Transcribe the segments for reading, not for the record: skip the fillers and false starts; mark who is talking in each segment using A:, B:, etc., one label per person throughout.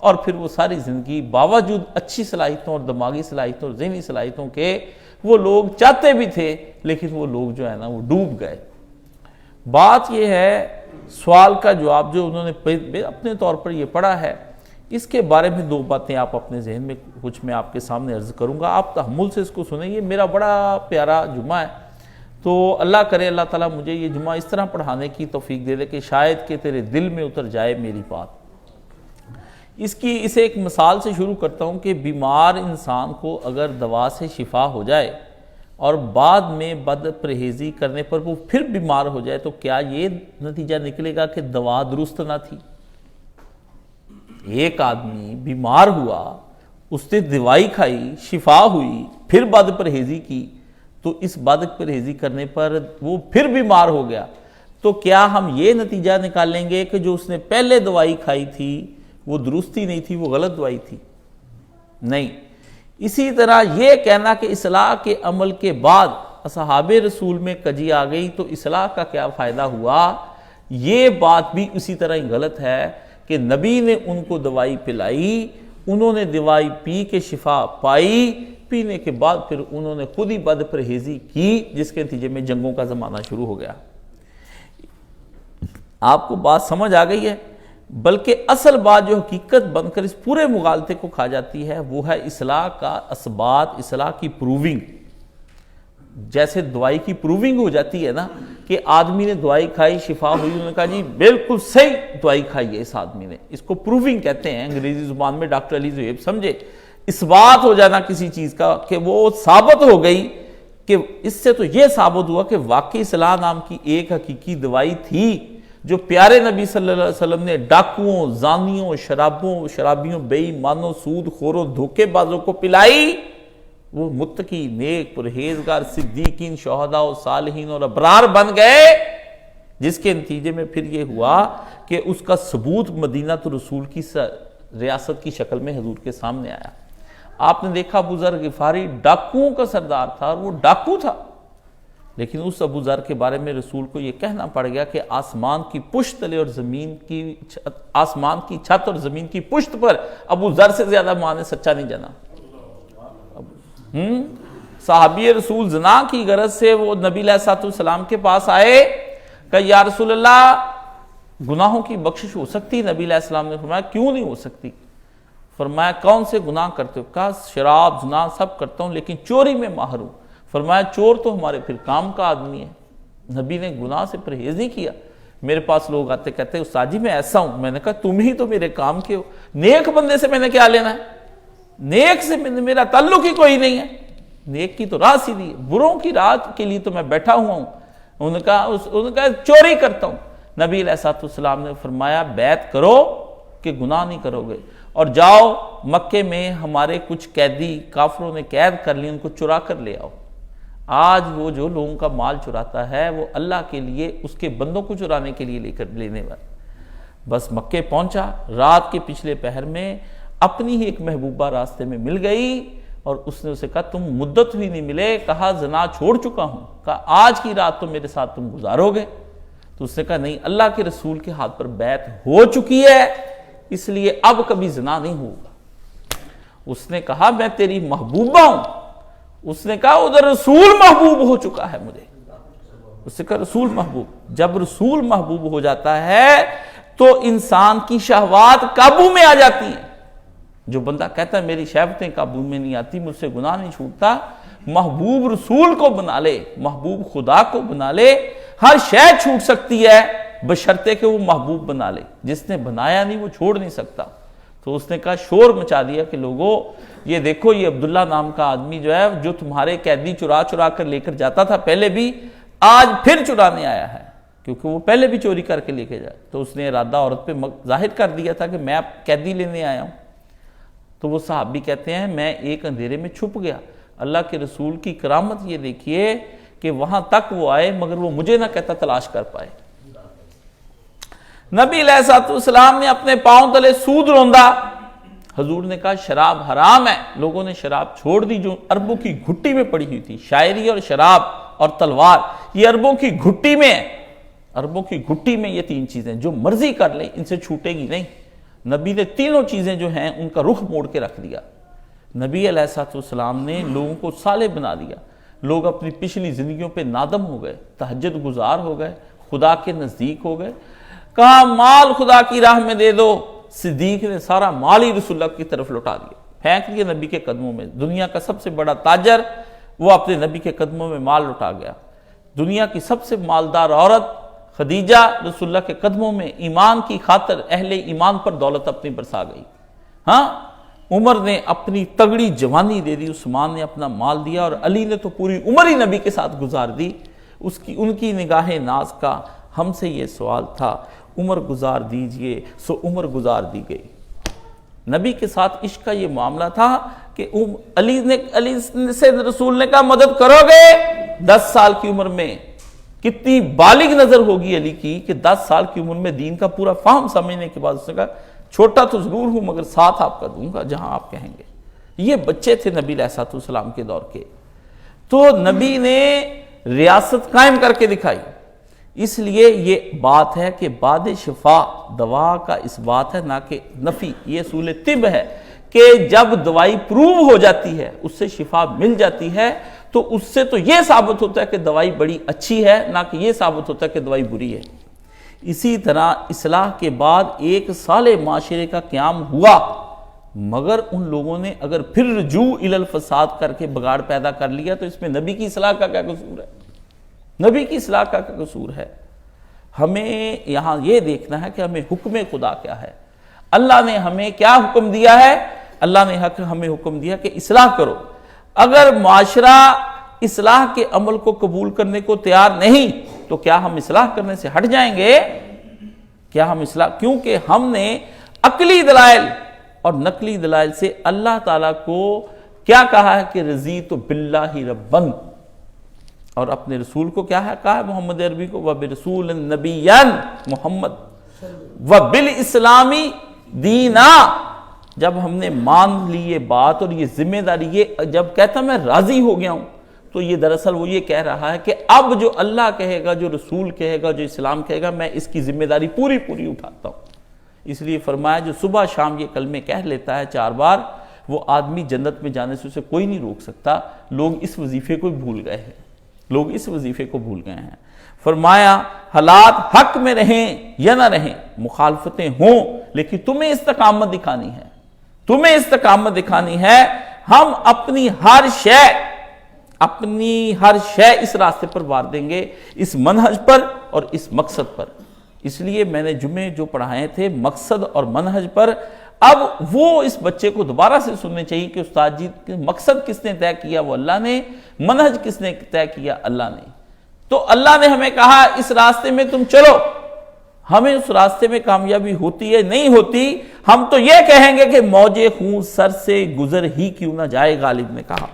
A: اور پھر وہ ساری زندگی باوجود اچھی صلاحیتوں اور دماغی صلاحیتوں اور ذہنی صلاحیتوں کے وہ لوگ چاہتے بھی تھے، لیکن وہ لوگ جو ہے نا وہ ڈوب گئے۔ بات یہ ہے، سوال کا جواب جو انہوں نے اپنے طور پر یہ پڑھا ہے، اس کے بارے میں دو باتیں آپ اپنے ذہن میں کچھ میں آپ کے سامنے عرض کروں گا، آپ تحمل سے اس کو سنیں۔ یہ میرا بڑا پیارا جمعہ ہے، تو اللہ کرے اللہ تعالیٰ مجھے یہ جمعہ اس طرح پڑھانے کی توفیق دے دے کہ شاید کہ تیرے دل میں اتر جائے میری بات۔ اسے ایک مثال سے شروع کرتا ہوں کہ بیمار انسان کو اگر دوا سے شفا ہو جائے اور بعد میں بد پرہیزی کرنے پر وہ پھر بیمار ہو جائے، تو کیا یہ نتیجہ نکلے گا کہ دوا درست نہ تھی؟ ایک آدمی بیمار ہوا، اس نے دوائی کھائی، شفا ہوئی، پھر بد پرہیزی کی، تو اس بد پرہیزی کرنے پر وہ پھر بیمار ہو گیا، تو کیا ہم یہ نتیجہ نکالیں گے کہ جو اس نے پہلے دوائی کھائی تھی وہ درستی نہیں تھی، وہ غلط دوائی تھی؟ نہیں۔ اسی طرح یہ کہنا کہ اصلاح کے عمل کے بعد اصحاب رسول میں کجی آ گئی تو اصلاح کا کیا فائدہ ہوا، یہ بات بھی اسی طرح ہی غلط ہے کہ نبی نے ان کو دوائی پلائی، انہوں نے دوائی پی کے شفا پائی، پینے کے بعد پھر انہوں نے خود ہی بد پرہیزی کی، جس کے نتیجے میں جنگوں کا زمانہ شروع ہو گیا۔ آپ کو بات سمجھ آ گئی ہے؟ بلکہ اصل بات جو حقیقت بن کر اس پورے مغالطے کو کھا جاتی ہے وہ ہے اصلاح کا اثبات، اصلاح کی پروونگ۔ جیسے دوائی کی پروونگ ہو جاتی ہے نا کہ آدمی نے دوائی کھائی، شفا ہوئی، انہوں نے کہا جی بالکل صحیح دوائی کھائی ہے اس آدمی نے، اس کو پروونگ کہتے ہیں انگریزی زبان میں، ڈاکٹر علی زہیب سمجھے، اثبات ہو جانا کسی چیز کا کہ وہ ثابت ہو گئی، کہ اس سے تو یہ ثابت ہوا کہ واقعی اصلاح نام کی ایک حقیقی دوائی تھی جو پیارے نبی صلی اللہ علیہ وسلم نے ڈاکوؤں، زانیوں، شرابیوں، بے ایمانوں، سود خوروں، دھوکے بازوں کو پلائی۔ وہ متقی، نیک، پرہیزگار، صدیقین، شہداء و صالحین اور ابرار بن گئے، جس کے نتیجے میں پھر یہ ہوا کہ اس کا ثبوت مدینہ رسول کی ریاست کی شکل میں حضور کے سامنے آیا۔ آپ نے دیکھا ابو ذر غفاری ڈاکوؤں کا سردار تھا اور وہ ڈاکو تھا، لیکن اس ابو ذر کے بارے میں رسول کو یہ کہنا پڑ گیا کہ آسمان کی پشت تلے اور آسمان کی چھت اور زمین کی پشت پر ابو ذر سے زیادہ ماں نے سچا نہیں جانا۔ صحابی رسول زنا کی غرض سے وہ نبی علیہ السلام کے پاس آئے کہ یا رسول اللہ گناہوں کی بخشش ہو سکتی؟ نبی علیہ السلام نے فرمایا کیوں نہیں ہو سکتی؟ فرمایا کون سے گناہ کرتے ہو؟ کہا شراب، زنا سب کرتا ہوں لیکن چوری میں ماہر ہوں۔ فرمایا چور تو ہمارے پھر کام کا آدمی ہے، نبی نے گناہ سے پرہیز نہیں کیا۔ میرے پاس لوگ آتے کہتے ہیں استاد جی میں ایسا ہوں، میں نے کہا تم ہی تو میرے کام کے ہو، نیک بندے سے میں نے کیا لینا ہے؟ نیک سے میرا تعلق ہی کوئی نہیں ہے، نیک کی تو راہ سیدھی ہے، بروں کی راہ کے لیے تو میں بیٹھا ہوا ہوں۔ انہوں نے کہا چوری کرتا ہوں۔ نبی علیہ السلام نے فرمایا بیعت کرو کہ گناہ نہیں کرو گے، اور جاؤ مکے میں ہمارے کچھ قیدی کافروں نے قید کر لی، ان کو چرا کر لے آؤ۔ آج وہ جو لوگوں کا مال چراتا ہے وہ اللہ کے لیے اس کے بندوں کو چرانے کے لیے لینے والا۔ بس مکے پہنچا، رات کے پچھلے پہر میں اپنی ہی ایک محبوبہ راستے میں مل گئی، اور اس نے اسے کہا تم مدت ہوئی نہیں ملے، کہا زنا چھوڑ چکا ہوں، کہا آج کی رات تو میرے ساتھ تم گزارو گے؟ تو اس نے کہا نہیں، اللہ کے رسول کے ہاتھ پر بیعت ہو چکی ہے، اس لیے اب کبھی زنا نہیں ہوگا۔ اس نے کہا میں تیری محبوبہ ہوں، اس نے کہا ادھر رسول محبوب ہو چکا ہے مجھے۔ اس نے کہا رسول محبوب، جب رسول محبوب ہو جاتا ہے تو انسان کی شہوات قابو میں آ جاتی ہیں۔ جو بندہ کہتا ہے میری شہوتیں قابو میں نہیں آتی، مجھ سے گناہ نہیں چھوٹتا، محبوب رسول کو بنا لے، محبوب خدا کو بنا لے، ہر شے چھوٹ سکتی ہے بشرطے کہ وہ محبوب بنا لے، جس نے بنایا نہیں وہ چھوڑ نہیں سکتا۔ تو اس نے کہا شور مچا دیا کہ لوگوں یہ دیکھو یہ عبداللہ نام کا آدمی جو ہے، جو تمہارے قیدی چرا چرا کر لے کر جاتا تھا پہلے بھی، آج پھر چرانے آیا ہے، کیونکہ وہ پہلے بھی چوری کر کے لے کے جائے۔ تو اس نے ارادہ عورت پہ ظاہر کر دیا تھا کہ میں اب قیدی لینے آیا ہوں۔ تو وہ صحابی کہتے ہیں میں ایک اندھیرے میں چھپ گیا، اللہ کے رسول کی کرامت یہ دیکھیے کہ وہاں تک وہ آئے مگر وہ مجھے نہ کہتا تلاش کر پائے۔ نبی علیہ السلام نے اپنے پاؤں تلے سود روندا، حضور نے کہا شراب حرام ہے، لوگوں نے شراب چھوڑ دی جو عربوں کی گھٹی میں پڑی ہوئی تھی۔ شاعری اور شراب اور تلوار یہ عربوں کی گھٹی میں ہے، عربوں کی گھٹی میں یہ تین چیزیں جو مرضی کر لیں ان سے چھوٹے گی نہیں۔ نبی نے تینوں چیزیں جو ہیں ان کا رخ موڑ کے رکھ دیا۔ نبی علیہ الصلوۃ والسلام نے لوگوں کو صالح بنا دیا، لوگ اپنی پچھلی زندگیوں پہ نادم ہو گئے، تہجد گزار ہو گئے، خدا کے نزدیک ہو گئے، کہا مال خدا کی راہ میں دے دو، صدیق نے سارا مال ہی رسول اللہ کی طرف لوٹا دیا، پھینک دیا نبی کے قدموں میں۔ دنیا کا سب سے بڑا تاجر وہ اپنے نبی کے قدموں میں مال لوٹا گیا۔ دنیا کی سب سے مالدار عورت خدیجہ رسول اللہ کے قدموں میں ایمان کی خاطر اہل ایمان پر دولت اپنی برسا گئی۔ ہاں، عمر نے اپنی تگڑی جوانی دے دی، عثمان نے اپنا مال دیا، اور علی نے تو پوری عمر ہی نبی کے ساتھ گزار دی۔ ان کی نگاہ ناز کا ہم سے یہ سوال تھا، عمر گزار دیجئے، سو عمر گزار دی گئی۔ نبی کے ساتھ عشق کا یہ معاملہ تھا کہ علی سے رسول نے کہا مدد کرو گے 10 سال کی عمر میں۔ کتنی بالغ نظر ہوگی علی کی کہ 10 سال کی عمر میں دین کا پورا فہم سمجھنے کے بعد اس نے کہا چھوٹا تو ضرور ہوں مگر ساتھ آپ کا دوں گا جہاں آپ کہیں گے۔ یہ بچے تھے نبی علیہ الصلوۃ والسلام کے دور کے۔ تو نبی نے ریاست قائم کر کے دکھائی۔ اس لیے یہ بات ہے کہ بعد شفا دوا کا اس بات ہے، نہ کہ نفی۔ یہ اصول طب ہے کہ جب دوائی پروو ہو جاتی ہے، اس سے شفا مل جاتی ہے، تو اس سے تو یہ ثابت ہوتا ہے کہ دوائی بڑی اچھی ہے، نہ کہ یہ ثابت ہوتا ہے کہ دوائی بری ہے۔ اسی طرح اصلاح کے بعد ایک صالح معاشرے کا قیام ہوا، مگر ان لوگوں نے اگر پھر رجوع الی الفساد کر کے بگاڑ پیدا کر لیا تو اس میں نبی کی اصلاح کا کیا قصور ہے؟ نبی کی اصلاح کا کیا قصور ہے؟ ہمیں یہاں یہ دیکھنا ہے کہ ہمیں حکم خدا کیا ہے، اللہ نے ہمیں کیا حکم دیا ہے۔ اللہ نے ہمیں حکم دیا کہ اصلاح کرو۔ اگر معاشرہ اصلاح کے عمل کو قبول کرنے کو تیار نہیں تو کیا ہم اصلاح کرنے سے ہٹ جائیں گے؟ کیا ہم اصلاح، کیونکہ ہم نے عقلی دلائل اور نقلی دلائل سے اللہ تعالیٰ کو کیا کہا ہے کہ رضیت باللہ ربًا، اور اپنے رسول کو کیا ہے کہا ہے محمد عربی کو وَبِرَسُولٍ نَبِيًّا محمد وَبِالْإِسْلَامِ دِينًا۔ جب ہم نے مان لی یہ بات اور یہ ذمہ داری، یہ جب کہتا میں راضی ہو گیا ہوں، تو یہ دراصل وہ یہ کہہ رہا ہے کہ اب جو اللہ کہے گا، جو رسول کہے گا، جو اسلام کہے گا، میں اس کی ذمہ داری پوری اٹھاتا ہوں۔ اس لیے فرمایا جو صبح شام یہ کلمے کہہ لیتا ہے 4 بار، وہ آدمی جنت میں جانے سے اسے کوئی نہیں روک سکتا۔ لوگ اس وظیفے کو بھول گئے ہیں، لوگ اس وظیفے کو بھول گئے ہیں۔ فرمایا حالات حق میں رہیں یا نہ رہیں، مخالفتیں ہوں، لیکن تمہیں استقامت دکھانی ہے، تمہیں استقامت دکھانی ہے۔ ہم اپنی ہر شے اس راستے پر وار دیں گے، اس منہج پر اور اس مقصد پر۔ اس لیے میں نے جمعے جو پڑھائے تھے مقصد اور منہج پر، اب وہ اس بچے کو دوبارہ سے سننے چاہیے کہ استاد جی مقصد کس نے طے کیا؟ وہ اللہ نے۔ منہج کس نے طے کیا؟ اللہ نے۔ تو اللہ نے ہمیں کہا اس راستے میں تم چلو، ہمیں اس راستے میں کامیابی ہوتی ہے نہیں ہوتی، ہم تو یہ کہیں گے کہ موج خون سر سے گزر ہی کیوں نہ جائے، غالب نے کہا۔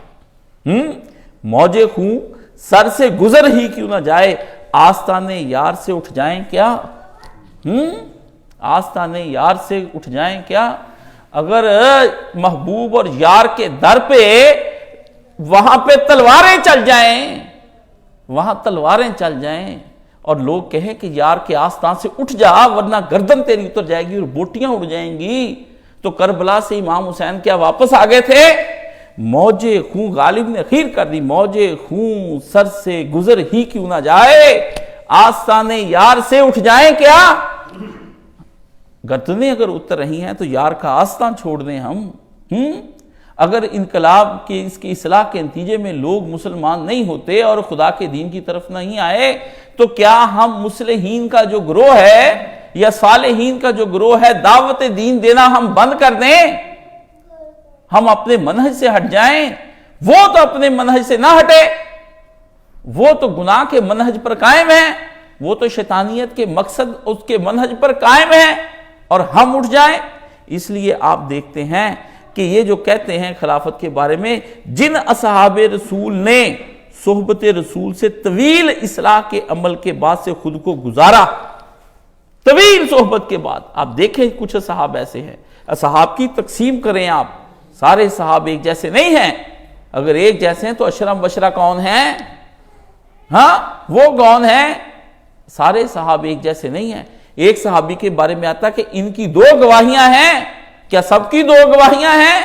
A: موج خون سر سے گزر ہی کیوں نہ جائے، آستانے یار سے اٹھ جائیں کیا؟ آستانے یار سے اٹھ جائیں کیا؟ اگر محبوب اور یار کے در پہ وہاں پہ تلواریں چل جائیں، وہاں تلواریں چل جائیں اور لوگ کہیں کہ یار کے آستان سے اٹھ جا ورنہ گردن تیری اتر جائے گی اور بوٹیاں اڑ جائیں گی، تو کربلا سے امام حسین کیا واپس آ گئے تھے؟ موج خون، غالب نے اخیر کر دی، موج خون سر سے گزر ہی کیوں نہ جائے، آستانے یار سے اٹھ جائیں کیا؟ گردنیں اگر اتر رہی ہیں تو یار کا آستان چھوڑ دیں ہم۔ اگر انقلاب کے اس کی اصلاح کے نتیجے میں لوگ مسلمان نہیں ہوتے اور خدا کے دین کی طرف نہیں آئے تو کیا ہم مصلحین کا جو گروہ ہے یا صالحین کا جو گروہ ہے دعوت دین دینا ہم بند کر دیں؟ ہم اپنے منہج سے ہٹ جائیں؟ وہ تو اپنے منہج سے نہ ہٹے، وہ تو گناہ کے منہج پر قائم ہے، وہ تو شیطانیت کے مقصد اس کے منہج پر قائم ہے، اور ہم اٹھ جائیں؟ اس لیے آپ دیکھتے ہیں کہ یہ جو کہتے ہیں خلافت کے بارے میں، جن اصحاب رسول نے صحبت رسول سے طویل اصلاح کے عمل کے بعد سے خود کو گزارا، طویل صحبت کے بعد، آپ دیکھیں کچھ اصحاب ایسے ہیں، اصحاب کی تقسیم کریں آپ، سارے صحاب ایک جیسے نہیں ہیں۔ اگر ایک جیسے ہیں تو اشرم بشرہ کون ہیں؟ ہاں وہ کون ہیں؟ سارے صحاب ایک جیسے نہیں ہیں۔ ایک صحابی کے بارے میں آتا کہ ان کی 2 گواہیاں ہیں، کیا سب کی 2 گواہیاں ہیں؟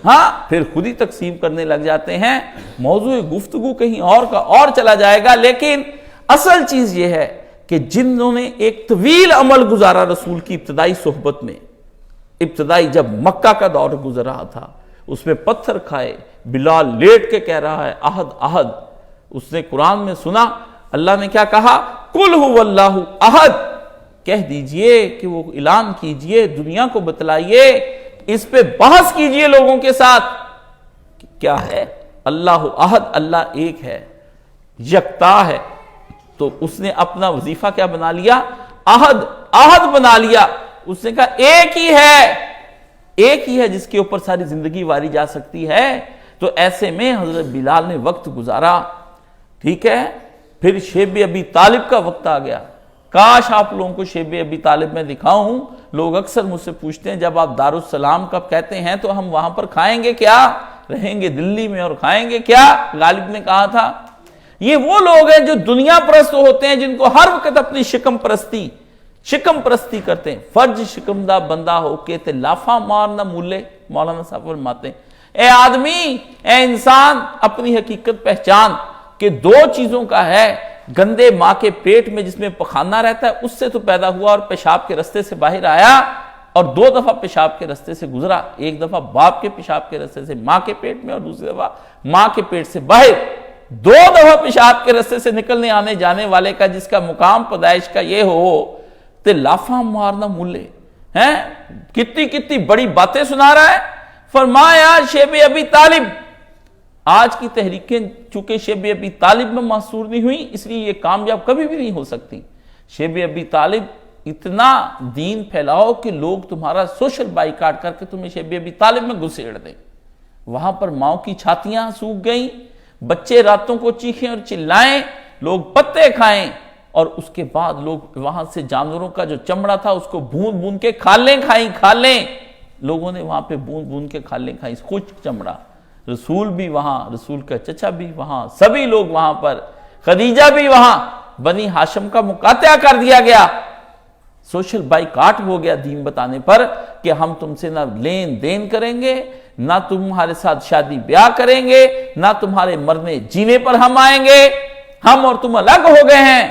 A: ہاں، پھر خود ہی تقسیم کرنے لگ جاتے ہیں، موضوع گفتگو کہیں اور کا اور چلا جائے گا، لیکن اصل چیز یہ ہے کہ جنہوں نے ایک طویل عمل گزارا رسول کی ابتدائی صحبت میں، ابتدائی جب مکہ کا دور گزر رہا تھا، اس میں پتھر کھائے، بلال لیٹ کے کہہ رہا ہے احد احد، اس نے قرآن میں سنا اللہ نے کیا کہا، قل هو اللہ احد، کہہ دیجئے کہ وہ اعلان کیجئے، دنیا کو بتلائیے، اس پہ بحث کیجئے لوگوں کے ساتھ، کیا ہے اللہ احد، اللہ ایک ہے، یکتا ہے۔ تو اس نے اپنا وظیفہ کیا بنا لیا، احد، احد بنا لیا، اس نے کہا ایک ہی ہے، ایک ہی ہے جس کے اوپر ساری زندگی واری جا سکتی ہے۔ تو ایسے میں حضرت بلال نے وقت گزارا، ٹھیک ہے، پھر شیب ابی طالب کا وقت آ گیا۔ کاش آپ لوگوں کو شیب ابی طالب میں دکھاؤں، لوگ اکثر مجھ سے پوچھتے ہیں جب آپ دارالسلام کا کہتے ہیں تو ہم وہاں پر کھائیں گے کیا، رہیں گے دلی میں اور کھائیں گے کیا، غالب نے کہا تھا۔ یہ وہ لوگ ہیں جو دنیا پرست ہوتے ہیں، جن کو ہر وقت اپنی شکم پرستی کرتے ہیں، فرج شکمدہ بندہ ہو کے تے لافا مارنا مولے، مولانا صاحب فرماتے ہیں اے آدمی، اے انسان، اپنی حقیقت پہچان کہ 2 چیزوں کا ہے، گندے ماں کے پیٹ میں جس میں پخانہ رہتا ہے اس سے تو پیدا ہوا اور پیشاب کے رستے سے باہر آیا، اور 2 دفعہ پیشاب کے رستے سے گزرا، ایک دفعہ باپ کے پیشاب کے رستے سے ماں کے پیٹ میں، اور دوسری دفعہ ماں کے پیٹ سے باہر، 2 دفعہ پیشاب کے رستے سے نکلنے آنے جانے والے کا جس کا مقام پیدائش کا یہ ہو تے لافا مارنا مولے ہیں، کتنی بڑی باتیں سنا رہا ہے۔ فرمایا شیب ابی طالب، آج کی تحریکیں چونکہ شیب ابی طالب میں محصور نہیں ہوئی، اس لیے یہ کامیاب کبھی بھی نہیں ہو سکتی۔ شیب ابی طالب اتنا دین پھیلاؤ کہ لوگ تمہارا سوشل بائیکاٹ کر کے تمہیں شیب ابی طالب میں گھسیڑ دیں، وہاں پر ماؤں کی چھاتیاں سوکھ گئیں، بچے راتوں کو چیخیں اور چلائیں، لوگ پتے کھائیں، اور اس کے بعد لوگ وہاں سے جانوروں کا جو چمڑا تھا اس کو بھون بھون کے کھالیں کھائیں، کھالیں لوگوں نے وہاں پہ بھون بھون کے کھالیں کھائیں، خشک چمڑا۔ رسول بھی وہاں، رسول کا چچا بھی وہاں، سبھی لوگ وہاں پر، خدیجہ بھی وہاں، بنی ہاشم کا مقاطعہ کر دیا گیا، سوشل بائیکاٹ ہو گیا دین بتانے پر کہ ہم تم سے نہ لین دین کریں گے، نہ تمہارے ساتھ شادی بیاہ کریں گے، نہ تمہارے مرنے جینے پر ہم آئیں گے، ہم اور تم الگ ہو گئے ہیں۔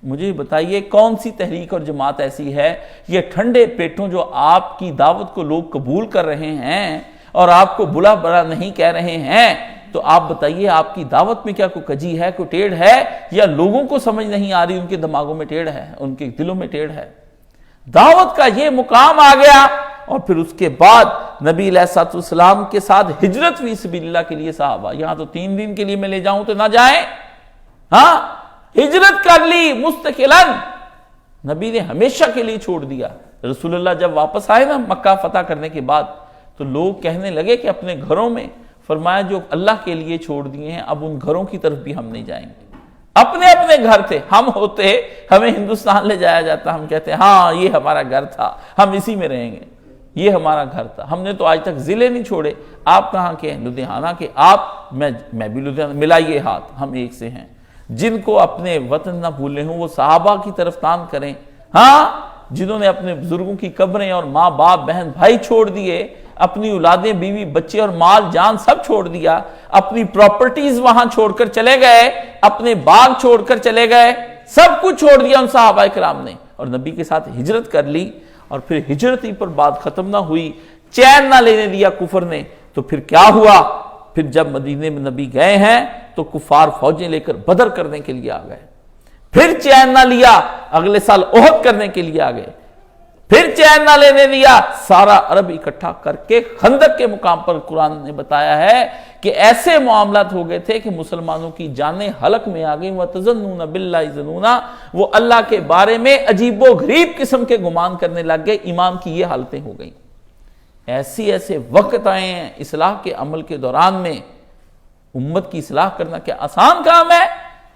A: مجھے بتائیے کون سی تحریک اور جماعت ایسی ہے، یہ ٹھنڈے پیٹوں جو آپ کی دعوت کو لوگ قبول کر رہے ہیں اور آپ کو بلا برا نہیں کہہ رہے ہیں، تو آپ بتائیے آپ کی دعوت میں کیا کوئی کجی ہے، کوئی ٹیڑھ ہے، یا لوگوں کو سمجھ نہیں آ رہی، ان کے دماغوں میں ٹیڑھ ہے، ان کے دلوں میں ٹیڑھ ہے۔ دعوت کا یہ مقام آ گیا، اور پھر اس کے بعد نبی علیہ الصلوۃ والسلام کے ساتھ ہجرت فی سبیل اللہ کے لیے صحابہ، یہاں تو 3 دن کے لیے میں لے جاؤں تو نہ جائیں، ہاں ہجرت کر لی مستقلاً، نبی نے ہمیشہ کے لیے چھوڑ دیا۔ رسول اللہ جب واپس آئے نا مکہ فتح کرنے کے بعد، تو لوگ کہنے لگے کہ اپنے گھروں میں، فرمایا جو اللہ کے لیے چھوڑ دیے ہیں اب ان گھروں کی طرف بھی ہم نہیں جائیں گے۔ اپنے اپنے گھر تھے، ہم ہوتے ہمیں ہندوستان لے جایا جاتا، ہم کہتے ہیں ہاں یہ ہمارا گھر تھا، ہم اسی میں رہیں گے، یہ ہمارا گھر تھا، ہم نے تو آج تک ضلع نہیں چھوڑے۔ آپ کہاں کے ہیں؟ لدھیانہ کے۔ آپ، میں بھی لدھیانہ، ملائیے ہاتھ، ہم ایک سے ہیں۔ جن کو اپنے وطن نہ بھولے ہوں وہ صحابہ کی طرف تان کریں، ہاں جنہوں نے اپنے بزرگوں کی قبریں اور ماں باپ بہن بھائی چھوڑ دیے، اپنی اولادیں بیوی بچے اور مال جان سب چھوڑ دیا، اپنی پراپرٹیز وہاں چھوڑ کر چلے گئے، اپنے باغ چھوڑ کر چلے گئے، سب کچھ چھوڑ دیا ان صحابہ کرام نے، اور نبی کے ساتھ ہجرت کر لی۔ اور پھر ہجرت ہی پر بات ختم نہ ہوئی، چین نہ لینے دیا کفر نے، تو پھر کیا ہوا؟ پھر جب مدینے میں نبی گئے ہیں تو کفار فوجیں لے کر بدر کرنے کے لیے آ گئے، پھر چین نہ لیا، اگلے سال احد کرنے کے لیے آ گئے، پھر چین نہ لینے دیا، سارا عرب اکٹھا کر کے خندق کے مقام پر قرآن نے بتایا ہے کہ ایسے معاملات ہو گئے تھے کہ مسلمانوں کی جانیں حلق میں آ گئیں، وَتَظَنُّونَ بِاللَّهِ ظُنُونَا، وہ اللہ کے بارے میں عجیب و غریب قسم کے گمان کرنے لگ گئے، ایمان کی یہ حالتیں ہو گئیں۔ ایسے وقت آئے ہیں اصلاح کے عمل کے دوران میں، امت کی اصلاح کرنا کیا آسان کام ہے؟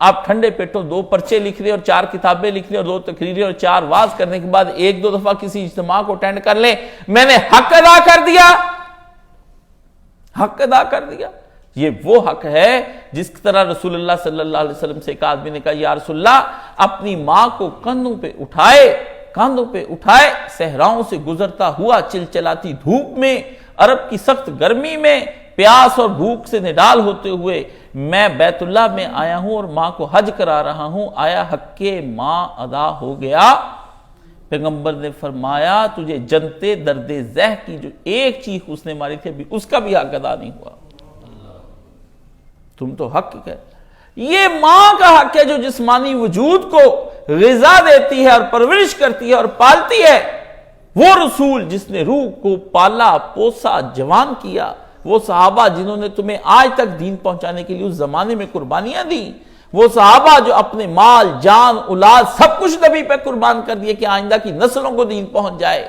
A: آپ ٹھنڈے پیٹوں 2 پرچے لکھ لیں اور 4 کتابیں لکھ لیں اور 2 تقریریں اور 4 واز کرنے کے بعد 1-2 دفعہ کسی اجتماع کو اٹینڈ کر لیں، میں نے حق ادا کر دیا، حق ادا کر دیا۔ یہ وہ حق ہے جس طرح رسول اللہ صلی اللہ علیہ وسلم سے ایک آدمی نے کہا یا رسول اللہ، اپنی ماں کو کندھوں پہ اٹھائے کاندھوں پہ اٹھائے، صحراؤں سے گزرتا ہوا چلچلاتی دھوپ میں، عرب کی سخت گرمی میں، پیاس اور بھوک سے نڈال ہوتے ہوئے میں بیت اللہ میں آیا ہوں اور ماں کو حج کرا رہا ہوں، آیا حق ماں ادا ہو گیا؟ پیغمبر نے فرمایا تجھے جنتے درد زہ کی جو ایک چیخ اس نے ماری تھی ابھی اس کا بھی حق ادا نہیں ہوا، تم تو حق کہہ۔ یہ ماں کا حق ہے جو جسمانی وجود کو غذا دیتی ہے اور پرورش کرتی ہے اور پالتی ہے، وہ رسول جس نے روح کو پالا پوسا جوان کیا، وہ صحابہ جنہوں نے تمہیں آج تک دین پہنچانے کے لیے اس زمانے میں قربانیاں دی، وہ صحابہ جو اپنے مال جان اولاد سب کچھ نبی پہ قربان کر دیے کہ آئندہ کی نسلوں کو دین پہنچ جائے،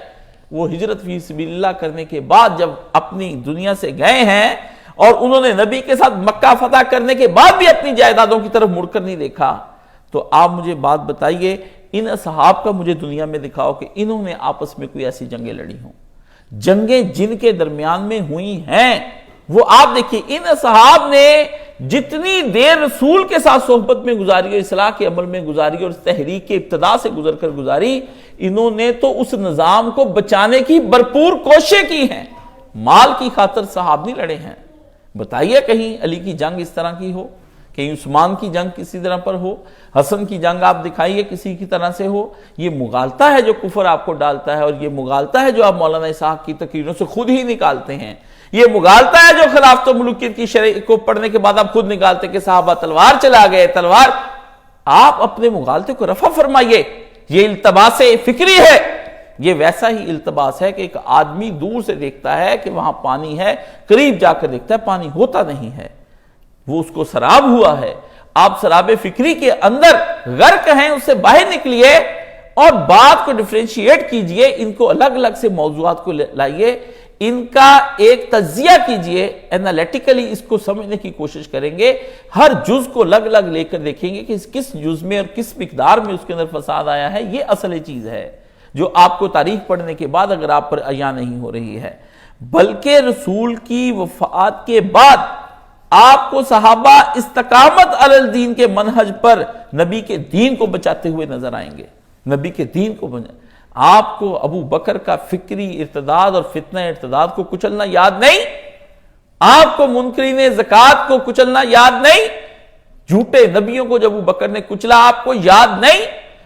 A: وہ ہجرت فی سبیل اللہ کرنے کے بعد جب اپنی دنیا سے گئے ہیں اور انہوں نے نبی کے ساتھ مکہ فتح کرنے کے بعد بھی اپنی جائیدادوں کی طرف مڑ کر نہیں دیکھا، تو آپ مجھے بات بتائیے ان اصحاب کا مجھے دنیا میں دکھاؤ کہ انہوں نے آپس میں کوئی ایسی جنگیں لڑی ہوں۔ جنگیں جن کے درمیان میں ہوئی ہیں وہ آپ دیکھیے، ان اصحاب نے جتنی دیر رسول کے ساتھ صحبت میں گزاری اور اصلاح کے عمل میں گزاری اور تحریک کے ابتدا سے گزر کر گزاری، انہوں نے تو اس نظام کو بچانے کی بھرپور کوششیں کی ہیں، مال کی خاطر صحاب نہیں لڑے ہیں۔ بتائیے کہیں علی کی جنگ اس طرح کی ہو، کہیں عثمان کی جنگ کسی طرح پر ہو، حسن کی جنگ آپ دکھائیے کسی کی طرح سے ہو۔ یہ مغالطہ ہے جو کفر آپ کو ڈالتا ہے، اور یہ مغالطہ ہے جو آپ مولانا اسحاق کی تقریروں سے خود ہی نکالتے ہیں، یہ مغالطہ ہے جو خلافت و ملوکیت کی شرح کو پڑھنے کے بعد آپ خود نکالتے کہ صحابہ تلوار چلا گئے، تلوار۔ آپ اپنے مغالطے کو رفع فرمائیے، یہ التباس فکری ہے، یہ ویسا ہی التباس ہے کہ ایک آدمی دور سے دیکھتا ہے کہ وہاں پانی ہے، قریب جا کر دیکھتا ہے پانی ہوتا نہیں ہے، وہ اس کو سراب ہوا ہے۔ آپ سراب فکری کے اندر غرق ہیں، اس سے باہر نکلیے اور بات کو ڈیفرینشیٹ کیجئے، ان کو الگ الگ سے موضوعات کو لائیے، ان کا ایک تجزیہ کیجئے، انالیٹیکلی اس کو سمجھنے کی کوشش کریں گے، ہر جز کو الگ الگ لے کر دیکھیں گے کہ کس جز میں اور کس مقدار میں اس کے اندر فساد آیا ہے۔ یہ اصل چیز ہے جو آپ کو تاریخ پڑھنے کے بعد اگر آپ پر عیاں نہیں ہو رہی ہے، بلکہ رسول کی وفات کے بعد آپ کو صحابہ استقامت علی الدین کے منہج پر نبی کے دین کو بچاتے ہوئے نظر آئیں گے، نبی کے دین کو آپ کو ابو بکر کا فکری ارتداد اور فتنہ ارتداد کو کچلنا یاد نہیں، آپ کو منکرین زکوٰۃ کو کچلنا یاد نہیں، جھوٹے نبیوں کو جب ابو بکر نے کچلا آپ کو یاد نہیں،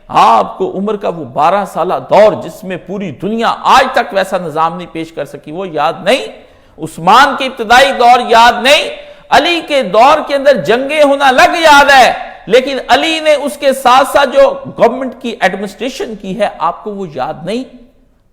A: آپ کو عمر کا وہ 12 سالہ دور جس میں پوری دنیا آج تک ویسا نظام نہیں پیش کر سکی وہ یاد نہیں، عثمان کے ابتدائی دور یاد نہیں، علی کے دور کے اندر جنگیں ہونا لگ یاد ہے، لیکن علی نے اس کے ساتھ ساتھ جو گورنمنٹ کی ایڈمنسٹریشن کی ہے آپ کو وہ یاد نہیں۔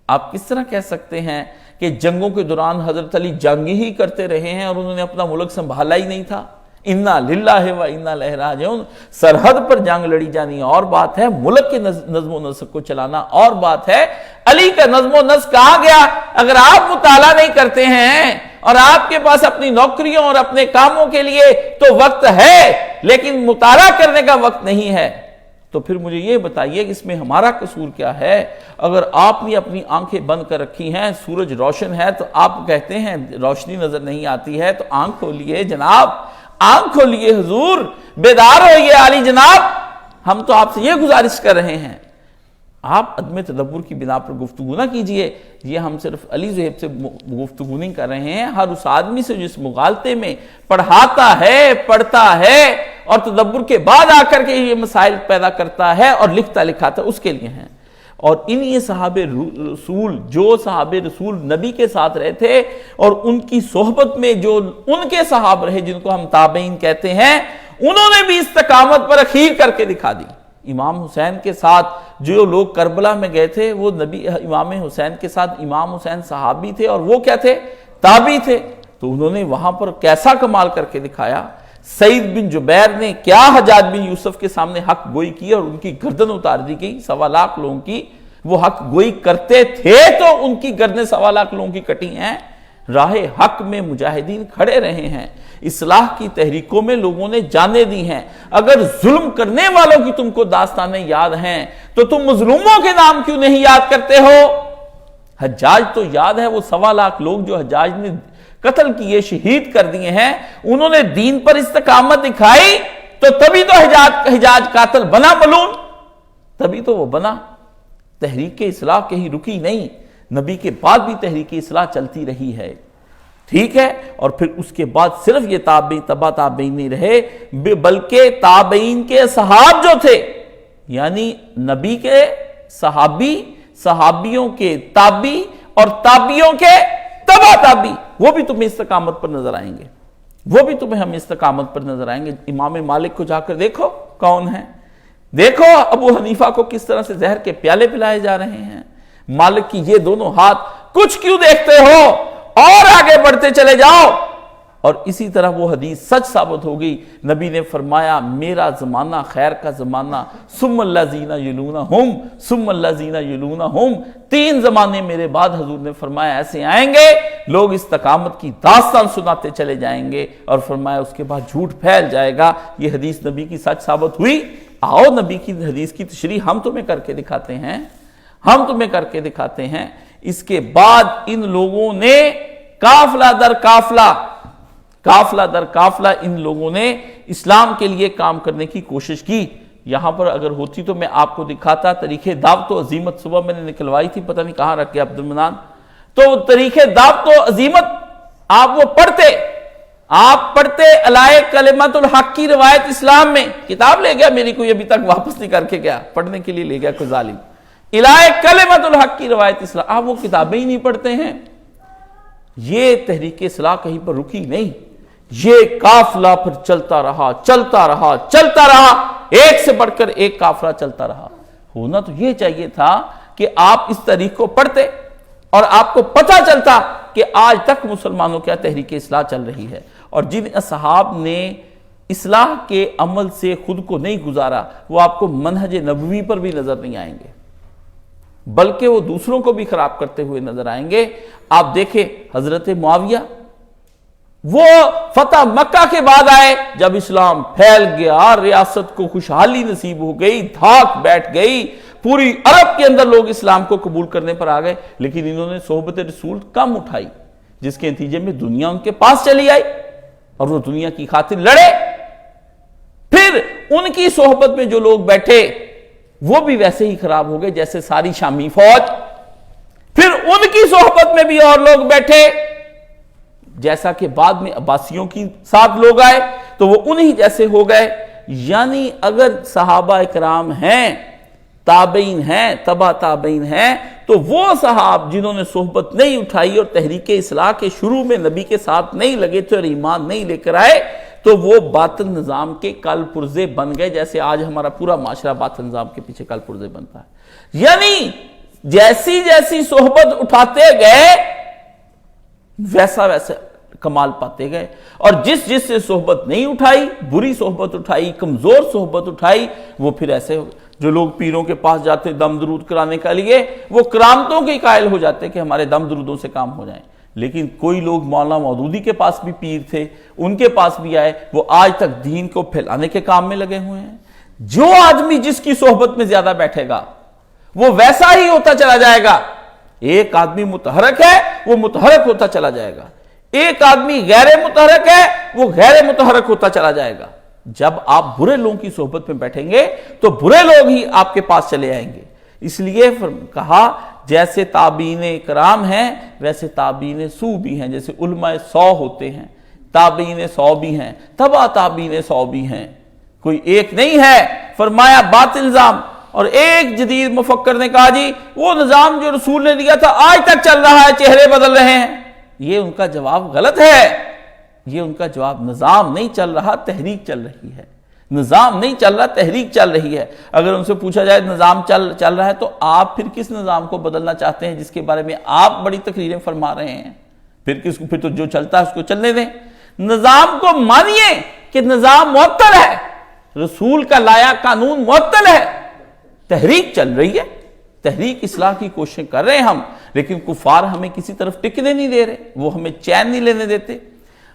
A: آپ کس طرح کہہ سکتے ہیں کہ جنگوں کے دوران حضرت علی جنگ ہی کرتے رہے ہیں اور انہوں نے اپنا ملک سنبھالا ہی نہیں تھا؟ انا للہ و انا الیہ راجعون، سرحد پر جنگ لڑی جانی اور بات ہے، ملک کے نظم و نسق کو چلانا اور بات ہے۔ علی کا نظم و نسق کہاں گیا؟ اگر آپ مطالعہ نہیں کرتے ہیں اور آپ کے پاس اپنی نوکریوں اور اپنے کاموں کے لیے تو وقت ہے لیکن مطالعہ کرنے کا وقت نہیں ہے، تو پھر مجھے یہ بتائیے کہ اس میں ہمارا قصور کیا ہے؟ اگر آپ نے اپنی آنکھیں بند کر رکھی ہیں، سورج روشن ہے تو آپ کہتے ہیں روشنی نظر نہیں آتی ہے، تو آنکھ کھولیے جناب، آنکھ کھولیے حضور، بیدار ہوئیے علی جناب، ہم تو آپ سے یہ گزارش کر رہے ہیں۔ آپ عدم تدبر کی بنا پر گفتگو نہ کیجئے، یہ ہم صرف علی ذہب سے گفتگو نہیں کر رہے ہیں، ہر اس آدمی سے جس مغالطے میں پڑھاتا ہے، پڑھتا ہے اور تدبر کے بعد آ کر کے یہ مسائل پیدا کرتا ہے اور لکھتا لکھاتا اس کے لیے ہیں۔ اور انہی صحابہ رسول جو صحابہ رسول نبی کے ساتھ رہے تھے اور ان کی صحبت میں جو ان کے صحابہ رہے جن کو ہم تابعین کہتے ہیں، انہوں نے بھی استقامت پر اخیر کر کے دکھا دی۔ امام حسین کے ساتھ جو لوگ کربلا میں گئے تھے وہ نبی امام حسین کے ساتھ امام حسین صحابی تھے اور وہ کیا تھے؟ تابعی تھے، تو انہوں نے وہاں پر کیسا کمال کر کے دکھایا۔ سعید بن جبیر نے کیا حجاج بن یوسف کے سامنے حق گوئی کی اور ان کی گردن اتار دی گئی، 1.25 لاکھ لوگوں کی وہ حق گوئی کرتے تھے تو ان کی گردنیں 1.25 لاکھ لوگوں کی کٹی ہیں۔ راہ حق میں مجاہدین کھڑے رہے ہیں، اصلاح کی تحریکوں میں لوگوں نے جانیں دی ہیں۔ اگر ظلم کرنے والوں کی تم کو داستانیں یاد ہیں تو تم مظلوموں کے نام کیوں نہیں یاد کرتے ہو؟ حجاج تو یاد ہے، وہ 1.25 لاکھ لوگ جو حجاج نے قتل کیے، شہید کر دیے ہیں، انہوں نے دین پر استقامت دکھائی تو تبھی تو حجاج قاتل بنا ملعون، تبھی تو وہ بنا۔ تحریک اصلاح کہیں رکی نہیں، نبی کے بعد بھی تحریک اصلاح چلتی رہی ہے، ٹھیک ہے۔ اور پھر اس کے بعد صرف یہ تابعین تبع تابعین نہیں رہے، بلکہ تابعین کے صحاب جو تھے، یعنی نبی کے صحابی، صحابیوں کے تابعی اور تابعیوں کے تبع تابعی، وہ بھی تمہیں استقامت پر نظر آئیں گے، وہ بھی تمہیں ہم استقامت پر نظر آئیں گے۔ امام مالک کو جا کر دیکھو کون ہے، دیکھو ابو حنیفہ کو کس طرح سے زہر کے پیالے پلائے جا رہے ہیں، مالک کی یہ دونوں ہاتھ، کچھ کیوں دیکھتے ہو، اور آگے بڑھتے چلے جاؤ۔ اور اسی طرح وہ حدیث سچ ثابت ہوگی، نبی نے فرمایا میرا زمانہ خیر کا زمانہ، ثم الذین یلونہم ثم الذین یلونہم، 3 زمانے میرے بعد حضور نے فرمایا ایسے آئیں گے، لوگ استقامت کی داستان سناتے چلے جائیں گے، اور فرمایا اس کے بعد جھوٹ پھیل جائے گا۔ یہ حدیث نبی کی سچ ثابت ہوئی۔ آؤ نبی کی حدیث کی تشریح ہم تمہیں کر کے دکھاتے ہیں، ہم تمہیں کر کے دکھاتے ہیں۔ اس کے بعد ان لوگوں نے قافلہ در قافلہ، قافلہ در قافلہ ان لوگوں نے اسلام کے لیے کام کرنے کی کوشش کی۔ یہاں پر اگر ہوتی تو میں آپ کو دکھاتا، طریقے دعوت و عزیمت صبح میں نے نکلوائی تھی، پتہ نہیں کہاں رکھ گیا عبد المنان، تو طریقے دعوت و عزیمت آپ وہ پڑھتے، آپ پڑھتے الائے کلمت الحق کی روایت اسلام میں، کتاب لے گیا میری کوئی ابھی تک واپس نہیں کر کے گیا، پڑھنے کے لیے لے گیا کوئی ظالم، الائے کلمت الحق کی روایت اسلام، آپ وہ کتابیں ہی نہیں پڑھتے ہیں۔ یہ تحریک اصلاح کہیں پر رکی نہیں، یہ قافلہ پھر چلتا رہا، چلتا رہا، چلتا رہا، ایک سے بڑھ کر ایک قافلہ چلتا رہا۔ ہونا تو یہ چاہیے تھا کہ آپ اس تاریخ کو پڑھتے اور آپ کو پتہ چلتا کہ آج تک مسلمانوں کیا تحریک اصلاح چل رہی ہے، اور جن اصحاب نے اصلاح کے عمل سے خود کو نہیں گزارا وہ آپ کو منہج نبوی پر بھی نظر نہیں آئیں گے، بلکہ وہ دوسروں کو بھی خراب کرتے ہوئے نظر آئیں گے۔ آپ دیکھیں حضرت معاویہ، وہ فتح مکہ کے بعد آئے، جب اسلام پھیل گیا، ریاست کو خوشحالی نصیب ہو گئی، دھاک بیٹھ گئی، پوری عرب کے اندر لوگ اسلام کو قبول کرنے پر آ گئے، لیکن انہوں نے صحبت رسول کم اٹھائی، جس کے نتیجے میں دنیا ان کے پاس چلی آئی اور وہ دنیا کی خاطر لڑے۔ پھر ان کی صحبت میں جو لوگ بیٹھے وہ بھی ویسے ہی خراب ہو گئے جیسے ساری شامی فوج، پھر ان کی صحبت میں بھی اور لوگ بیٹھے، جیسا کہ بعد میں عباسیوں کی ساتھ لوگ آئے تو وہ انہی جیسے ہو گئے۔ یعنی اگر صحابہ اکرام ہیں، تابعین ہیں، تبع تابعین ہیں، تو وہ صحاب جنہوں نے صحبت نہیں اٹھائی اور تحریک اصلاح کے شروع میں نبی کے ساتھ نہیں لگے تھے اور ایمان نہیں لے کر آئے، تو وہ باطل نظام کے کل پرزے بن گئے، جیسے آج ہمارا پورا معاشرہ باطل نظام کے پیچھے کل پرزے بنتا ہے۔ یعنی جیسی جیسی صحبت اٹھاتے گئے ویسا ویسا کمال پاتے گئے، اور جس جس سے صحبت نہیں اٹھائی، بری صحبت اٹھائی، کمزور صحبت اٹھائی، وہ پھر ایسے جو لوگ پیروں کے پاس جاتے دم درود کرانے کے لیے، وہ کرامتوں کے قائل ہو جاتے کہ ہمارے دم درودوں سے کام ہو جائیں۔ لیکن کوئی لوگ مولانا مودودی کے پاس بھی پیر تھے، ان کے پاس بھی آئے، وہ آج تک دین کو پھیلانے کے کام میں لگے ہوئے ہیں۔ جو آدمی جس کی صحبت میں زیادہ بیٹھے گا وہ ویسا ہی ہوتا چلا جائے گا۔ ایک آدمی متحرک ہے وہ متحرک ہوتا چلا جائے گا، ایک آدمی غیر متحرک ہے وہ غیر متحرک ہوتا چلا جائے گا۔ جب آپ برے لوگوں کی صحبت میں بیٹھیں گے تو برے لوگ ہی آپ کے پاس چلے آئیں گے۔ اس لیے کہا جیسے تابعین کرام ہیں ویسے تابعین سو بھی ہیں، جیسے علماء 100 ہوتے ہیں، تابعین 100 بھی ہیں، تبع تابعین 100 بھی ہیں، کوئی ایک نہیں ہے۔ فرمایا باطل نظام، اور ایک جدید مفکر نے کہا جی وہ نظام جو رسول نے دیا تھا آج تک چل رہا ہے، چہرے بدل رہے ہیں۔ یہ ان کا جواب غلط ہے، یہ ان کا جواب، نظام نہیں چل رہا، تحریک چل رہی ہے، نظام نہیں چل رہا، تحریک چل رہی ہے۔ اگر ان سے پوچھا جائے نظام چل رہا ہے تو آپ پھر کس نظام کو بدلنا چاہتے ہیں جس کے بارے میں آپ بڑی تقریریں فرما رہے ہیں؟ پھر تو جو چلتا ہے اس کو چلنے دیں۔ نظام کو مانیے کہ نظام معطل ہے، رسول کا لایا قانون معطل ہے، تحریک چل رہی ہے، تحریک اصلاح کی کوششیں کر رہے ہیں ہم، لیکن کفار ہمیں کسی طرف ٹکنے نہیں دے رہے، وہ ہمیں چین نہیں لینے دیتے۔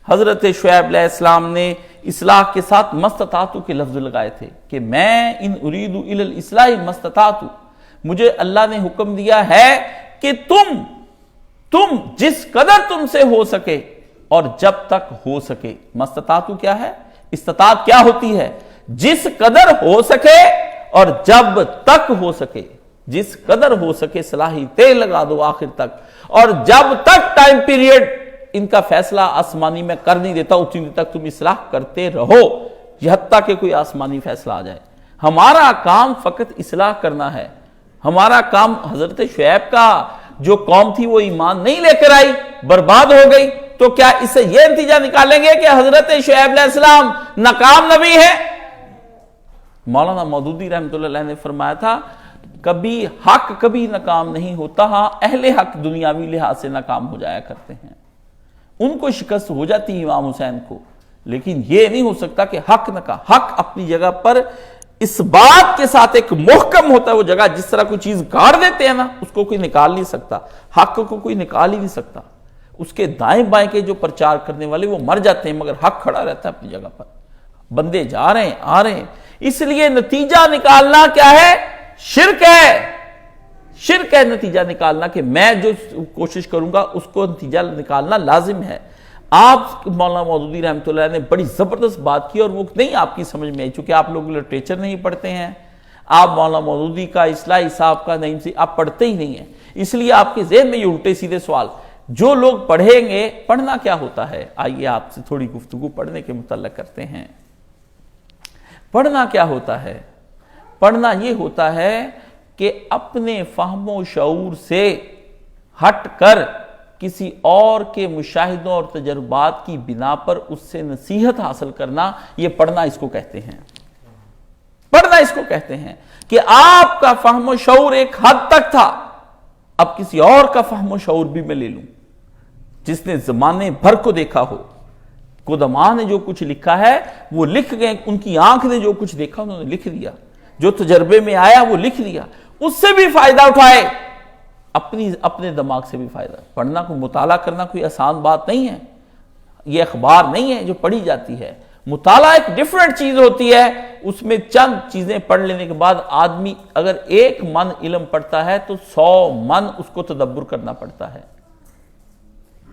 A: حضرت شعیب علیہ السلام نے اصلاح کے ساتھ مستطاعت کے لفظ لگائے تھے کہ میں ان ارید الی الاصلاح مستطاعت، مجھے اللہ نے حکم دیا ہے کہ تم جس قدر تم سے ہو سکے اور جب تک ہو سکے۔ مستطاعت کیا ہے؟ استطاعت کیا ہوتی ہے؟ جس قدر ہو سکے اور جب تک ہو سکے، جس قدر ہو سکے صلاحی تیل لگا دو آخر تک، اور جب تک ٹائم پیریڈ ان کا فیصلہ آسمانی میں کر نہیں دیتا اتنی دیر تک تم اصلاح کرتے رہو، یہ حتیٰ کہ کوئی آسمانی فیصلہ آ جائے۔ ہمارا کام فقط اصلاح کرنا ہے۔ ہمارا کام، حضرت شعیب کا جو قوم تھی وہ ایمان نہیں لے کر آئی، برباد ہو گئی، تو کیا اس سے یہ نتیجہ نکالیں گے کہ حضرت شعیب علیہ السلام ناکام نبی ہے؟ مولانا مودودی رحمۃ اللہ علیہ نے فرمایا تھا کبھی حق کبھی ناکام نہیں ہوتا، ہاں اہل حق دنیاوی لحاظ سے ناکام ہو جایا کرتے ہیں، ان کو شکست ہو جاتی امام حسین کو، لیکن یہ نہیں ہو سکتا کہ حق حق اپنی جگہ پر اس بات کے ساتھ ایک محکم ہوتا ہے وہ جگہ، جس طرح کوئی چیز گاڑ دیتے ہیں نا اس کو کوئی نکال نہیں سکتا، حق کو کوئی نکال ہی نہیں سکتا، اس کے دائیں بائیں کے جو پرچار کرنے والے وہ مر جاتے ہیں مگر حق کھڑا رہتا ہے اپنی جگہ پر، بندے جا رہے ہیں آ رہے ہیں، اس لیے نتیجہ نکالنا کیا ہے؟ شرک ہے، شرک ہے نتیجہ نکالنا، کہ میں جو کوشش کروں گا اس کو نتیجہ نکالنا لازم ہے۔ آپ مولانا مودودی رحمۃ اللہ نے بڑی زبردست بات کی اور وہ نہیں آپ کی سمجھ میں آئی، چونکہ آپ لوگ لٹریچر نہیں پڑھتے ہیں، آپ مولانا مودودی کا، اصلاحی صاحب کا، نعیم سے آپ پڑھتے ہی نہیں ہیں، اس لیے آپ کے ذہن میں یہ الٹے سیدھے سوال۔ جو لوگ پڑھیں گے، پڑھنا کیا ہوتا ہے، آئیے آپ سے تھوڑی گفتگو پڑھنے کے متعلق کرتے ہیں۔ پڑھنا کیا ہوتا ہے؟ پڑھنا یہ ہوتا ہے کہ اپنے فہم و شعور سے ہٹ کر کسی اور کے مشاہدوں اور تجربات کی بنا پر اس سے نصیحت حاصل کرنا، یہ پڑھنا اس کو کہتے ہیں۔ پڑھنا اس کو کہتے ہیں کہ آپ کا فہم و شعور ایک حد تک تھا، اب کسی اور کا فہم و شعور بھی میں لے لوں، جس نے زمانے بھر کو دیکھا ہو۔ قدماء نے جو کچھ لکھا ہے وہ لکھ گئے، ان کی آنکھ نے جو کچھ دیکھا انہوں نے لکھ دیا، جو تجربے میں آیا وہ لکھ دیا، اس سے بھی فائدہ اٹھائے، اپنے دماغ سے بھی فائدہ۔ پڑھنا کو مطالعہ کرنا کوئی آسان بات نہیں ہے، یہ اخبار نہیں ہے جو پڑھی جاتی ہے، مطالعہ ایک ڈیفرنٹ چیز ہوتی ہے، اس میں چند چیزیں پڑھ لینے کے بعد آدمی اگر 1 من علم پڑھتا ہے تو 100 من اس کو تدبر کرنا پڑتا ہے،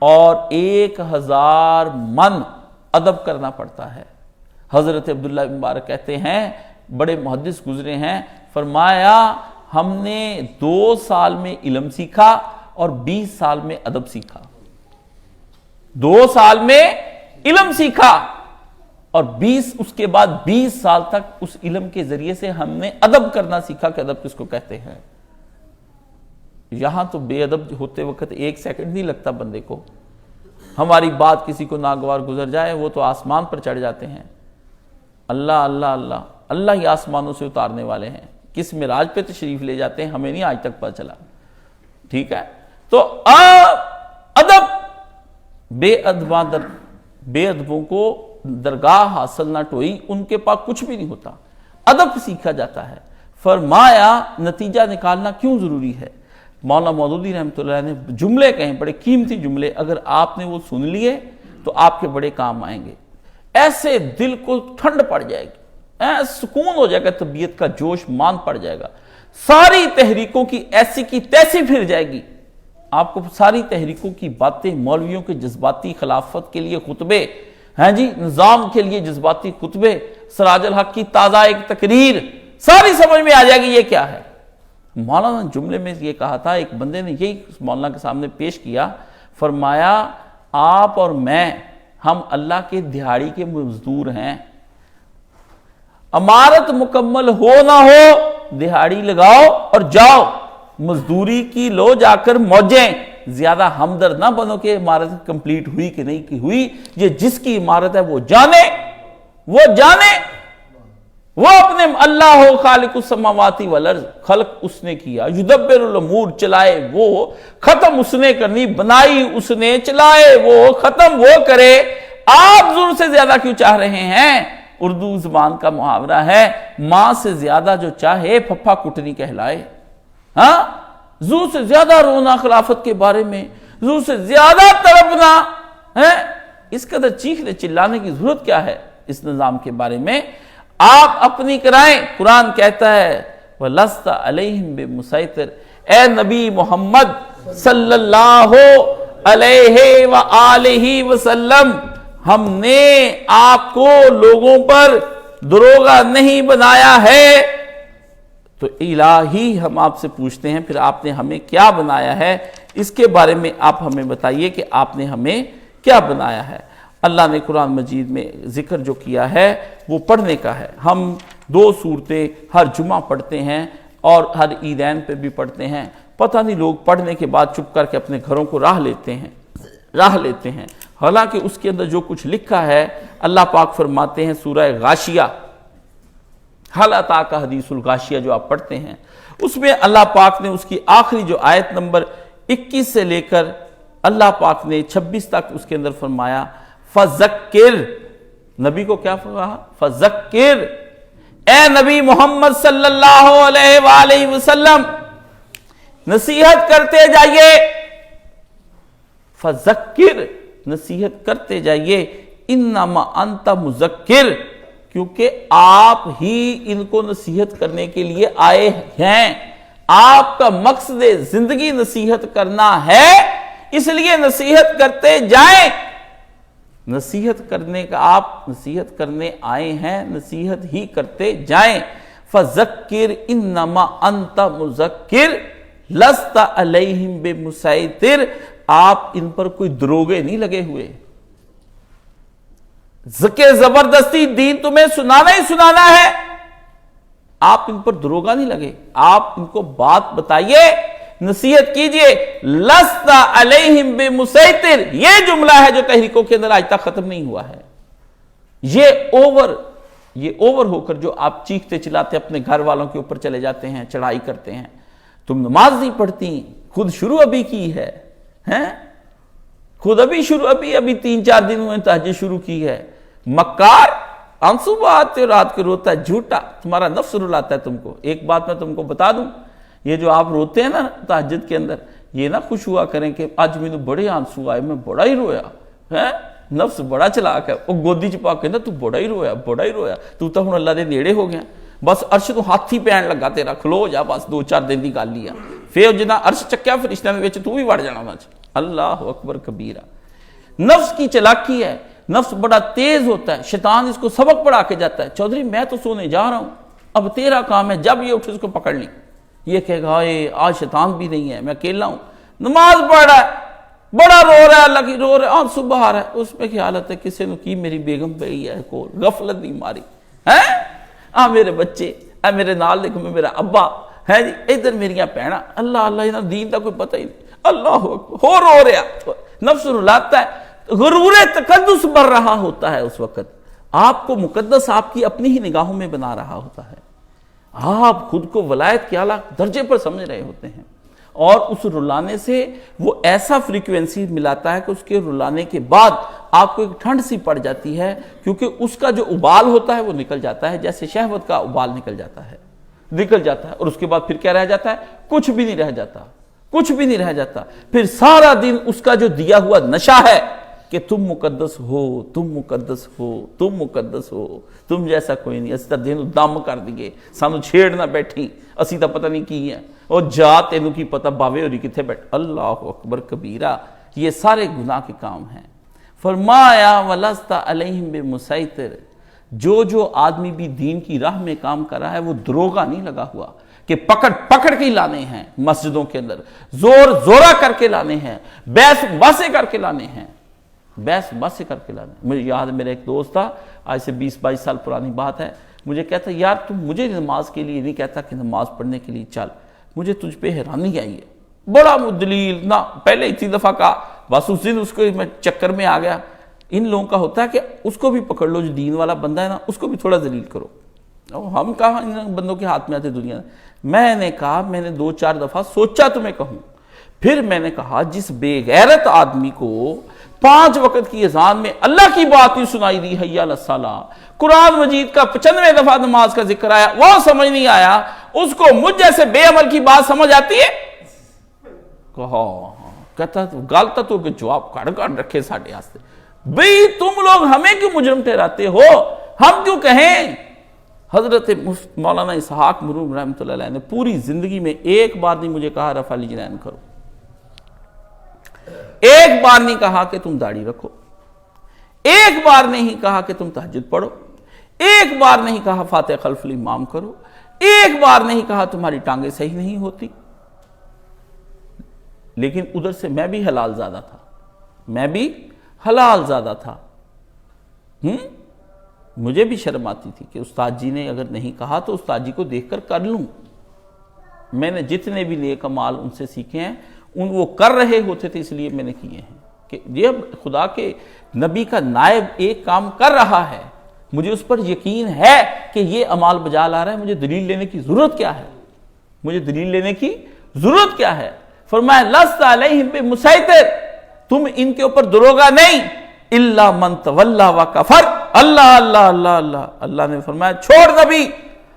A: اور 1000 من ادب کرنا پڑتا ہے۔ حضرت عبداللہ بن مبارک کہتے ہیں، بڑے محدث گزرے ہیں، فرمایا ہم نے 2 سال میں علم سیکھا اور 20 سال میں ادب سیکھا۔ 2 سال میں علم سیکھا اور اس کے بعد 20 سال تک اس علم کے ذریعے سے ہم نے ادب کرنا سیکھا کہ ادب کس کو کہتے ہیں۔ یہاں تو بے ادب ہوتے وقت 1 سیکنڈ نہیں لگتا بندے کو، ہماری بات کسی کو ناگوار گزر جائے وہ تو آسمان پر چڑھ جاتے ہیں، اللہ اللہ اللہ اللہ ہی آسمانوں سے اتارنے والے ہیں، کس معراج پہ تشریف لے جاتے ہیں ہمیں نہیں آج تک پتہ چلا، ٹھیک ہے؟ تو ادب، بے ادبوں کو درگاہ حاصل نہ ٹوئی، ان کے پاس کچھ بھی نہیں ہوتا، ادب سیکھا جاتا ہے۔ فرمایا نتیجہ نکالنا کیوں ضروری ہے؟ مولانا مودودی رحمۃ اللہ نے جملے کہیں، بڑے قیمتی جملے، اگر آپ نے وہ سن لیے تو آپ کے بڑے کام آئیں گے، ایسے دل کو ٹھنڈ پڑ جائے گی، سکون ہو جائے گا، طبیعت کا جوش مان پڑ جائے گا، ساری تحریکوں کی ایسی کی تیسی پھر جائے گی، آپ کو ساری تحریکوں کی باتیں، مولویوں کے جذباتی خلافت کے لیے خطبے، ہاں جی، نظام کے لیے جذباتی خطبے، سراج الحق کی تازہ ایک تقریر، ساری سمجھ میں آ جائے گی یہ کیا ہے۔ مولانا جملے میں یہ کہا تھا، ایک بندے نے یہی مولانا کے سامنے پیش کیا، فرمایا آپ اور میں، ہم اللہ کے دہاڑی کے مزدور ہیں، عمارت مکمل ہو نہ ہو دہاڑی لگاؤ اور جاؤ، مزدوری کی لو جا کر موجیں، زیادہ ہمدرد نہ بنو کہ عمارت کمپلیٹ ہوئی کہ نہیں کی ہوئی، یہ جس کی عمارت ہے وہ جانے، وہ اپنے اللہ ہو خالق السماوات والارض، خلق اس نے کیا، یدبر الامور، چلائے وہ، ختم اس نے کرنی، بنائی اس نے، چلائے وہ، ختم وہ کرے، آپ ضرور سے زیادہ کیوں چاہ رہے ہیں؟ اردو زبان کا محاورہ ہے، ماں سے زیادہ جو چاہے پھپھا کٹنی کہلائے، ہاں، زور سے زیادہ رونا خلافت کے بارے میں، زور سے زیادہ تڑپنا، اس قدر چیخنے چلانے کی ضرورت کیا ہے اس نظام کے بارے میں؟ آپ اپنی کرائیں، قرآن کہتا ہے وَلَسْتَ عَلَيْهِمْ بِمُسَيْطِرٍ، اے نبی محمد صلی اللہ علیہ وآلہ وسلم، ہم نے آپ کو لوگوں پر دروغہ نہیں بنایا ہے، تو الہی ہم آپ سے پوچھتے ہیں پھر آپ نے ہمیں کیا بنایا ہے، اس کے بارے میں آپ ہمیں بتائیے کہ آپ نے ہمیں کیا بنایا ہے۔ اللہ نے قرآن مجید میں ذکر جو کیا ہے وہ پڑھنے کا ہے۔ ہم 2 سورتیں ہر جمعہ پڑھتے ہیں اور ہر عیدین پہ بھی پڑھتے ہیں، پتہ نہیں لوگ پڑھنے کے بعد چپ کر کے اپنے گھروں کو راہ لیتے ہیں، حالانکہ اس کے اندر جو کچھ لکھا ہے اللہ پاک فرماتے ہیں سورہ غاشیہ، حل اتاک حدیث الغاشیہ جو آپ پڑھتے ہیں، اس میں اللہ پاک نے اس کی آخری جو آیت نمبر 21 سے لے کر اللہ پاک نے 26 تک اس کے اندر فرمایا فذکر، نبی کو کیا فرمایا؟ فذکر، اے نبی محمد صلی اللہ علیہ وآلہ وسلم نصیحت کرتے جائیے، فذکر نصیحت کرتے جائیے، انما انت مذکر، کیونکہ آپ ہی ان کو نصیحت کرنے کے لیے آئے ہیں، آپ کا مقصد زندگی نصیحت کرنا ہے، اس لیے نصیحت کرتے جائیں۔ نصیحت کرنے کا آپ نصیحت کرنے آئے ہیں، نصیحت ہی کرتے جائیں۔ فذکر انما انت مذکر لست علیہم بمسیطر، آپ ان پر کوئی دروغے نہیں لگے ہوئے، زبردستی دین تمہیں سنانا ہی سنانا ہے، آپ ان پر دروغہ نہیں لگے، آپ ان کو بات بتائیے، نصیحت کیجئے۔ لست علیہم بمسیطر، یہ جملہ ہے جو تحریکوں کے اندر آج تک ختم نہیں ہوا ہے۔ یہ اوور ہو کر جو آپ چیختے چلاتے اپنے گھر والوں کے اوپر چلے جاتے ہیں، چڑھائی کرتے ہیں، تم نماز نہیں پڑھتی، خود شروع ابھی کی ہے، خود ابھی 3-4 دن ہوئے تہجد شروع کی ہے، مکار، آنسو بہاتے ہو رات کے روتا ہے، جھوٹا، تمہارا نفس رلاتا ہے تم کو۔ ایک بات میں تم کو بتا دوں، یہ جو آپ روتے ہیں نا تہجد کے اندر، یہ نہ خوش ہوا کریں کہ آج میں نے بڑے آنسو آئے، میں بڑا ہی رویا، نفس بڑا چلاک ہے، وہ گودی چپا کے نا تو بڑا ہی رویا، تو ہن اللہ دے نیڑے ہو گیا، بس عرش تو ہاتھی پین لگا تیرا، کھلو جا بس 2-4 دن دی گل ہی آ، پھر جنا عرش چکیا فرشتیاں دے وچ تو بھی وڑ جانا وچ۔ اللہ اکبر کبیرہ، نفس کی چلاکی ہے، نفس بڑا تیز ہوتا ہے، شیطان اس کو سبق پڑھا کے جاتا ہے، چودھری میں تو سونے جا رہا ہوں، اب تیرا کام ہے جب یہ اٹھے اس کو پکڑ لی، یہ کہے گا آج شیطان بھی نہیں ہے، میں اکیلا ہوں، نماز پڑھ رہا ہے، بڑا رو رہا ہے، اللہ کی رو رہا ہے، آنسو بہا رہا ہے، اس میں خیالت ہے کسی نے کی میری بیگم پئی ہے، کو غفلت نہیں ماری، میرے بچے، میرے نال دیکھو میں میرا ابا ہے جی، ادھر میریاں بہناں، اللہ انہاں دین دا کوئی پتہ ہی نہیں، اللہ اکبر، ہو رو رہا، نفس رلاتا ہے، غرور تقدس بڑھ رہا ہوتا ہے اس وقت، آپ کو مقدس آپ کی اپنی ہی نگاہوں میں بنا رہا ہوتا ہے، آپ خود کو ولایت کے اعلیٰ درجے پر سمجھ رہے ہوتے ہیں، اور اس رلانے سے وہ ایسا فریکوینسی ملاتا ہے کہ اس کے رلانے کے بعد آپ کو ایک ٹھنڈ سی پڑ جاتی ہے، کیونکہ اس کا جو ابال ہوتا ہے وہ نکل جاتا ہے، جیسے شہوت کا ابال نکل جاتا ہے، اور اس کے بعد پھر کیا رہ جاتا ہے؟ کچھ بھی نہیں رہ جاتا، پھر سارا دن اس کا جو دیا ہوا نشہ ہے کہ تم مقدس ہو، تم جیسا کوئی نہیں، اسی تا دن دم کر دیئے، سانو چھیڑ نہ بیٹھی، اسی تا پتہ نہیں کی ہے، اور جا تینوں کی پتہ باوے ہو رہی کتھے بیٹھ، اللہ اکبر کبیرہ، یہ سارے گناہ کے کام ہیں۔ فرمایا وَلَسْتَ عَلَيْهِمْ بِمُسَيْطِرٍ، جو آدمی بھی دین کی راہ میں کام کر رہا ہے وہ دروغہ نہیں لگا ہوا کہ پکڑ کے لانے ہیں، مسجدوں کے اندر زورہ کر کے لانے ہیں، بیس باسے کر کے لانے ہیں، مجھے یاد ہے میرا ایک دوست تھا، آج سے 20-22 سال پرانی بات ہے، مجھے کہتا یار تم مجھے نماز کے لیے نہیں کہتا کہ نماز پڑھنے کے لیے چل، مجھے تجھ پہ حیرانی آئی ہے، بڑا مدلیل نہ، پہلے اتنی دفعہ کہا، بس اس دن اس کو میں چکر میں آ گیا۔ ان لوگوں کا ہوتا ہے کہ اس کو بھی پکڑ لو، جو دین والا بندہ ہے نا اس کو بھی تھوڑا ذلیل کرو، ہم کہاں ان بندوں کے ہاتھ میں آتے دنیا۔ میں نے کہا، میں نے 2-4 دفعہ سوچا تمہیں کہوں، پھر میں نے کہا جس بے غیرت آدمی کو 5 وقت کی اذان میں اللہ کی بات ہی سنائی دی، حی علی الصلاۃ، قرآن مجید کا 95 دفعہ نماز کا ذکر آیا، وہ سمجھ نہیں آیا، اس کو مجھ جیسے بے عمل کی بات سمجھ آتی ہے؟ کہا کہتا گالتا تو کہ جواب کڑ رکھے ساڑھے آستے، بھئی تم لوگ ہمیں کیوں مجرم ٹھہراتے ہو، ہم کیوں کہیں؟ حضرت مولانا اسحاق مرحوم رحمۃ اللہ علیہ نے پوری زندگی میں ایک بار نہیں مجھے کہا رفع الیدین کرو، ایک بار نہیں کہا کہ تم داڑھی رکھو، ایک بار نہیں کہا کہ تم تہجد پڑھو، ایک بار نہیں کہا فاتحہ خلف الامام کرو، ایک بار نہیں کہا تمہاری ٹانگیں صحیح نہیں ہوتی. لیکن ادھر سے میں بھی حلال زادہ تھا، میں بھی حلال زادہ تھا. مجھے بھی شرم آتی تھی کہ استاد جی نے اگر نہیں کہا تو استاد جی کو دیکھ کر لوں. میں نے جتنے بھی نیک اعمال ان سے سیکھے ہیں وہ کر رہے ہوتے تھے، اس لیے میں نے کیے ہیں کہ یہ خدا کے نبی کا نائب ایک کام کر رہا ہے، مجھے اس پر یقین ہے کہ یہ اعمال بجا لا رہا ہے، مجھے دلیل لینے کی ضرورت کیا ہے؟ مجھے دلیل لینے کی ضرورت کیا ہے؟ فرمایا لست علیہم بمسیطر، تم ان کے اوپر دروگا نہیں، الا من تولی وکفر. اللہ اللہ اللہ اللہ اللہ نے فرمایا چھوڑ نبی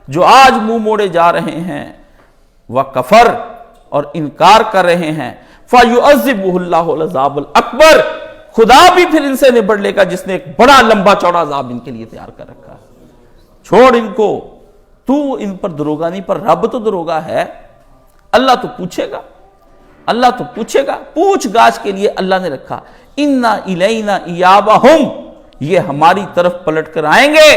A: جو آج منہ موڑے جا رہے ہیں، وکفر اور انکار کر رہے ہیں، فَيُعَذِّبُهُ اللَّهُ الْعَذَابَ الْأَكْبَرَ، خدا بھی پھر ان سے نبڑ لے گا جس نے ایک بڑا لمبا چوڑا عذاب ان کے لیے تیار کر رکھا ہے. چھوڑ ان کو، تو ان پر دروگا نہیں، پر رب تو دروگا ہے. اللہ تو پوچھے گا، اللہ تو پوچھے گا، پوچھ گاچھ کے لیے اللہ نے رکھا. اِنَّا إِلَيْنَا إِيَابَهُمْ، یہ ہماری طرف پلٹ کر آئیں گے.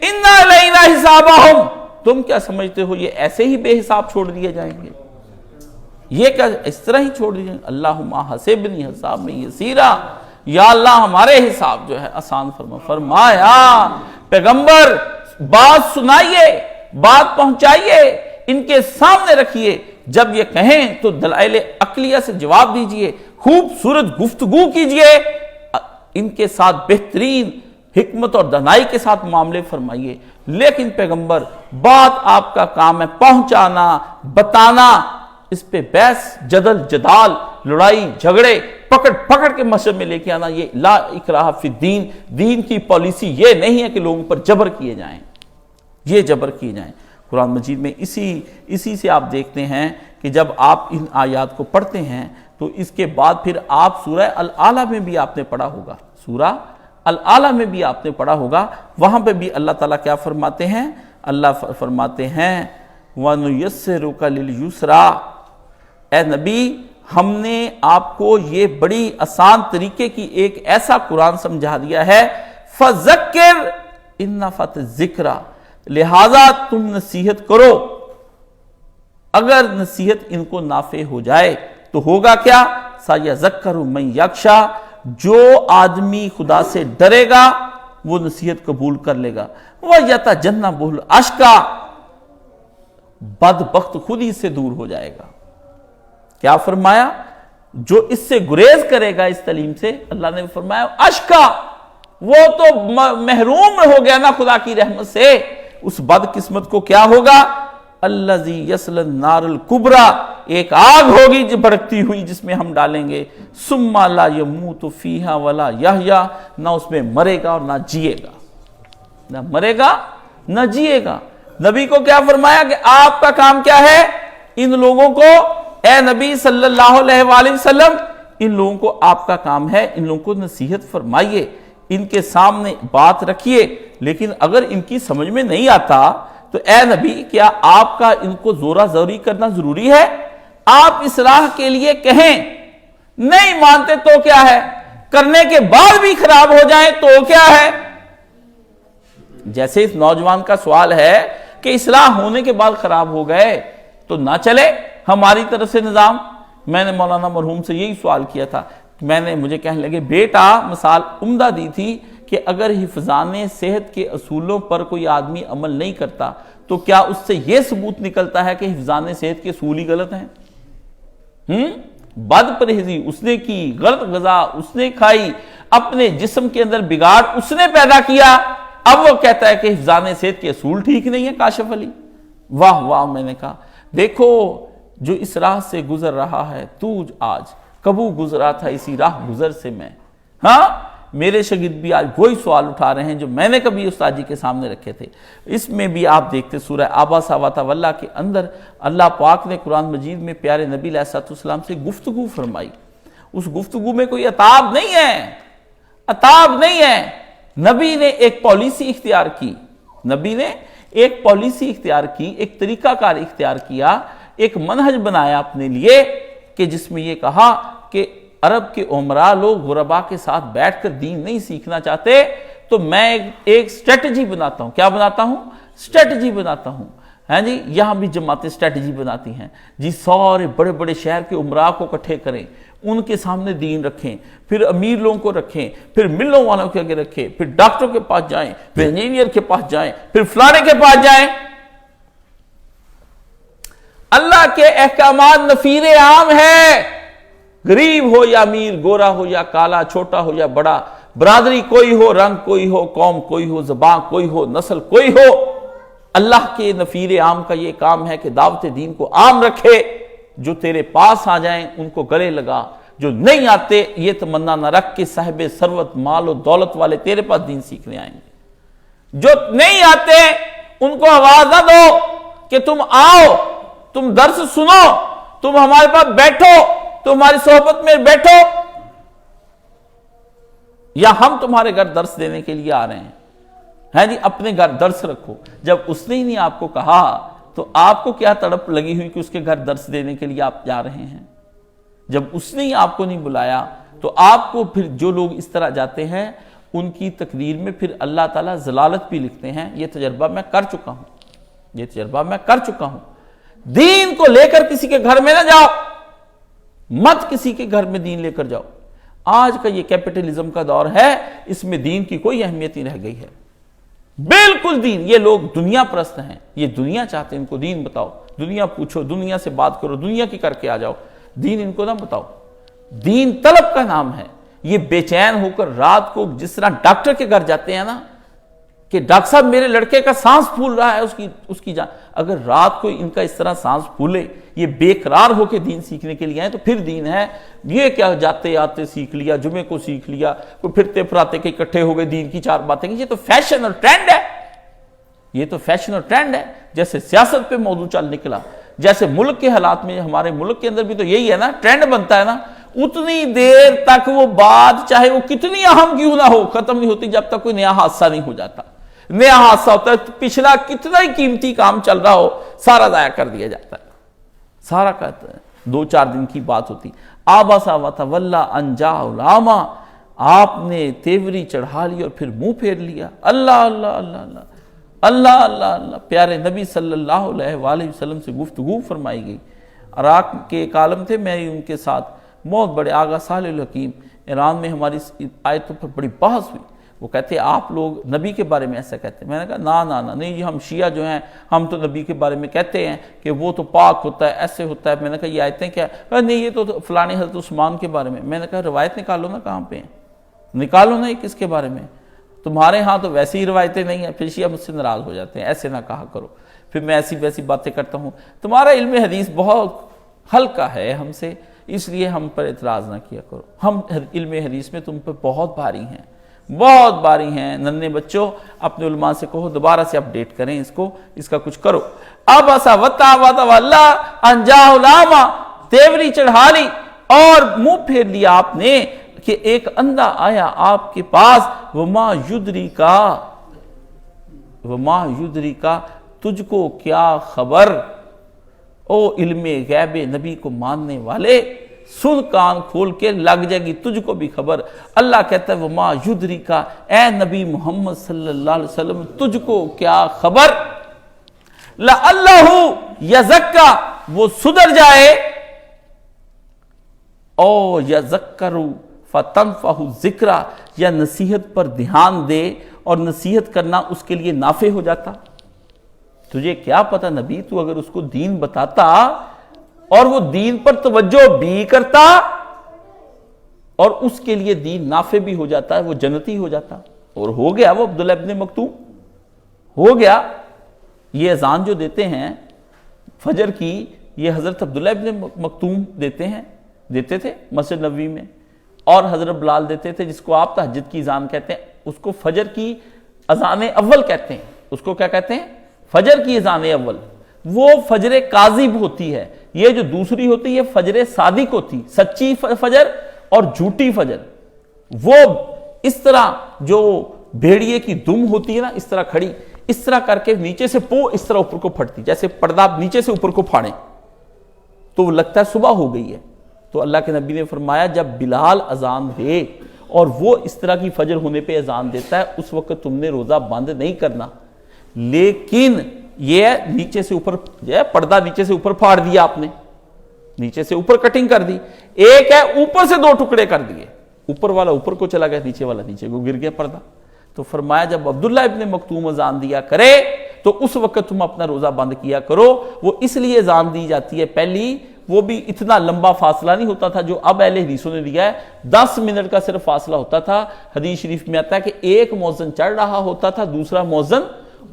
A: اِنَّا إِلَيْنَا حِسَابَهُمْ، تم کیا سمجھتے ہو یہ ایسے ہی بے حساب چھوڑ دیے جائیں گے؟ یہ کیا اس طرح ہی چھوڑ دیے جائیں گے؟ اللہم حسبنی حساب میں یسیرا، یا اللہ ہمارے حساب جو ہے آسان فرما. فرمایا پیغمبر بات سنائیے، بات پہنچائیے، ان کے سامنے رکھیے، جب یہ کہیں تو دلائل عقلیہ سے جواب دیجئے، خوبصورت گفتگو کیجئے، ان کے ساتھ بہترین حکمت اور دانائی کے ساتھ معاملے فرمائیے. لیکن پیغمبر بات آپ کا کام ہے پہنچانا، بتانا، اس پہ بحث جدل جدال، لڑائی جھگڑے، پکڑ کے مسجد میں لے کے آنا، یہ لا اکراہ فی الدین، دین کی پالیسی یہ نہیں ہے کہ لوگوں پر جبر کیے جائیں، یہ جبر کیے جائیں. قرآن مجید میں اسی سے آپ دیکھتے ہیں کہ جب آپ ان آیات کو پڑھتے ہیں تو اس کے بعد پھر آپ سورہ الاعلیٰ میں بھی آپ نے پڑھا ہوگا، سورہ الاعلیٰ میں بھی آپ نے پڑھا ہوگا، وہاں پہ بھی اللہ تعالیٰ کیا فرماتے ہیں؟ اللہ فرماتے ہیں وَنُيَسِّرُكَ لِلْيُسْرَىٰ، اے نبی ہم نے آپ کو یہ بڑی آسان طریقے کی ایک ایسا قرآن سمجھا دیا ہے، فَذَكِّرْ إِن نَفَعَتِ الذِّكْرَىٰ، لہذا تم نصیحت کرو، اگر نصیحت ان کو نافع ہو جائے تو ہوگا کیا؟ سَيَذَكَّرُ مَن يَخْشَىٰ، جو آدمی خدا سے ڈرے گا وہ نصیحت قبول کر لے گا. وَيَتَجَنَّبُهُ الْأَشْقَىٰ، بدبخت خود ہی سے دور ہو جائے گا. کیا فرمایا؟ جو اس سے گریز کرے گا اس تعلیم سے، اللہ نے فرمایا اشقا، وہ تو محروم ہو گیا نا خدا کی رحمت سے. اس بد قسمت کو کیا ہوگا؟ الذی یصلی النار الکبریٰ، ایک آگ ہوگی جو بھڑکتی ہوئی جس میں ہم ڈالیں گے. ثم لا یموت فیہا ولا یحییٰ، نہ اس میں مرے گا اور نہ جیے گا، نہ مرے گا نہ جیے گا. نبی کو کیا فرمایا کہ آپ کا کام کیا ہے؟ ان لوگوں کو، اے نبی صلی اللہ علیہ وآلہ وسلم، ان لوگوں کو آپ کا کام ہے ان لوگوں کو نصیحت فرمائیے، ان کے سامنے بات رکھیے. لیکن اگر ان کی سمجھ میں نہیں آتا تو اے نبی کیا آپ کا ان کو زورا زوری کرنا ضروری ہے؟ آپ اصلاح کے لیے کہیں، نہیں مانتے تو کیا ہے؟ کرنے کے بعد بھی خراب ہو جائیں تو کیا ہے؟ جیسے اس نوجوان کا سوال ہے کہ اصلاح ہونے کے بعد خراب ہو گئے تو نہ چلے ہماری طرف سے نظام. میں نے مولانا مرحوم سے یہی سوال کیا تھا، مجھے کہنے لگے بیٹا مثال عمدہ دی تھی کہ اگر حفظان صحت کے اصولوں پر کوئی آدمی عمل نہیں کرتا تو کیا اس سے یہ ثبوت نکلتا ہے کہ حفظان صحت کے اصول ہی غلط ہیں؟ بد پرہیزی اس نے کی، غلط غذا اس نے کھائی، اپنے جسم کے اندر بگاڑ اس نے پیدا کیا، اب وہ کہتا ہے کہ حفظان صحت کے اصول ٹھیک نہیں ہے. کاشف علی واہ واہ. میں نے کہا دیکھو جو اس راہ سے گزر رہا ہے تو آج کبو گزرا تھا اسی راہ گزر سے میں. ہاں میرے شاگرد بھی آج وہی سوال اٹھا رہے ہیں جو میں نے کبھی استاد جی کے سامنے رکھے تھے. اس میں بھی آپ دیکھتے سورہ عبس وتولی کے اندر اللہ پاک نے قرآن مجید میں پیارے نبی علیہ السلام سے گفتگو فرمائی. اس گفتگو میں کوئی عتاب نہیں ہے، عتاب نہیں ہے. نبی نے ایک پالیسی اختیار کی، نبی نے ایک پالیسی اختیار کی، ایک طریقہ کار اختیار کیا، ایک منہج بنایا اپنے لیے کہ جس میں یہ کہا کہ عرب کے عمراء لوگ غرباء کے ساتھ بیٹھ کر دین نہیں سیکھنا چاہتے تو میں ایک سٹریٹجی بناتا ہوں. کیا بناتا ہوں؟ سٹریٹجی بناتا ہوں. ہیں جی یہاں بھی جماعتیں اسٹریٹجی بناتی ہیں جی سارے بڑے بڑے شہر کے عمراء کو اکٹھے کریں، ان کے سامنے دین رکھیں، پھر امیر لوگوں کو رکھیں، پھر ملوں والوں کے آگے رکھیں، پھر ڈاکٹروں کے پاس جائیں، پھر انجینئر کے پاس جائیں، پھر فلانے کے پاس جائیں۔ اللہ کے احکامات نفیر عام ہے، غریب ہو یا امیر، گورا ہو یا کالا، چھوٹا ہو یا بڑا، برادری کوئی ہو، رنگ کوئی ہو، قوم کوئی ہو، زبان کوئی ہو، نسل کوئی ہو، اللہ کے نفیر عام کا یہ کام ہے کہ دعوت دین کو عام رکھے۔ جو تیرے پاس آ جائیں ان کو گلے لگا، جو نہیں آتے یہ تمنا نہ رکھ کہ صاحب ثروت مال و دولت والے تیرے پاس دین سیکھنے آئیں گے۔ جو نہیں آتے ان کو آواز نہ دو کہ تم آؤ، تم درس سنو، تم ہمارے پاس بیٹھو، تم ہماری صحبت میں بیٹھو، یا ہم تمہارے گھر درس دینے کے لیے آ رہے ہیں جی اپنے گھر درس رکھو۔ جب اس نے ہی نہیں آپ کو کہا تو آپ کو کیا تڑپ لگی ہوئی کہ اس کے گھر درس دینے کے لیے آپ جا رہے ہیں؟ جب اس نے ہی آپ کو نہیں بلایا تو آپ کو پھر جو لوگ اس طرح جاتے ہیں ان کی تقریر میں پھر اللہ تعالیٰ ضلالت بھی لکھتے ہیں۔ یہ تجربہ میں کر چکا ہوں، دین کو لے کر کسی کے گھر میں نہ جاؤ، مت کسی کے گھر میں دین لے کر جاؤ۔ آج کا یہ کیپٹلزم کا دور ہے، اس میں دین کی کوئی اہمیت نہیں رہ گئی ہے، بالکل دین۔ یہ لوگ دنیا پرست ہیں، یہ دنیا چاہتے ہیں، ان کو دین بتاؤ، دنیا پوچھو، دنیا سے بات کرو، دنیا کی کر کے آ جاؤ، دین ان کو نہ بتاؤ۔ دین طلب کا نام ہے۔ یہ بے چین ہو کر رات کو جس طرح ڈاکٹر کے گھر جاتے ہیں نا کہ ڈاکٹر صاحب میرے لڑکے کا سانس پھول رہا ہے، اس کی جان، اگر رات کو ان کا اس طرح سانس پھولے، یہ بے قرار ہو کے دین سیکھنے کے لیے آئے تو پھر دین ہے؟ یہ کیا جاتے آتے سیکھ لیا، جمعے کو سیکھ لیا، کوئی پھرتے پھراتے کے اکٹھے ہو گئے دین کی چار باتیں، یہ تو فیشن اور ٹرینڈ ہے، جیسے سیاست پہ موضوع چل نکلا، جیسے ملک کے حالات میں، ہمارے ملک کے اندر بھی تو یہی ہے نا، ٹرینڈ بنتا ہے نا، اتنی دیر تک وہ بات چاہے وہ کتنی اہم کیوں نہ ہو ختم نہیں ہوتی جب تک کوئی نیا حادثہ نہیں ہو جاتا۔ نیا حادثہ ہوتا ہے تو پچھلا کتنا ہی قیمتی کام چل رہا ہو سارا ضائع کر دیا جاتا ہے، سارا کہتا ہے 2-4 دن کی بات ہوتی۔ آباسا وتولا ان جاء العامہ، آپ نے تیوری چڑھا لی اور پھر منہ پھیر لیا۔ اللہ اللہ اللہ اللہ اللہ اللہ اللہ، پیارے نبی صلی اللہ علیہ وآلہ وسلم سے گفتگو فرمائی گئی۔ عراق کے ایک عالم تھے، میں ان کے ساتھ بہت بڑے آغا صالح الحکیم، ایران میں ہماری آیتوں پر بڑی بحث ہوئی۔ وہ کہتے ہیں آپ لوگ نبی کے بارے میں ایسا کہتے ہیں۔ میں نے کہا نا نہیں جی، ہم شیعہ جو ہیں ہم تو نبی کے بارے میں کہتے ہیں کہ وہ تو پاک ہوتا ہے، ایسے ہوتا ہے۔ میں نے کہا یہ آیتیں کیا؟ نہیں یہ تو فلانی حضرت عثمان کے بارے میں۔ میں نے کہا روایت نکالو نا، کہاں پہ ہیں؟ نکالو نا، یہ کس کے بارے میں؟ تمہارے ہاں تو ویسی ہی روایتیں نہیں ہیں، پھر شیعہ مجھ سے ناراض ہو جاتے ہیں، ایسے نہ کہا کرو۔ پھر میں ایسی ویسی باتیں کرتا ہوں، تمہارا علم حدیث بہت ہلکا ہے ہم سے، اس لیے ہم پر اعتراض نہ کیا کرو، ہم علم حدیث میں تم پر بہت بھاری ہیں۔ ننھے بچوں اپنے علماء سے کہو دوبارہ سے اپڈیٹ کریں اس کا کچھ کرو۔ اب ایسا وتولا ان جاء العامہ، تیوری چڑھا لی اور منہ پھیر لیا آپ نے کہ ایک اندھا آیا آپ کے پاس، وما یدری کا تجھ کو کیا خبر، او علم غیب نبی کو ماننے والے سن کان کھول کے، لگ جائے گی تجھ کو بھی خبر۔ اللہ کہتا ہے وما یدری کا، اے نبی محمد صلی اللہ علیہ وسلم تجھ کو کیا خبر، لعلہ یزکا، وہ سدھر جائے، او یذکر فتنفع الذکرى، یا نصیحت پر دھیان دے اور نصیحت کرنا اس کے لیے نافع ہو جاتا۔ تجھے کیا پتہ نبی، تو اگر اس کو دین بتاتا اور وہ دین پر توجہ بھی کرتا اور اس کے لیے دین نافع بھی ہو جاتا ہے، وہ جنتی ہو جاتا، اور ہو گیا وہ عبداللہ ابن مکتوم ہو گیا۔ یہ اذان جو دیتے ہیں فجر کی، یہ حضرت عبداللہ ابن مکتوم دیتے تھے مسجد نبوی میں، اور حضرت بلال دیتے تھے، جس کو آپ تہجد کی اذان کہتے ہیں، اس کو فجر کی اذان اول کہتے ہیں۔ اس کو کیا کہتے ہیں؟ فجر کی اذان اول۔ وہ فجر کاذب ہوتی ہے، یہ جو دوسری ہوتی ہے فجر صادق ہوتی، سچی فجر اور جھوٹی فجر۔ وہ اس طرح جو بھیڑیے کی دم ہوتی ہے نا، اس طرح کھڑی، اس طرح کر کے نیچے سے پو اس طرح اوپر کو پھٹتی، جیسے پردہ نیچے سے اوپر کو پھاڑیں تو وہ لگتا ہے صبح ہو گئی ہے۔ تو اللہ کے نبی نے فرمایا جب بلال اذان دے اور وہ اس طرح کی فجر ہونے پہ اذان دیتا ہے، اس وقت تم نے روزہ بند نہیں کرنا، لیکن یہ نیچے سے اوپر پردہ نیچے سے اوپر پھاڑ دیا آپ نے, نیچے سے اوپر کٹنگ کر دی. ایک ہے اوپر سے 2 ٹکڑے کر دیے, اوپر والا اوپر کو چلا گیا, نیچے والا نیچے کو گر گیا پردہ. تو فرمایا جب عبداللہ ابن مکتوم اذان دیا کرے تو اس وقت تم اپنا روزہ بند کیا کرو. وہ اس لیے اذان دی جاتی ہے پہلی, وہ بھی اتنا لمبا فاصلہ نہیں ہوتا تھا جو اب اہل حدیثوں نے دیا ہے, 10 منٹ کا صرف فاصلہ ہوتا تھا. حدیث شریف میں آتا ہے کہ ایک مؤذن چڑھ رہا ہوتا تھا, دوسرا مؤذن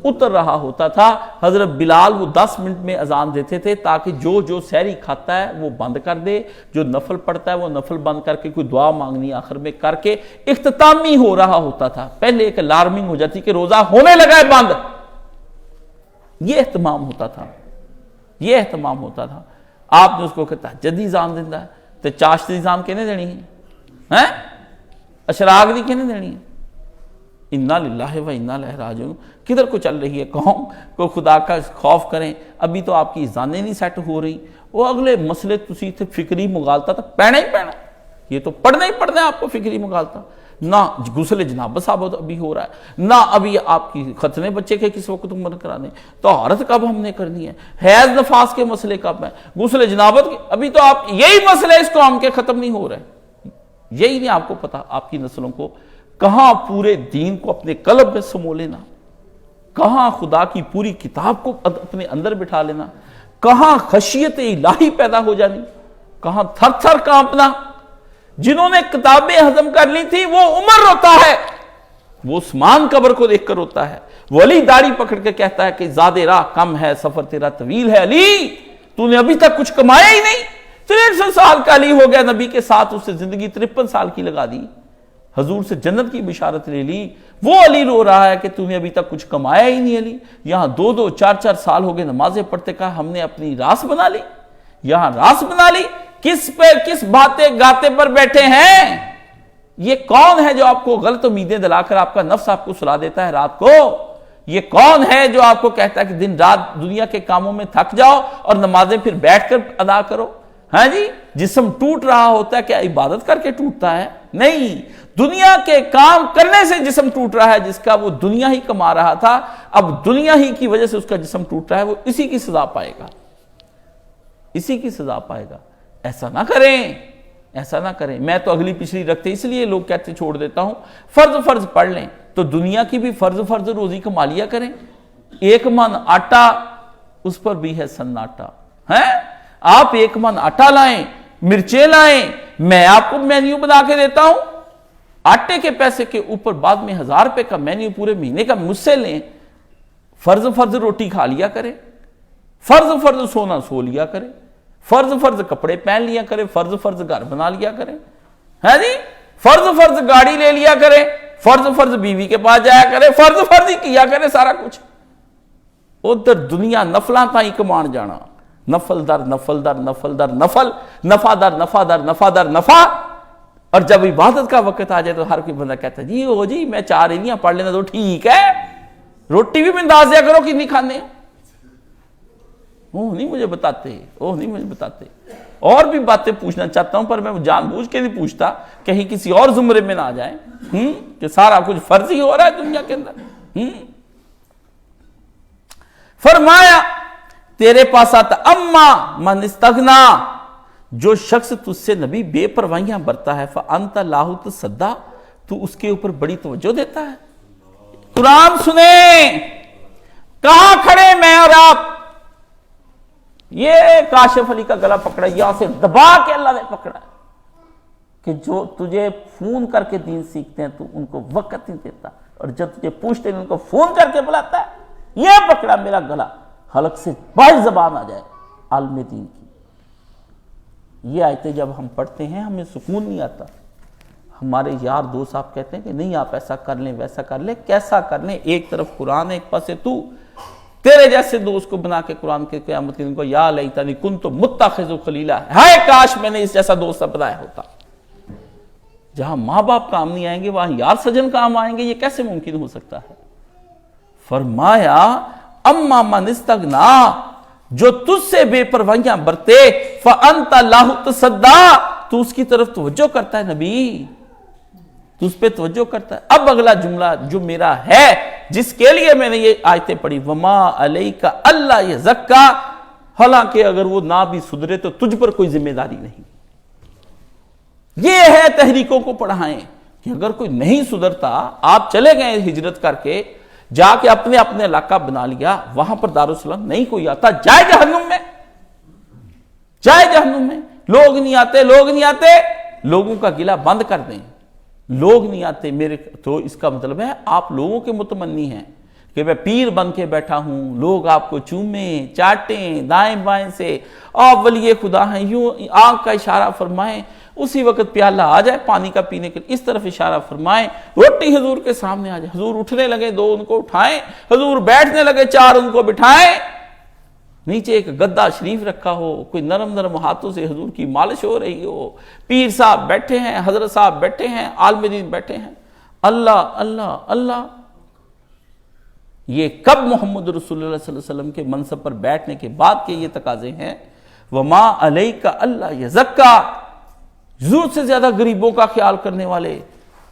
A: اتر رہا ہوتا تھا. حضرت بلال وہ 10 منٹ میں اذان دیتے تھے تاکہ جو سحری کھاتا ہے وہ بند کر دے, جو نفل پڑھتا ہے وہ نفل بند کر کے, کوئی دعا مانگنی آخر میں کر کے, اختتامی ہو رہا ہوتا تھا. پہلے ایک الارمنگ ہو جاتی کہ روزہ ہونے لگا ہے بند, یہ اہتمام ہوتا تھا, یہ اہتمام ہوتا تھا. آپ نے اس کو کہتا جدی اذان دینا ہے تو چاشتی اذان کہنے دینی ہے, اشراق دی کہنے دینی ہے. انا للہ و انا الیہ راجعون. کدھر کو چل رہی ہے قوم, کو خدا کا خوف کریں. ابھی تو آپ کی اذانیں نہیں سیٹ ہو رہی, وہ اگلے مسئلے تسی تھے فکری مغالطہ تھا, پہنا ہی پہنا, یہ تو پڑھنا ہی پڑھنا ہے آپ کو فکری مغالطہ. نہ غسل جنابت ثابت ابھی ہو رہا ہے, نہ ابھی آپ کی ختنے بچے کے کس وقت عمر کرانے, طہارت کب ہم نے کرنی ہے, حیض نفاس کے مسئلے کب ہیں, غسل جنابت کے, ابھی تو آپ یہی مسئلے اس قوم کے ختم نہیں ہو رہے. یہی نہیں آپ کو پتا آپ کی نسلوں کو کہاں پورے دین کو اپنے قلب میں سمو لینا, کہاں خدا کی پوری کتاب کو اپنے اندر بٹھا لینا, کہاں خشیت الہی پیدا ہو جانی, کہاں تھر تھر کانپنا. جنہوں نے کتابیں ہضم کر لی تھی وہ عمر روتا ہے, وہ عثمان قبر کو دیکھ کر روتا ہے. وہ علی داڑھی پکڑ کے کہتا ہے کہ زاد راہ کم ہے, سفر تیرا طویل ہے. علی تو نے ابھی تک کچھ کمایا ہی نہیں, 63 سال کا علی ہو گیا, نبی کے ساتھ اس سے زندگی 53 سال کی لگا دی, حضور سے جنت کی بشارت لے لی. وہ علی رو رہا ہے کہ تو نے ابھی تک کچھ کمایا ہی نہیں. علی یہاں 2-2, 4-4 سال ہو گئے نمازیں پڑھتے, کہا ہم نے اپنی راس بنا لی, یہاں راس بنا لی. کس باتیں گاتے پر بیٹھے ہیں؟ یہ کون ہے جو آپ کو غلط امیدیں دلا کر آپ کا نفس آپ کو سلا دیتا ہے رات کو؟ یہ کون ہے جو آپ کو کہتا ہے کہ دن رات دنیا کے کاموں میں تھک جاؤ اور نمازیں پھر بیٹھ کر ادا کرو؟ ہاں جی, جسم ٹوٹ رہا ہوتا ہے, کیا عبادت کر کے ٹوٹتا ہے؟ نہیں, دنیا کے کام کرنے سے جسم ٹوٹ رہا ہے. جس کا وہ دنیا ہی کما رہا تھا, اب دنیا ہی کی وجہ سے اس کا جسم ٹوٹ رہا ہے, وہ اسی کی سزا پائے گا, اسی کی سزا پائے گا. ایسا نہ کریں, ایسا نہ کریں. میں تو اگلی پچھلی رکھتے اس لیے لوگ کہتے چھوڑ دیتا ہوں, فرض پڑھ لیں تو دنیا کی بھی فرض روزی کما لیا کریں. 1 من آٹا, اس پر بھی ہے سناٹا. آپ 1 من آٹا لائیں, مرچیں لائیں, میں آپ کو مینیو بنا کے دیتا ہوں. آٹے کے پیسے کے اوپر بعد میں 1000 روپے کا مینیو پورے مہینے کا مجھ سے لیں. فرض روٹی کھا لیا کریں, فرض سونا سو لیا کریں, فرض کپڑے پہن لیا کریں, فرض گھر بنا لیا کریں, ہے جی, فرض گاڑی لے لیا کریں, فرض بیوی کے پاس جایا کریں, فرض ہی کیا کریں سارا کچھ. ادھر دنیا نفلاں تائیں کمان جانا, نفل در نفل در نفل در نفل, نفع در نفع در نفع در نفع. اور جب عبادت کا وقت آ جائے تو ہر کوئی بندہ کہتا ہے جی ہو جی میں 4 ریلیاں پڑھ لینا تو ٹھیک ہے, روٹی بھی میں انداز دیا کرو کہ نہیں کھانے. وہ نہیں مجھے بتاتے, اور بھی باتیں پوچھنا چاہتا ہوں پر میں جان بوجھ کے نہیں پوچھتا, کہیں کسی اور زمرے میں نہ آ جائیں کہ سارا کچھ فرضی ہو رہا ہے دنیا کے اندر. فرمایا تیرے پاس آتا اما من استغنا, جو شخص تجھ سے نبی بے پروائیاں برتا ہے, فانت لاہ تصدی, تو اس کے اوپر بڑی توجہ دیتا ہے. قرآن سنیں, کہاں کھڑے میں اور آپ, یہ کاشف علی کا گلا پکڑا, یہاں سے دبا کے اللہ نے پکڑا کہ جو تجھے فون کر کے دین سیکھتے ہیں تو ان کو وقت نہیں دیتا, اور جب تجھے پوچھتے ہیں ان کو فون کر کے بلاتا ہے. یہ پکڑا میرا گلا, حلق سے باہر زبان آ جائے عالم دین کی. یہ آیتیں جب ہم پڑھتے ہیں ہمیں سکون نہیں آتا. ہمارے یار دوست آپ کہتے ہیں کہ نہیں آپ ایسا کر لیں ویسا کر لیں. کیسا کر لیں؟ ایک طرف قرآن, ایک پاس تو تیرے جیسے دوست کو بنا کے قرآن کے قیامت کے دن کو یا لیتنی کنت متخذ خلیلا, ہائے کاش میں نے اس جیسا دوست بنایا ہوتا. جہاں ماں باپ کام نہیں آئیں گے وہاں یار سجن کام آئیں گے, یہ کیسے ممکن ہو سکتا ہے؟ فرمایا اما من استغنا, جو تجھ سے بے پروائیاں برتے, فانت لاہ تصدی, تو اس کی طرف توجہ کرتا ہے. نبی تو اس پہ توجہ کرتا ہے۔ اب اگلا جملہ جو میرا ہے، جس کے لیے میں نے یہ آیتیں پڑھی، وما علیک الا یزکا، حالانکہ اگر وہ نہ بھی سدھرے تو تجھ پر کوئی ذمہ داری نہیں۔ یہ ہے تحریکوں کو پڑھائیں کہ اگر کوئی نہیں سدھرتا، آپ چلے گئے ہجرت کر کے، جا کے اپنے علاقہ بنا لیا، وہاں پر دارالسلام نہیں کوئی آتا، جائے جہنم میں، جائے جہنم میں۔ لوگ نہیں آتے، لوگوں کا گلہ بند کر دیں۔ لوگ نہیں آتے میرے، تو اس کا مطلب ہے آپ لوگوں کے متمنی ہیں کہ میں پیر بن کے بیٹھا ہوں، لوگ آپ کو چومیں چاٹیں دائیں بائیں سے، آپ ولی خدا ہیں، یوں آنکھ کا اشارہ فرمائیں، اسی وقت پیالہ آ جائے پانی کا پینے کے لیے، اس طرف اشارہ فرمائیں، روٹی حضور کے سامنے آ جائے، حضور اٹھنے لگے 2 ان کو اٹھائیں، حضور بیٹھنے لگے 4 ان کو بٹھائیں، نیچے ایک گدا شریف رکھا ہو، کوئی نرم نرم ہاتھوں سے حضور کی مالش ہو رہی ہو، پیر صاحب بیٹھے ہیں، حضرت صاحب بیٹھے ہیں، عالم دین بیٹھے ہیں، اللہ اللہ اللہ۔ یہ کب محمد رسول اللہ صلی اللہ علیہ وسلم کے منصب پر بیٹھنے کے بعد کے یہ تقاضے ہیں، وما علیک الا یزکا، ضرورت سے زیادہ غریبوں کا خیال کرنے والے،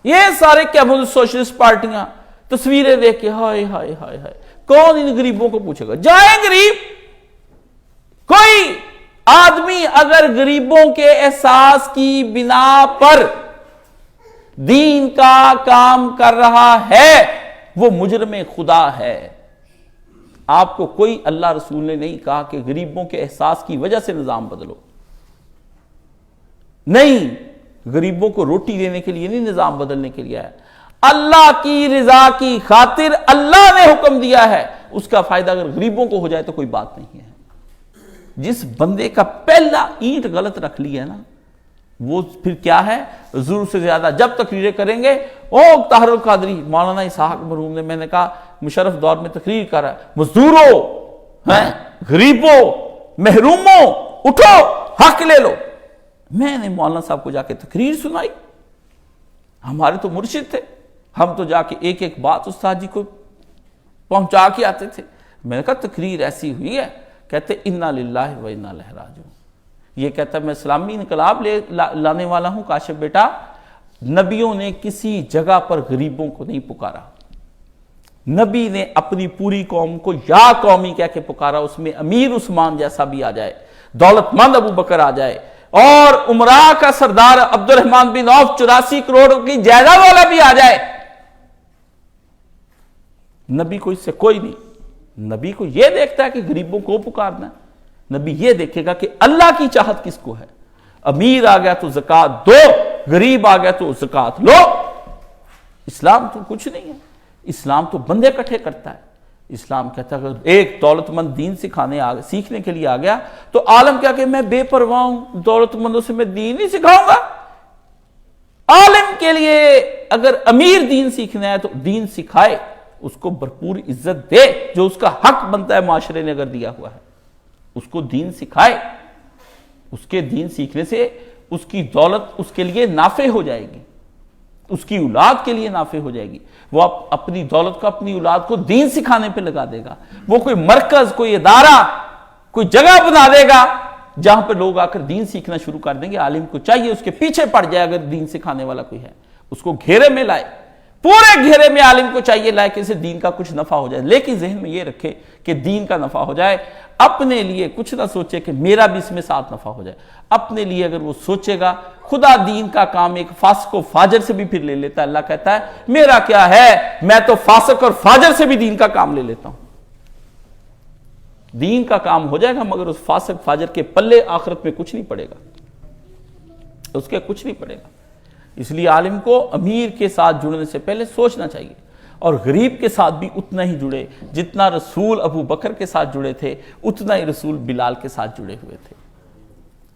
A: یہ سارے کیبل سوشلسٹ پارٹیاں تصویریں دیکھ کے ہائے ہائے ہائے ہائے، کون ان غریبوں کو پوچھے گا؟ جائیں غریب، کوئی آدمی اگر غریبوں کے احساس کی بنا پر دین کا کام کر رہا ہے، وہ مجرم خدا ہے۔ آپ کو کوئی اللہ رسول نے نہیں کہا کہ غریبوں کے احساس کی وجہ سے نظام بدلو، نہیں، غریبوں کو روٹی دینے کے لیے نہیں، نظام بدلنے کے لیے ہے۔ اللہ کی رضا کی خاطر اللہ نے حکم دیا ہے، اس کا فائدہ اگر غریبوں کو ہو جائے تو کوئی بات نہیں ہے۔ جس بندے کا پہلا اینٹ غلط رکھ لی ہے نا، وہ پھر کیا ہے، ضرور سے زیادہ جب تقریریں کریں گے، طاہر القادری مولانا اسحاق مرحوم نے، میں نے کہا مشرف دور میں تقریر کر رہا ہے، مزدوروں، غریبوں، محروموں، اٹھو حق لے لو۔ میں نے مولانا صاحب کو جا کے تقریر سنائی، ہمارے تو مرشد تھے، ہم تو جا کے ایک ایک بات استاد جی کو پہنچا کے آتے تھے۔ میں نے کہا تقریر ایسی ہوئی ہے، کہتے انا للہ و انا الیہ راجعون۔ یہ کہتا ہے میں اسلامی انقلاب لانے والا ہوں کاشف بیٹا، نبیوں نے کسی جگہ پر غریبوں کو نہیں پکارا، نبی نے اپنی پوری قوم کو یا قومی کہہ کے پکارا، اس میں امیر عثمان جیسا بھی آ جائے، دولت مند ابو بکر آ جائے، اور عمراء کا سردار عبد الرحمن بن عوف 84 کروڑ کی جائیداد والا بھی آ جائے، نبی کو اس سے کوئی نہیں۔ نبی کو یہ دیکھتا ہے کہ غریبوں کو پکارنا ہے، نبی یہ دیکھے گا کہ اللہ کی چاہت کس کو ہے۔ امیر آ گیا تو زکوٰۃ دو، غریب آ گیا تو زکوٰۃ لو۔ اسلام تو کچھ نہیں ہے، اسلام تو بندے اکٹھے کرتا ہے۔ اسلام کہتا ہے اگر ایک دولت مند دین سیکھنے کے لیے آ گیا تو عالم کیا کہ میں بے پرواہ ہوں، دولت مندوں سے میں دین نہیں سکھاؤں گا۔ عالم کے لیے اگر امیر دین سیکھنا ہے تو دین سکھائے، اس کو بھرپور عزت دے، جو اس کا حق بنتا ہے معاشرے نے اگر دیا ہوا ہے، اس کو دین سکھائے۔ اس کے دین سیکھنے سے اس کی دولت اس کے لیے نافع ہو جائے گی، اس کی اولاد کے لیے نافع ہو جائے گی۔ وہ اپنی دولت کو اپنی اولاد کو دین سکھانے پہ لگا دے گا، وہ کوئی مرکز، کوئی ادارہ، کوئی جگہ بنا دے گا جہاں پہ لوگ آ کر دین سیکھنا شروع کر دیں گے۔ عالم کو چاہیے اس کے پیچھے پڑ جائے، اگر دین سکھانے والا کوئی ہے اس کو گھیرے میں لائے، پورے گھیرے میں عالم کو چاہیے لائے کہ اسے دین کا کچھ نفع ہو جائے، لیکن ذہن میں یہ رکھے کہ دین کا نفع ہو جائے، اپنے لیے کچھ نہ سوچے کہ میرا بھی اس میں ساتھ نفع ہو جائے۔ اپنے لیے اگر وہ سوچے گا، خدا دین کا کام ایک فاسق و فاجر سے بھی پھر لے لیتا ہے۔ اللہ کہتا ہے میرا کیا ہے، میں تو فاسق اور فاجر سے بھی دین کا کام لے لیتا ہوں۔ دین کا کام ہو جائے گا، مگر اس فاسق فاجر کے پلے آخرت میں کچھ نہیں پڑے گا، اس کے کچھ نہیں پڑے گا۔ اس لیے عالم کو امیر کے ساتھ جڑنے سے پہلے سوچنا چاہیے، اور غریب کے ساتھ بھی اتنا ہی جڑے جتنا رسول ابو بکر کے ساتھ جڑے تھے، اتنا ہی رسول بلال کے ساتھ جڑے ہوئے تھے۔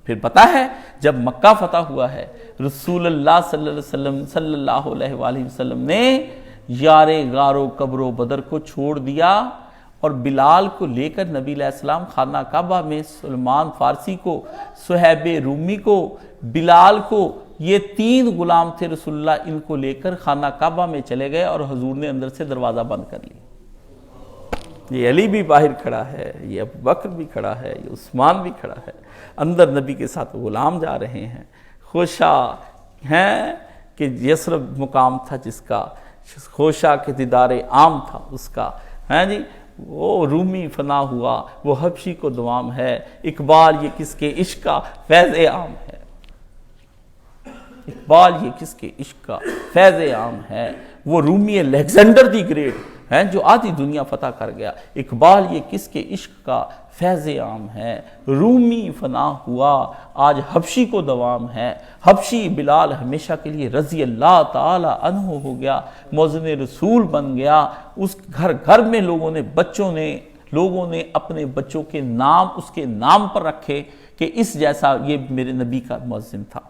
A: پھر پتہ ہے جب مکہ فتح ہوا ہے، رسول اللہ صلی اللہ علیہ وآلہ وسلم نے یار غار و قبر و بدر کو چھوڑ دیا، اور بلال کو لے کر نبی علیہ السلام خانہ کعبہ میں سلمان فارسی کو، صہیب رومی کو، بلال کو، یہ 3 غلام تھے رسول اللہ، ان کو لے کر خانہ کعبہ میں چلے گئے، اور حضور نے اندر سے دروازہ بند کر لیا۔ یہ علی بھی باہر کھڑا ہے، یہ ابو بکر بھی کھڑا ہے، یہ عثمان بھی کھڑا ہے، اندر نبی کے ساتھ غلام جا رہے ہیں، خوشا ہیں کہ یثرب مقام تھا جس کا، خوشا کے دیدار عام تھا اس کا، ہاں جی، وہ رومی فنا ہوا وہ حبشی کو دوام ہے، اقبال یہ کس کے عشق کا فیض عام ہے، اقبال یہ کس کے عشق کا فیض عام ہے، وہ رومی الیگزینڈر دی گریٹ ہیں جو آدھی دنیا فتح کر گیا، اقبال یہ کس کے عشق کا فیض عام ہے، رومی فنا ہوا آج حبشی کو دوام ہے، حبشی بلال ہمیشہ کے لیے رضی اللہ تعالی عنہ ہو گیا، مؤذن رسول بن گیا، اس گھر گھر میں لوگوں نے اپنے بچوں کے نام اس کے نام پر رکھے کہ اس جیسا یہ میرے نبی کا مؤذن تھا،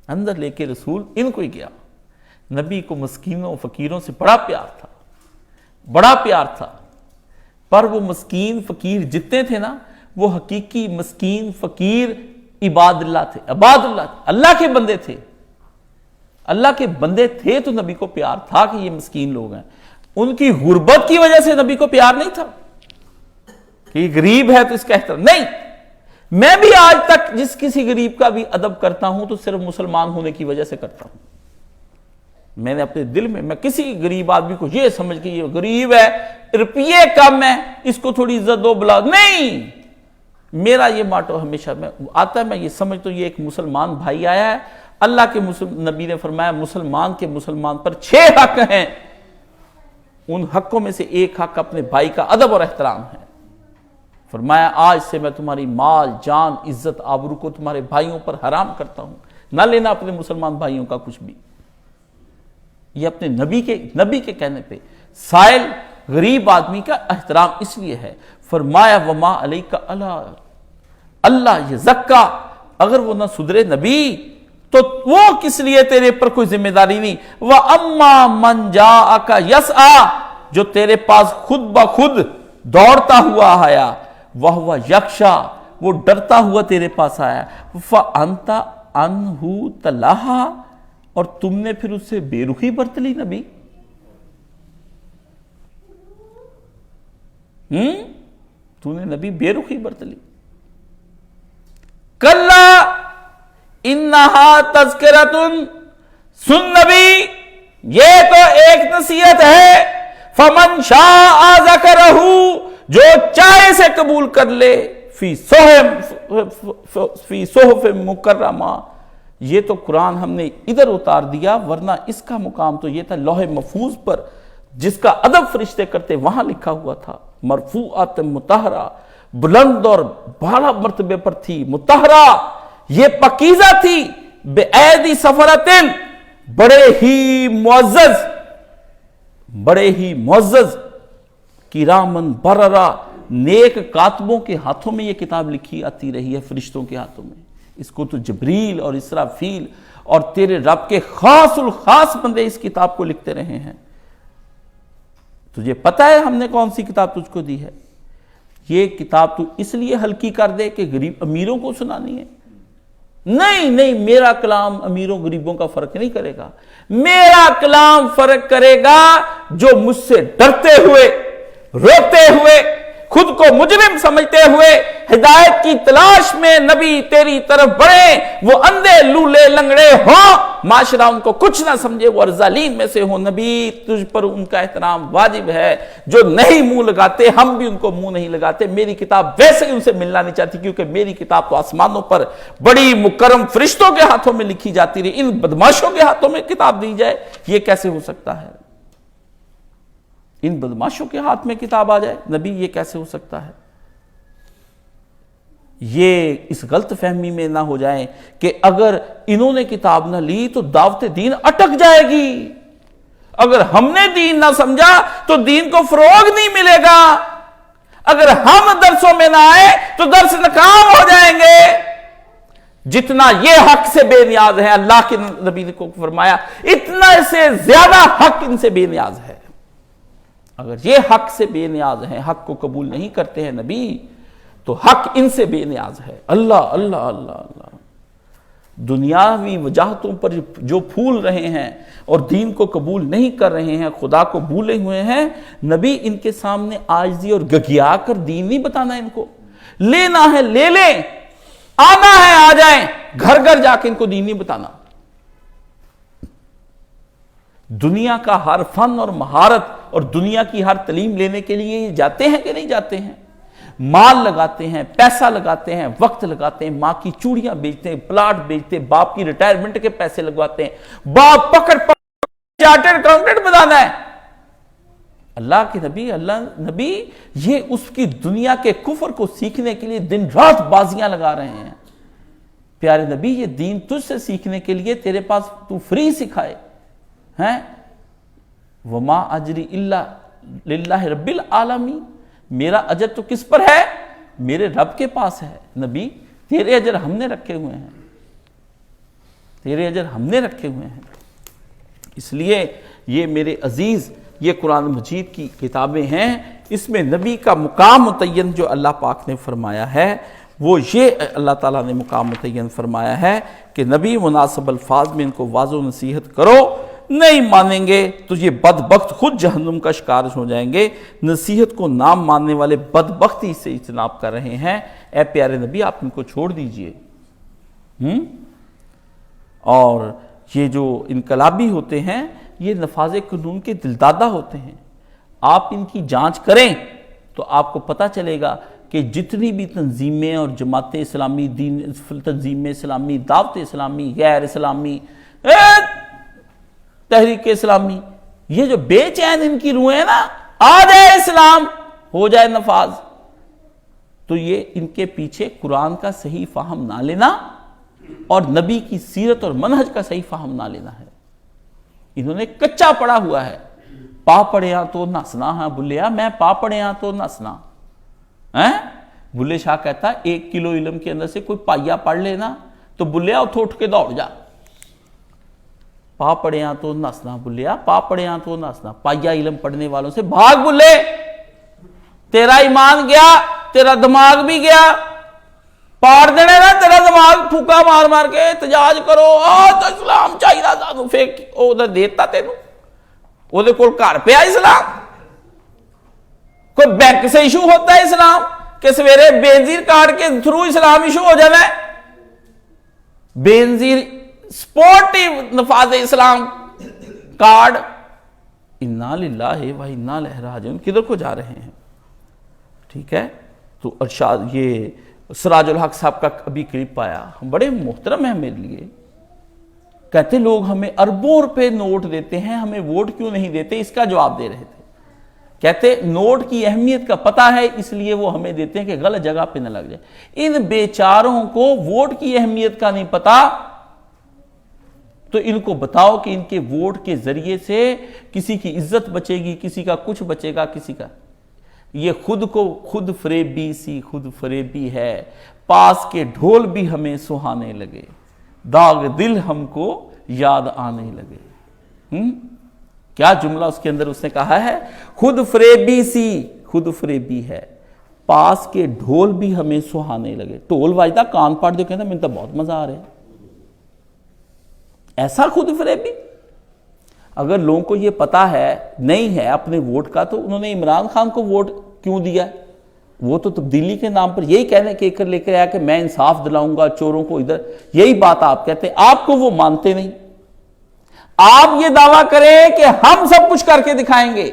A: اندر لے کے رسول ان کو ہی گیا۔ نبی کو مسکینوں فقیروں سے بڑا پیار تھا، پر وہ مسکین فقیر جتنے تھے نا، وہ حقیقی مسکین فقیر عباد اللہ تھے، اللہ کے بندے تھے، اللہ کے بندے تھے تو نبی کو پیار تھا کہ یہ مسکین لوگ ہیں۔ ان کی غربت کی وجہ سے نبی کو پیار نہیں تھا کہ یہ غریب ہے تو اس کا احترام نہیں۔ میں بھی آج تک جس کسی غریب کا بھی ادب کرتا ہوں تو صرف مسلمان ہونے کی وجہ سے کرتا ہوں۔ میں نے اپنے دل میں کسی غریب آدمی کو یہ سمجھ کے یہ غریب ہے، روپیے کم ہے، اس کو تھوڑی عزت دو بلا، نہیں، میرا یہ ماٹو ہمیشہ میں یہ سمجھتا ہوں یہ ایک مسلمان بھائی آیا ہے، اللہ کے نبی نے فرمایا مسلمان پر 6 حق ہیں، ان حقوں میں سے ایک حق اپنے بھائی کا ادب اور احترام ہے۔ فرمایا آج سے میں تمہاری مال جان عزت آبرو کو تمہارے بھائیوں پر حرام کرتا ہوں، نہ لینا اپنے مسلمان بھائیوں کا کچھ بھی۔ یہ اپنے نبی کے کہنے پہ سائل غریب آدمی کا احترام اس لیے ہے۔ فرمایا وما علیک اللہ یزکا، اگر وہ نہ سدھرے نبی تو وہ کس لیے تیرے پر کوئی ذمہ داری نہیں۔ وَأَمَّا مَنْ جَاءَكَ يَسْعَى، جو تیرے پاس خود بخود دوڑتا ہوا آیا، وَهُوَ يَخْشَى، وہ ڈرتا ہوا تیرے پاس آیا، فَأَنْتَ عَنْهُ تَلَهَا، اور تم نے پھر اس سے بے رخی برت لی نبی، تو نے نبی بے رخی برت لی۔ کلا انہا تذکرۃ، سن نبی یہ تو ایک نصیحت ہے، فمن شاء ذکرہ، جو چاہے سے قبول کر لے، فی صحف مکرمہ، یہ تو قرآن ہم نے ادھر اتار دیا، ورنہ اس کا مقام تو یہ تھا لوح محفوظ پر، جس کا ادب فرشتے کرتے وہاں لکھا ہوا تھا، مرفوعات مطہرہ، بلند اور بالا مرتبے پر تھی، مطہرہ یہ پاکیزہ تھی، بے ایدی سفرتن، بڑے ہی معزز کرامن بررہ، نیک کاتبوں کے ہاتھوں میں یہ کتاب لکھی آتی رہی ہے، فرشتوں کے ہاتھوں میں۔ اس کو تو جبریل اور اسرافیل اور تیرے رب کے خاص الخاص بندے اس کتاب کو لکھتے رہے ہیں۔ تجھے پتہ ہے ہم نے کون سی کتاب تجھ کو دی ہے؟ یہ کتاب تو اس لیے ہلکی کر دے کہ غریب امیروں کو سنانی ہے؟ نہیں، میرا کلام امیروں غریبوں کا فرق نہیں کرے گا، میرا کلام فرق کرے گا جو مجھ سے ڈرتے ہوئے، روتے ہوئے، خود کو مجرم سمجھتے ہوئے ہدایت کی تلاش میں نبی تیری طرف بڑھیں، وہ اندھے لولے لنگڑے ہوں، معاشرہ ان کو کچھ نہ سمجھے، وہ ارذلین میں سے ہوں، نبی تجھ پر ان کا احترام واجب ہے۔ جو نہیں منہ لگاتے، ہم بھی ان کو منہ نہیں لگاتے، میری کتاب ویسے ہی ان سے ملنا نہیں چاہتی، کیونکہ میری کتاب تو آسمانوں پر بڑی مکرم فرشتوں کے ہاتھوں میں لکھی جاتی رہی، ان بدماشوں کے ہاتھوں میں کتاب دی جائے، یہ کیسے ہو سکتا ہے؟ ان بدماشوں کے ہاتھ میں کتاب آ جائے نبی، یہ کیسے ہو سکتا ہے؟ یہ اس غلط فہمی میں نہ ہو جائیں کہ اگر انہوں نے کتاب نہ لی تو دعوت دین اٹک جائے گی، اگر ہم نے دین نہ سمجھا تو دین کو فروغ نہیں ملے گا، اگر ہم درسوں میں نہ آئے تو درس ناکام ہو جائیں گے۔ جتنا یہ حق سے بے نیاز ہے، اللہ کے نبی نے کو فرمایا اتنا سے زیادہ حق ان سے بے نیاز ہے۔ اگر یہ حق سے بے نیاز ہیں، حق کو قبول نہیں کرتے ہیں نبی، تو حق ان سے بے نیاز ہے۔ اللہ دنیاوی وجاہتوں پر جو پھول رہے ہیں اور دین کو قبول نہیں کر رہے ہیں، خدا کو بھولے ہوئے ہیں، نبی ان کے سامنے عاجزی اور گگیا کر دین نہیں بتانا، ان کو لینا ہے لے لیں، آنا ہے آ جائیں، گھر گھر جا کے ان کو دین نہیں بتانا۔ دنیا کا ہر فن اور مہارت اور دنیا کی ہر تعلیم لینے کے لیے یہ جاتے ہیں کہ نہیں جاتے ہیں؟ مال لگاتے ہیں، پیسہ لگاتے ہیں، وقت لگاتے ہیں، ماں کی چوڑیاں بیچتے ہیں، پلاٹ بیچتے ہیں، باپ کی ریٹائرمنٹ کے پیسے لگواتے ہیں، باپ پکڑ چارٹرڈ اکاؤنٹنٹ بنانا ہے۔ اللہ کے نبی یہ اس کی دنیا کے کفر کو سیکھنے کے لیے دن رات بازیاں لگا رہے ہیں۔ پیارے نبی یہ دین تجھ سے سیکھنے کے لیے تیرے پاس تو فری سکھائے ہیں۔ وما اجری الا للہ رب العالمین، میرا اجر تو کس پر ہے؟ میرے رب کے پاس ہے۔ نبی تیرے اجر ہم نے رکھے ہوئے ہیں، تیرے اجر ہم نے رکھے ہوئے ہیں۔ اس لیے یہ میرے عزیز یہ قرآن مجید کی کتابیں ہیں، اس میں نبی کا مقام متعین جو اللہ پاک نے فرمایا ہے وہ یہ اللہ تعالیٰ نے مقام متعین فرمایا ہے کہ نبی مناسب الفاظ میں ان کو واضح نصیحت کرو، نہیں مانیں گے تو یہ بدبخت خود جہنم کا شکار ہو جائیں گے۔ نصیحت کو نام ماننے والے بدبختی سے اجتناب کر رہے ہیں، اے پیارے نبی آپ ان کو چھوڑ دیجئے۔ اور یہ جو انقلابی ہوتے ہیں یہ نفاذ قانون کے دلدادہ ہوتے ہیں، آپ ان کی جانچ کریں تو آپ کو پتہ چلے گا کہ جتنی بھی تنظیمیں اور جماعت اسلامی، دین تنظیم اسلامی، دعوت اسلامی، غیر اسلامی، تحریک اسلامی، یہ جو بے چین ان کی روحیں ہیں نا، آ جائے اسلام ہو جائے نفاذ، تو یہ ان کے پیچھے قرآن کا صحیح فہم نہ لینا اور نبی کی سیرت اور منہج کا صحیح فہم نہ لینا ہے۔ انہوں نے کچا پڑا ہوا ہے، پا پڑیا تو نسنا، ہاں بلیا میں پا پڑیا تو نسنا۔ بلے شاہ کہتا ہے 1 کلو علم کے اندر سے کوئی پائیا پڑھ لینا تو بلیا اٹھ کے دوڑ جا۔ پا پڑیا تو نسنا بلیا، پا پڑیا تو نسنا، پائیا علم پڑھنے والوں سے بھاگ بلے، تیرا ایمان گیا، تیرا دماغ بھی گیا، پاڑ دینے نا تیرا دماغ، پھوکا مار مار کے احتجاج کرو، تو اسلام چاہیے سانو، فیک ادھر دیتا تینوں، وہ کول گھر پیا اسلام۔ کوئی بینک سے ایشو ہوتا ہے اسلام کہ سویرے بینزیر کارڈ کے تھرو اسلام ایشو ہو جانا ہے؟ بینزیر سپورٹیو نفاذ اسلام کارڈ، انا للہ و انا الیہ راجعون، کدھر کو جا رہے ہیں؟ ٹھیک ہے، تو ارشاد یہ سراج الحق صاحب کا ابھی کلپ آیا، بڑے محترم ہیں میرے لیے، کہتے لوگ ہمیں اربوں روپے نوٹ دیتے ہیں، ہمیں ووٹ کیوں نہیں دیتے؟ اس کا جواب دے رہے تھے، کہتے نوٹ کی اہمیت کا پتہ ہے اس لیے وہ ہمیں دیتے ہیں کہ غلط جگہ پہ نہ لگ جائے۔ ان بیچاروں کو ووٹ کی اہمیت کا نہیں پتا تو ان کو بتاؤ کہ ان کے ووٹ کے ذریعے سے کسی کی عزت بچے گی، کسی کا کچھ بچے گا، کسی کا۔ یہ خود فریبی سی خود فریبی ہے، پاس کے ڈھول بھی ہمیں سہانے لگے، داغ دل ہم کو یاد آنے لگے۔ کیا جملہ اس کے اندر اس نے کہا ہے؟ خود فریبی سی خود فریبی ہے، پاس کے ڈھول بھی ہمیں سہانے لگے۔ ڈھول واجدہ کان پاٹ دے کہتا میں تو بہت مزہ آ رہا ہے، ایسا خود فریبی۔ اگر لوگوں کو یہ پتا ہے نہیں ہے اپنے ووٹ کا تو انہوں نے عمران خان کو ووٹ کیوں دیا؟ وہ تو تبدیلی کے نام پر یہی کہنے کے لے کر آیا کہ میں انصاف دلاؤں گا چوروں کو ادھر، یہی بات آپ کہتے ہیں، آپ کو وہ مانتے نہیں۔ آپ یہ دعویٰ کریں کہ ہم سب کچھ کر کے دکھائیں گے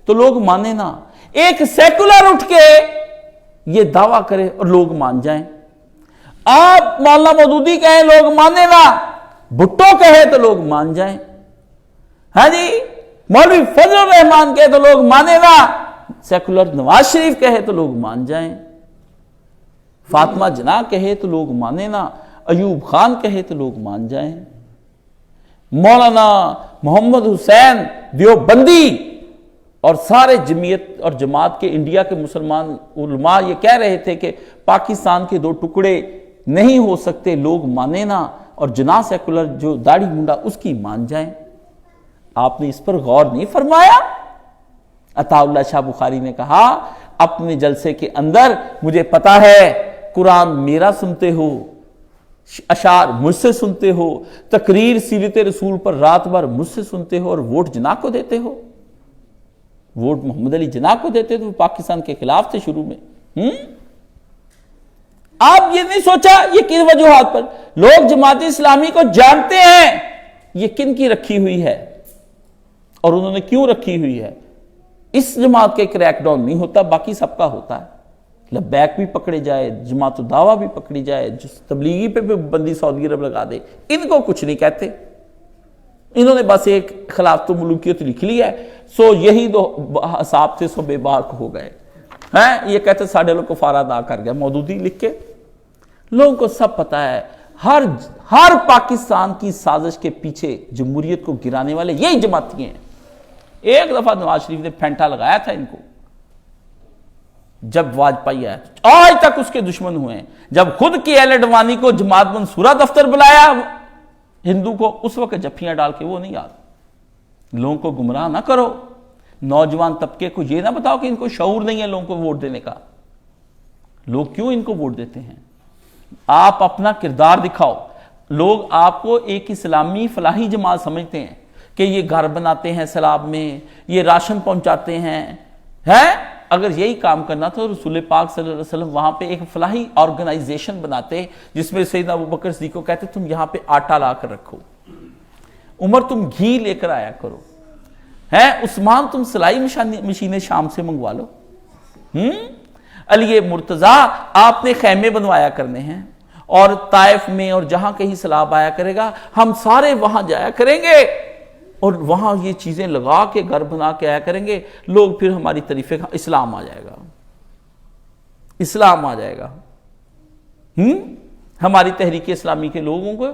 A: تو لوگ مانے نہ، ایک سیکولر اٹھ کے یہ دعویٰ کرے اور لوگ مان جائیں۔ آپ مولانا مودودی کہیں لوگ مانے نہ، بھٹو کہے تو لوگ مان جائیں، ہاں جی مولوی فضل الرحمان کہے تو لوگ مانے نہ، سیکولر نواز شریف کہے تو لوگ مان جائیں، فاطمہ جناح کہے تو لوگ مانے نہ، ایوب خان کہے تو لوگ مان جائیں، مولانا محمد حسین دیوبندی اور سارے جمعیت اور جماعت کے انڈیا کے مسلمان علماء یہ کہہ رہے تھے کہ پاکستان کے 2 ٹکڑے نہیں ہو سکتے، لوگ مانے نہ، اور جناح سیکولر جو داڑھی منڈا اس کی مان جائیں۔ آپ نے اس پر غور نہیں فرمایا؟ عطا اللہ شاہ بخاری نے کہا اپنے جلسے کے اندر مجھے پتا ہے قرآن میرا سنتے ہو، اشعار مجھ سے سنتے ہو، تقریر سیرت رسول پر رات بھر مجھ سے سنتے ہو، اور ووٹ جناح کو دیتے ہو، ووٹ محمد علی جناح کو دیتے تو پاکستان کے خلاف تھے شروع میں۔ آپ یہ نہیں سوچا یہ کن وجوہات پر؟ لوگ جماعت اسلامی کو جانتے ہیں یہ کن کی رکھی ہوئی ہے، اور انہوں نے کیوں رکھی ہوئی ہے؟ اس جماعت کے کریک ڈاؤن نہیں ہوتا، باقی سب کا ہوتا ہے۔ لبیک بھی پکڑے جائے، جماعت الدعویٰ بھی پکڑی جائے، تبلیغی پہ بھی بندی سعودی عرب لگا دے، ان کو کچھ نہیں کہتے۔ انہوں نے بس ایک خلافت و ملوکیت لکھ لی ہے، سو یہی دو حساب تھے، سو بے باک ہو گئے ہیں۔ یہ کہتے ساڑھے لوگ کفارہ ادا کر گیا مودودی لکھ کے۔ لوگوں کو سب پتہ ہے، ہر پاکستان کی سازش کے پیچھے جمہوریت کو گرانے والے یہی جماعتی ہیں۔ ایک دفعہ نواز شریف نے پھینٹا لگایا تھا ان کو، جب واجپئی آیا، آج تک اس کے دشمن ہوئے ہیں۔ جب خود کی اہل اڈوانی کو جماعت منصورہ دفتر بلایا ہندو کو، اس وقت جفیاں ڈال کے وہ نہیں یاد۔ لوگوں کو گمراہ نہ کرو، نوجوان طبقے کو یہ نہ بتاؤ کہ ان کو شعور نہیں ہے لوگوں کو ووٹ دینے کا۔ لوگ کیوں ان کو ووٹ دیتے ہیں؟ آپ اپنا کردار دکھاؤ۔ لوگ آپ کو ایک اسلامی فلاحی جماعت سمجھتے ہیں کہ یہ گھر بناتے ہیں سیلاب میں، یہ راشن پہنچاتے ہیں۔ اگر یہی کام کرنا تھا تو رسول پاک صلی اللہ علیہ وسلم وہاں پہ ایک فلاحی آرگنائزیشن بناتے جس میں سیدنا ابوبکر صدیق کو کہتے تم یہاں پہ آٹا لا کر رکھو، عمر تم گھی لے کر آیا کرو، عثمان تم سلائی مشینیں شام سے منگوا لو، علی مرتضیٰ آپ نے خیمے بنوایا کرنے ہیں، اور طائف میں اور جہاں کہیں سیلاب آیا کرے گا ہم سارے وہاں جایا کریں گے اور وہاں یہ چیزیں لگا کے گھر بنا کے آیا کریں گے۔ لوگ پھر ہماری تعریفیں، اسلام آ جائے گا، اسلام آ جائے گا۔ ہماری تحریک اسلامی کے لوگوں کو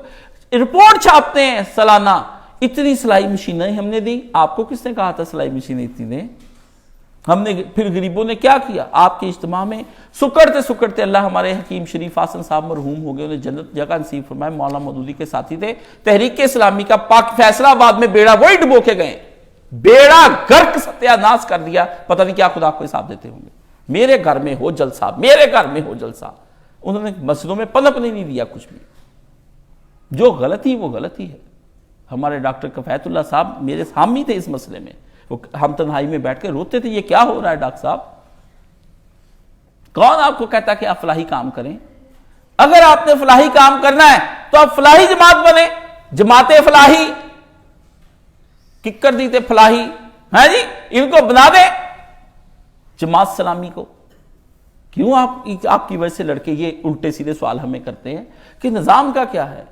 A: رپورٹ چھاپتے ہیں سالانہ، اتنی سلائی مشینیں ہم نے دی۔ آپ کو کس نے کہا تھا سلائی مشینیں اتنی دیں؟ ہم نے پھر غریبوں نے کیا کیا؟ آپ کے اجتماع میں سکڑتے سکڑتے، اللہ ہمارے حکیم شریف حسن صاحب مرحوم ہو گئے، انہیں جنت جگہ نصیب فرمائے، مولانا مودودی کے ساتھی تھے، تحریک اسلامی کا پاک فیصلہ آباد میں بیڑا وہی ڈبو کے گئے، بیڑا گرک ستیہ ناس کر دیا۔ پتہ نہیں کیا خدا کو حساب دیتے ہوں گے۔ میرے گھر میں ہو جلسہ، میرے گھر میں ہو جلسہ۔ انہوں نے مسجدوں میں پنپنے نہیں دیا کچھ بھی۔ جو غلطی وہ غلطی ہے۔ ہمارے ڈاکٹر کفایت اللہ صاحب میرے سامنے تھے اس مسئلے میں، ہم تنہائی میں بیٹھ کے روتے تھے، یہ کیا ہو رہا ہے ڈاکٹر صاحب؟ کون آپ کو کہتا کہ آپ فلاحی کام کریں؟ اگر آپ نے فلاحی کام کرنا ہے تو آپ فلاحی جماعت بنے، جماعت فلاحی، ککر دیتے فلاحی، جی ان کو بنا دیں جماعت اسلامی کو۔ کیوں آپ کی وجہ سے لڑکے یہ الٹے سیدھے سوال ہمیں کرتے ہیں کہ نظام کا کیا ہے؟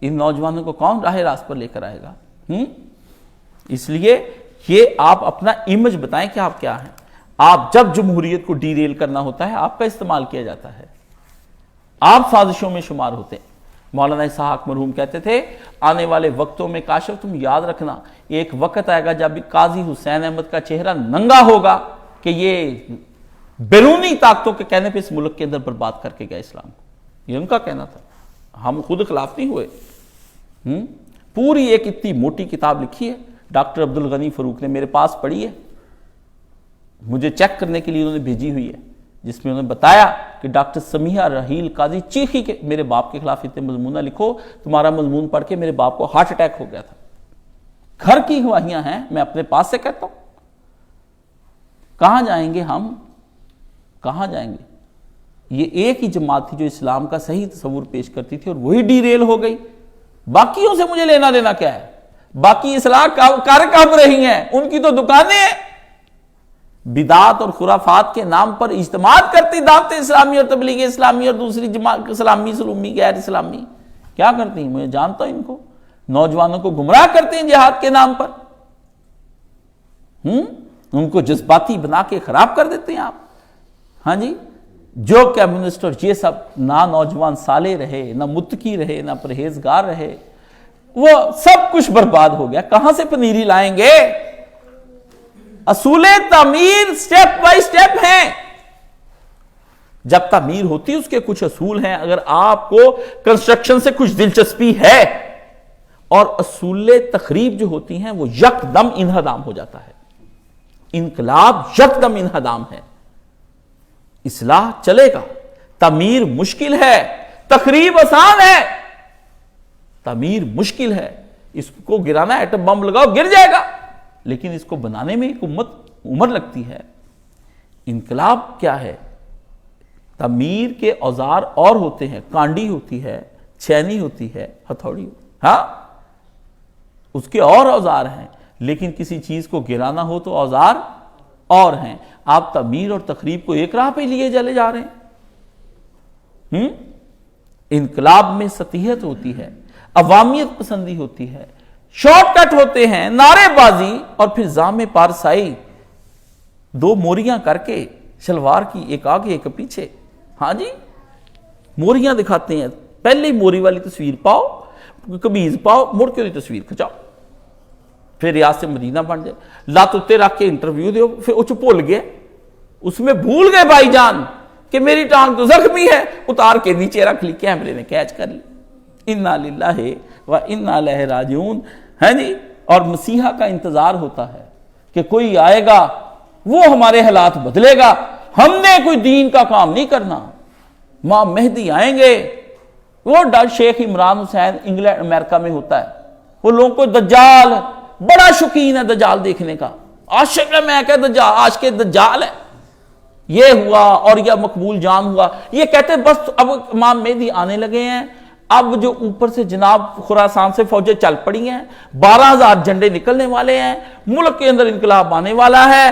A: ان نوجوانوں کو کون راہ راست پر لے کر آئے گا؟ اس لیے یہ آپ اپنا امیج بتائیں کہ آپ کیا ہیں۔ آپ جب جمہوریت کو ڈی ریل کرنا ہوتا ہے آپ کا استعمال کیا جاتا ہے، آپ سازشوں میں شمار ہوتے ہیں۔ مولانا اسحاق مرحوم کہتے تھے آنے والے وقتوں میں کاشف تم یاد رکھنا، ایک وقت آئے گا جب قاضی حسین احمد کا چہرہ ننگا ہوگا کہ یہ بیرونی طاقتوں کے کہنے پہ اس ملک کے اندر برباد کر کے گئے اسلام کو۔ یہ ان کا کہنا تھا، ہم خود خلاف نہیں ہوئے۔ پوری ایک اتنی موٹی کتاب لکھی ہے ڈاکٹر عبدالغنی فاروق نے، میرے پاس پڑھی ہے، مجھے چیک کرنے کے لیے انہوں نے بھیجی ہوئی ہے، جس میں انہوں نے بتایا کہ ڈاکٹر سمیہ رحیل قاضی چیخی کے میرے باپ کے خلاف اتنے مضمون نہ لکھو، تمہارا مضمون پڑھ کے میرے باپ کو ہارٹ اٹیک ہو گیا تھا۔ گھر کی گواہیاں ہیں، میں اپنے پاس سے کہتا ہوں۔ کہاں جائیں گے ہم؟ کہاں جائیں گے؟ یہ ایک ہی جماعت تھی جو اسلام کا صحیح تصور پیش کرتی تھی اور وہی ڈی ریل ہو گئی۔ باقیوں سے مجھے لینا دینا کیا ہے؟ باقی اصلاح کر کب رہی ہیں؟ ان کی تو دکانیں ہیں۔ بدعات اور خرافات کے نام پر اجتماعات کرتی دعوت اسلامی اور تبلیغ اسلامی اور دوسری جماعت اسلامی سلومی غیر اسلامی کیا کرتی ہیں؟ مجھے جانتا ہوں ان کو، نوجوانوں کو گمراہ کرتے ہیں جہاد کے نام پر، ان کو جذباتی بنا کے خراب کر دیتے ہیں آپ۔ ہاں جی، جو کمیونسٹ اور یہ سب نہ نوجوان صالح رہے، نہ متقی رہے، نہ پرہیزگار رہے، وہ سب کچھ برباد ہو گیا۔ کہاں سے پنیری لائیں گے؟ اصول تعمیر سٹیپ بائی سٹیپ ہیں۔ جب تعمیر ہوتی اس کے کچھ اصول ہیں۔ اگر آپ کو کنسٹرکشن سے کچھ دلچسپی ہے اور اصول تخریب جو ہوتی ہیں وہ یکدم انہدام ہو جاتا ہے۔ انقلاب یکدم انہدام ہے۔ اصلاح چلے گا، تعمیر مشکل ہے، تخریب آسان ہے۔ تعمیر مشکل ہے، اس کو گرانا ایٹم بم لگاؤ گر جائے گا، لیکن اس کو بنانے میں ایک عمر لگتی ہے۔ انقلاب کیا ہے؟ تعمیر کے اوزار اور ہوتے ہیں، کانڈی ہوتی ہے، چھینی ہوتی ہے، ہتھوڑی ہوتی ہے، ہاں اس کے اور اوزار ہیں، لیکن کسی چیز کو گرانا ہو تو اوزار اور ہیں. آپ تعمیر اور تخریب کو ایک راہ پہ لیے چلے جا رہے ہیں. انقلاب میں سطحیت ہوتی ہے، عوامیت پسندی ہوتی ہے، شارٹ کٹ ہوتے ہیں، نعرے بازی اور پھر زام پارسائی، دو موریاں کر کے شلوار کی، ایک آگے ایک پیچھے. ہاں جی، موریاں دکھاتے ہیں. پہلے موری والی تصویر پاؤ، قمیض پاؤ، مڑ کے والی تصویر کھچاؤ، پھر ریاست مدینہ بن جائے. لات اتے رکھ کے انٹرویو دیو، پھر اچھ بھول گئے، اس میں بھول گئے بھائی جان کہ میری ٹانگ تو زخمی ہے، اتار کے نیچے رکھ لی، کیمرے نے کیچ کر لی. انا للہ و انا الیہ راجعون. ہے جی. اور مسیحا کا انتظار ہوتا ہے کہ کوئی آئے گا، وہ ہمارے حالات بدلے گا. ہم نے کوئی دین کا کام نہیں کرنا. ماں مہدی آئیں گے. وہ ڈر شیخ عمران حسین انگلینڈ امریکہ میں ہوتا ہے، وہ لوگوں کو دجال، بڑا شوقین ہے دجال دیکھنے کا، عاشق ہے، میں کہ دجال عاشق دجال ہے، یہ ہوا اور یہ مقبول جان ہوا. یہ کہتے بس اب امام مہدی آنے لگے ہیں، اب جو اوپر سے جناب خراسان سے فوجیں چل پڑی ہیں، 12,000 جھنڈے نکلنے والے ہیں، ملک کے اندر انقلاب آنے والا ہے.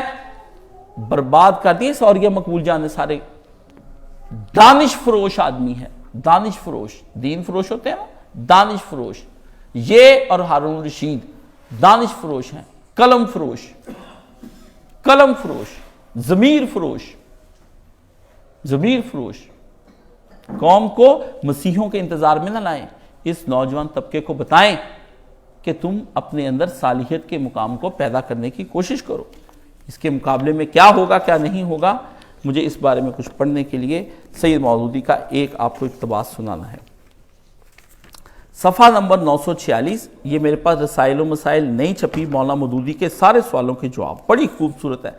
A: برباد کر دیے سوریہ مقبول جان نے سارے. دانش فروش آدمی ہے، دانش فروش. دین فروش ہوتے ہیں نا، دانش فروش. یہ اور ہارون رشید دانش فروش ہیں، قلم فروش، قلم فروش، ضمیر فروش، ضمیر فروش. قوم کو مسیحوں کے انتظار میں نہ لائیں. اس نوجوان طبقے کو بتائیں کہ تم اپنے اندر صالحیت کے مقام کو پیدا کرنے کی کوشش کرو. اس کے مقابلے میں کیا ہوگا کیا نہیں ہوگا، مجھے اس بارے میں کچھ پڑھنے کے لیے سید مودودی کا ایک آپ کو اقتباس سنانا ہے. صفحہ نمبر 946. یہ میرے پاس رسائل و مسائل نہیں چھپی، مولانا مودودی کے سارے سوالوں کے جواب، بڑی خوبصورت ہے.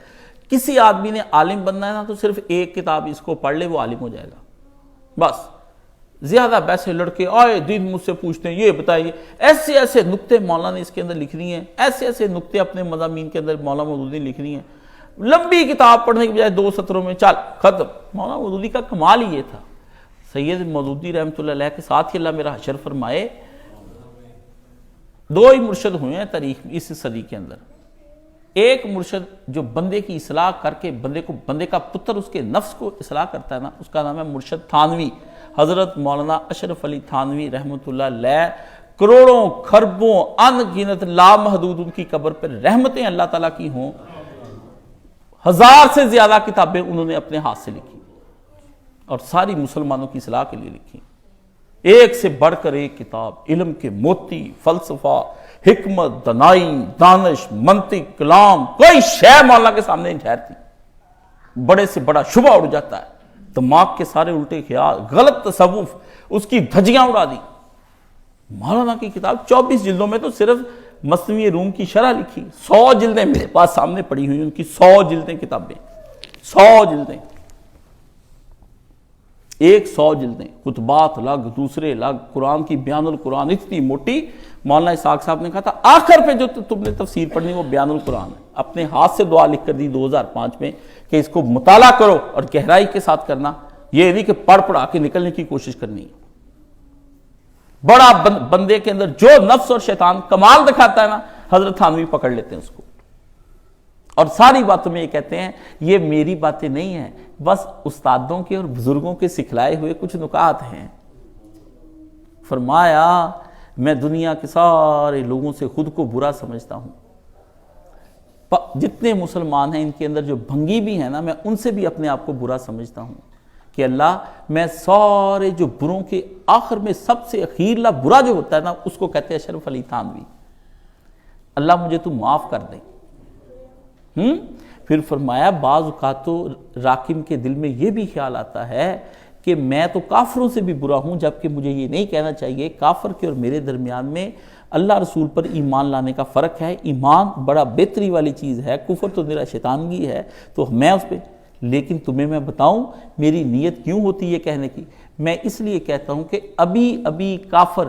A: کسی آدمی نے عالم بننا ہے نا تو صرف ایک کتاب اس کو پڑھ لے، وہ عالم ہو جائے گا. بس زیادہ بیسے لڑکے آئے دن مجھ سے پوچھتے ہیں یہ بتائیے، ایسے ایسے نکتے مولانا نے اس کے اندر لکھ رہی ہیں، ایسے ایسے نکتے اپنے مضامین کے اندر مولانا مودودی نے لکھ رہی ہیں. لمبی کتاب پڑھنے کے بجائے 2 سطروں میں چل ختم. مولانا مودودی کا کمال ہی یہ تھا. سید مودودی رحمۃ اللہ علیہ کے ساتھ ہی اللہ میرا حشر فرمائے، 2 ہی مرشد ہوئے ہیں تاریخ اس صدی کے اندر. ایک مرشد جو بندے کی اصلاح کر کے بندے کا پتر اس کے نفس کو اصلاح کرتا ہے نا، اس کا نام ہے مرشد تھانوی. حضرت مولانا اشرف علی تھانوی رحمۃ اللہ علیہ. کروڑوں خربوں ان گنت لامحدود ان کی قبر پر رحمتیں اللہ تعالیٰ کی ہوں. 1000 سے زیادہ کتابیں انہوں نے اپنے ہاتھ سے لکھی اور ساری مسلمانوں کی اصلاح کے لیے لکھی. ایک سے بڑھ کر ایک کتاب، علم کے موتی، فلسفہ، حکمت، دانائی، دانش، منطق، کلام، کوئی شے مولانا کے سامنے نہیں ٹھہرتی. بڑے سے بڑا شبہ اڑ جاتا ہے، دماغ کے سارے الٹے خیال، غلط تصوف، اس کی دھجیاں اڑا دی. مولانا کی کتاب 24 جلدوں میں تو صرف مثنوی روم کی شرح لکھی. 100 جلدیں میرے پاس سامنے پڑی ہوئی، ان کی 100 جلدیں کتابیں، 100 جلدیں، 100 جلدیں، خطبات الگ، دوسرے الگ، قرآن کی بیان القرآن اتنی موٹی. مولانا اسحاق صاحب نے کہا تھا آخر پہ جو تم نے تفسیر پڑھنی وہ بیان القرآن ہے. اپنے ہاتھ سے دعا لکھ کر دی 2005 میں کہ اس کو مطالعہ کرو اور گہرائی کے ساتھ کرنا، یہ نہیں کہ پڑھ پڑھا کے نکلنے کی کوشش کرنی. بڑا بندے کے اندر جو نفس اور شیطان کمال دکھاتا ہے نا، حضرت تھانوی پکڑ لیتے ہیں اس کو. اور ساری باتوں میں یہ کہتے ہیں یہ میری باتیں نہیں ہیں، بس استادوں کے اور بزرگوں کے سکھلائے ہوئے کچھ نکات ہیں. فرمایا میں دنیا کے سارے لوگوں سے خود کو برا سمجھتا ہوں. جتنے مسلمان ہیں ان کے اندر جو بھنگی بھی ہیں نا، میں ان سے بھی اپنے آپ کو برا سمجھتا ہوں کہ اللہ میں سارے جو بروں کے آخر میں سب سے اخیرلا برا جو ہوتا ہے نا، اس کو کہتے ہیں اشرف علی تھانوی. اللہ مجھے تو معاف کر دے. پھر فرمایا بعض اوقات تو راکم کے دل میں یہ بھی خیال آتا ہے کہ میں تو کافروں سے بھی برا ہوں، جبکہ مجھے یہ نہیں کہنا چاہیے. کافر کے اور میرے درمیان میں اللہ رسول پر ایمان لانے کا فرق ہے. ایمان بڑا بہتری والی چیز ہے، کفر تو میرا شیطانگی ہے، تو میں اس پہ. لیکن تمہیں میں بتاؤں میری نیت کیوں ہوتی ہے کہنے کی. میں اس لیے کہتا ہوں کہ ابھی کافر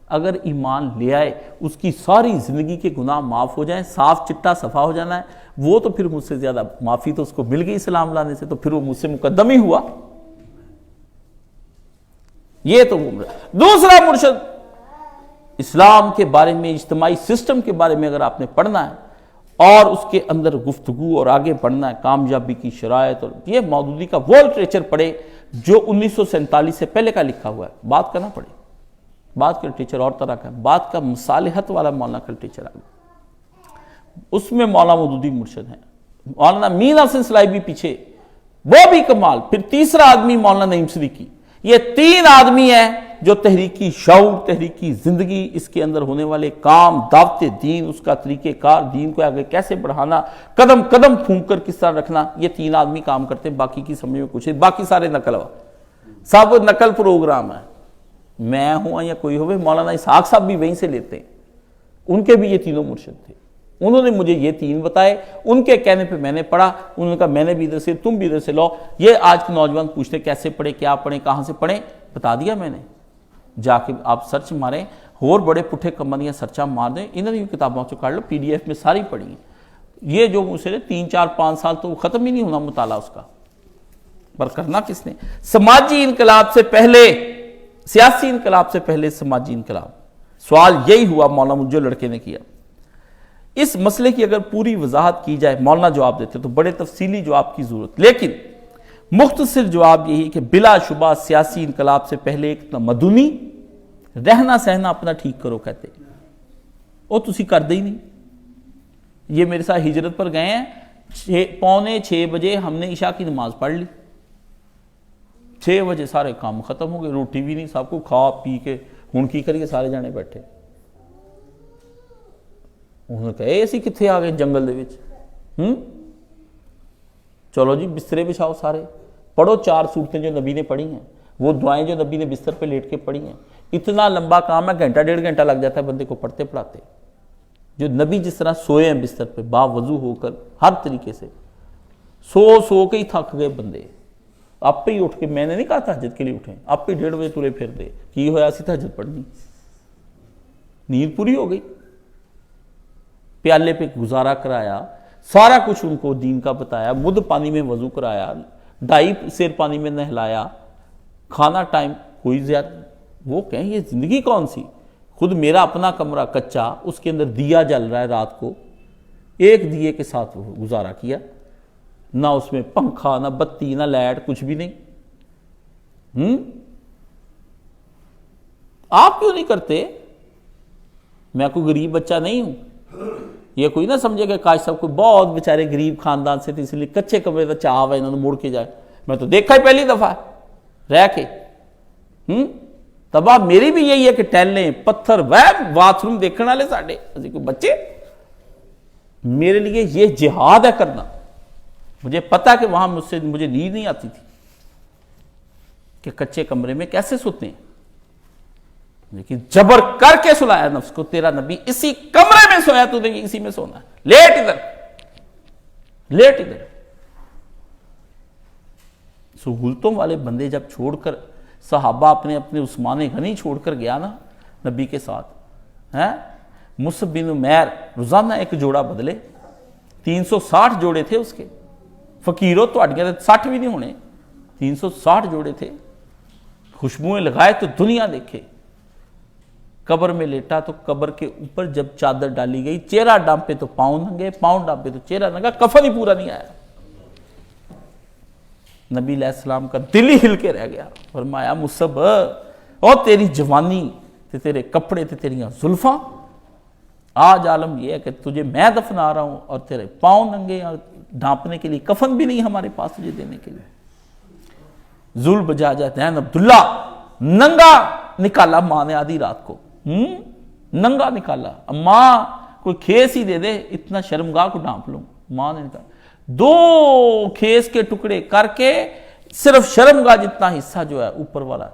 A: اگر ایمان لے آئے، اس کی ساری زندگی کے گناہ معاف ہو جائیں، صاف چٹا صفا ہو جانا ہے، وہ تو پھر مجھ سے زیادہ معافی تو اس کو مل گئی اسلام لانے سے، تو پھر وہ مجھ سے مقدم ہی ہوا. یہ تو دوسرا مرشد اسلام کے بارے میں، اجتماعی سسٹم کے بارے میں اگر آپ نے پڑھنا ہے اور اس کے اندر گفتگو اور آگے بڑھنا ہے، کامیابی کی شرائط، اور یہ مودودی کا وہ لٹریچر پڑھے جو 1947 سے پہلے کا لکھا ہوا ہے، بعد کا نہ پڑھے۔ بعد کا لٹریچر اور طرح کا ہے، بعد کا مصالحت والا مولانا کا لٹریچر آ گیا، اس میں مولانا مودودی مرشد ہیں، مولانا مین حسن سلائی بھی پیچھے، وہ بھی کمال۔ پھر تیسرا آدمی مولانا نعیم صدیقی۔ یہ تین آدمی ہیں جو تحریکی شعور، تحریکی زندگی، اس کے اندر ہونے والے کام، دعوت دین، اس کا طریقہ کار، دین کو آگے کیسے بڑھانا، قدم قدم پھونک کر کس طرح رکھنا، یہ تین آدمی کام کرتے ہیں، باقی کی سمجھ میں کچھ نہیں، باقی سارے نقل ہوا، سب نقل پروگرام ہے۔ میں ہوں یا کوئی ہوئے، مولانا اسحاق صاحب بھی وہیں سے لیتے ہیں، ان کے بھی یہ تینوں مرشد تھے، انہوں نے مجھے یہ تین بتائے، ان کے کہنے پہ میں نے پڑھا، انہوں نے کہا میں نے بھی ادھر سے، تم بھی ادھر سے لو۔ یہ آج کے نوجوان پوچھتے کیسے پڑھیں، کیا پڑھیں، کہاں سے پڑھیں، بتا دیا میں نے، جا کے آپ سرچ ماریں، اور بڑے پٹھے کمبنیاں سرچاں مار دیں، انہوں نے کتابوں سے کاٹ لو، پی ڈی ایف میں ساری پڑھی ہیں۔ یہ جو مجھ سے 3 4 5 سال تو ختم ہی نہیں ہونا مطالعہ اس کا، پر کرنا کس نے؟ سماجی انقلاب سے پہلے، سیاسی انقلاب سے پہلے سماجی انقلاب، سوال یہی ہوا مولانا جو لڑکے نے کیا۔ اس مسئلے کی اگر پوری وضاحت کی جائے، مولانا جواب دیتے تو بڑے تفصیلی جواب کی ضرورت، لیکن مختصر جواب یہی کہ بلا شبہ سیاسی انقلاب سے پہلے ایک تمدنی رہنا سہنا اپنا ٹھیک کرو کہتے، وہ تسی کر دے ہی نہیں۔ یہ میرے ساتھ ہجرت پر گئے ہیں، 5:45 بجے ہم نے عشاء کی نماز پڑھ لی، 6 بجے سارے کام ختم ہو گئے، روٹی بھی نہیں، سب کو کھا پی کے ہن کی کریے، سارے جانے بیٹھے۔ انہوں نے کہا اسی کتھے آ گئے جنگل دے وچ، چلو جی بسترے بچھاؤ، سارے پڑھو 4 سورتیں جو نبی نے پڑھی ہیں، وہ دعائیں جو نبی نے بستر پہ لیٹ کے پڑھی ہیں۔ اتنا لمبا کام ہے، گھنٹہ 1.5 گھنٹہ لگ جاتا ہے بندے کو پڑھتے پڑھاتے، جو نبی جس طرح سوئے ہیں بستر پہ باوضو ہو کر، ہر طریقے سے سو کے ہی تھک گئے بندے، آپ پہ ہی اٹھ کے، میں نے نہیں کہا تہجد کے لیے اٹھیں، آپ پہ 1:30 بجے تلے پھر دے کی ہویا سی تہجد پڑھنی، نیند پوری ہو گئی، پیالے پہ گزارا کرایا، سارا کچھ ان کو دین کا بتایا، مد پانی میں وضو کرایا، 2.5 سیر پانی میں نہلایا، کھانا ٹائم کوئی زیادہ، وہ کہیں یہ زندگی کون سی؟ خود میرا اپنا کمرہ کچا، اس کے اندر دیا جل رہا ہے رات کو، ایک دیے کے ساتھ گزارا کیا، نہ اس میں پنکھا، نہ بتی، نہ لائٹ، کچھ بھی نہیں۔ آپ کیوں نہیں کرتے؟ میں کوئی غریب بچہ نہیں ہوں، یہ کوئی نہ سمجھے کہ کاش صاحب کوئی بہت بیچارے غریب خاندان سے تھے اس لیے کچے کمرے کا چاہا ہے انہوں نے مڑ کے جائے، میں تو دیکھا ہی پہلی دفعہ رہ کے۔ تب آپ میری بھی یہی ہے کہ ٹیلیں پتھر باتھ روم دیکھنے والے ساڑھے کوئی بچے، میرے لیے یہ جہاد ہے کرنا، مجھے پتا کہ وہاں مجھے نیند نہیں آتی تھی کہ کچے کمرے میں کیسے سوتے ہیں، لیکن جبر کر کے سلایا نفس کو، تیرا نبی اسی کمرے میں سویا، تو نے اسی میں سونا ہے، لیٹ ادھر، لیٹ ادھر۔ سہولتوں والے بندے جب چھوڑ کر، صحابہ اپنے عثمان غنی چھوڑ کر گیا نا نبی کے ساتھ، مصعب بن عمیر روزانہ ایک جوڑا بدلے، 360 جوڑے تھے اس کے، فقیروں تو 60 بھی نہیں ہونے، 360 جوڑے تھے، خوشبوئیں لگائے تو دنیا دیکھے، قبر میں لیٹا تو قبر کے اوپر جب چادر ڈالی گئی، چہرہ ڈانپے تو پاؤں ننگے، پاؤں ڈانپے تو چہرہ ننگا، کفن ہی پورا نہیں آیا۔ نبی علیہ السلام کا دل ہی ہل کے رہ گیا، فرمایا مصعب، اور تیری جوانی تے تیرے کپڑے تے تیریاں زلفاں، آج عالم یہ ہے کہ تجھے میں دفنا رہا ہوں اور تیرے پاؤں ننگے، اور ڈھانپنے کے لیے کفن بھی نہیں ہمارے پاس تجھے دینے کے لیے۔ ذل بجا جاتے ہیں عبداللہ ننگا نکالا ماں نے آدھی رات کو، ننگا نکالا، ماں کوئی کھیس ہی دے دے، اتنا شرمگاہ کو ڈھانپ لوں، ماں نے نکالا، 2 کھیس کے ٹکڑے کر کے صرف شرمگاہ جتنا حصہ جو ہے اوپر والا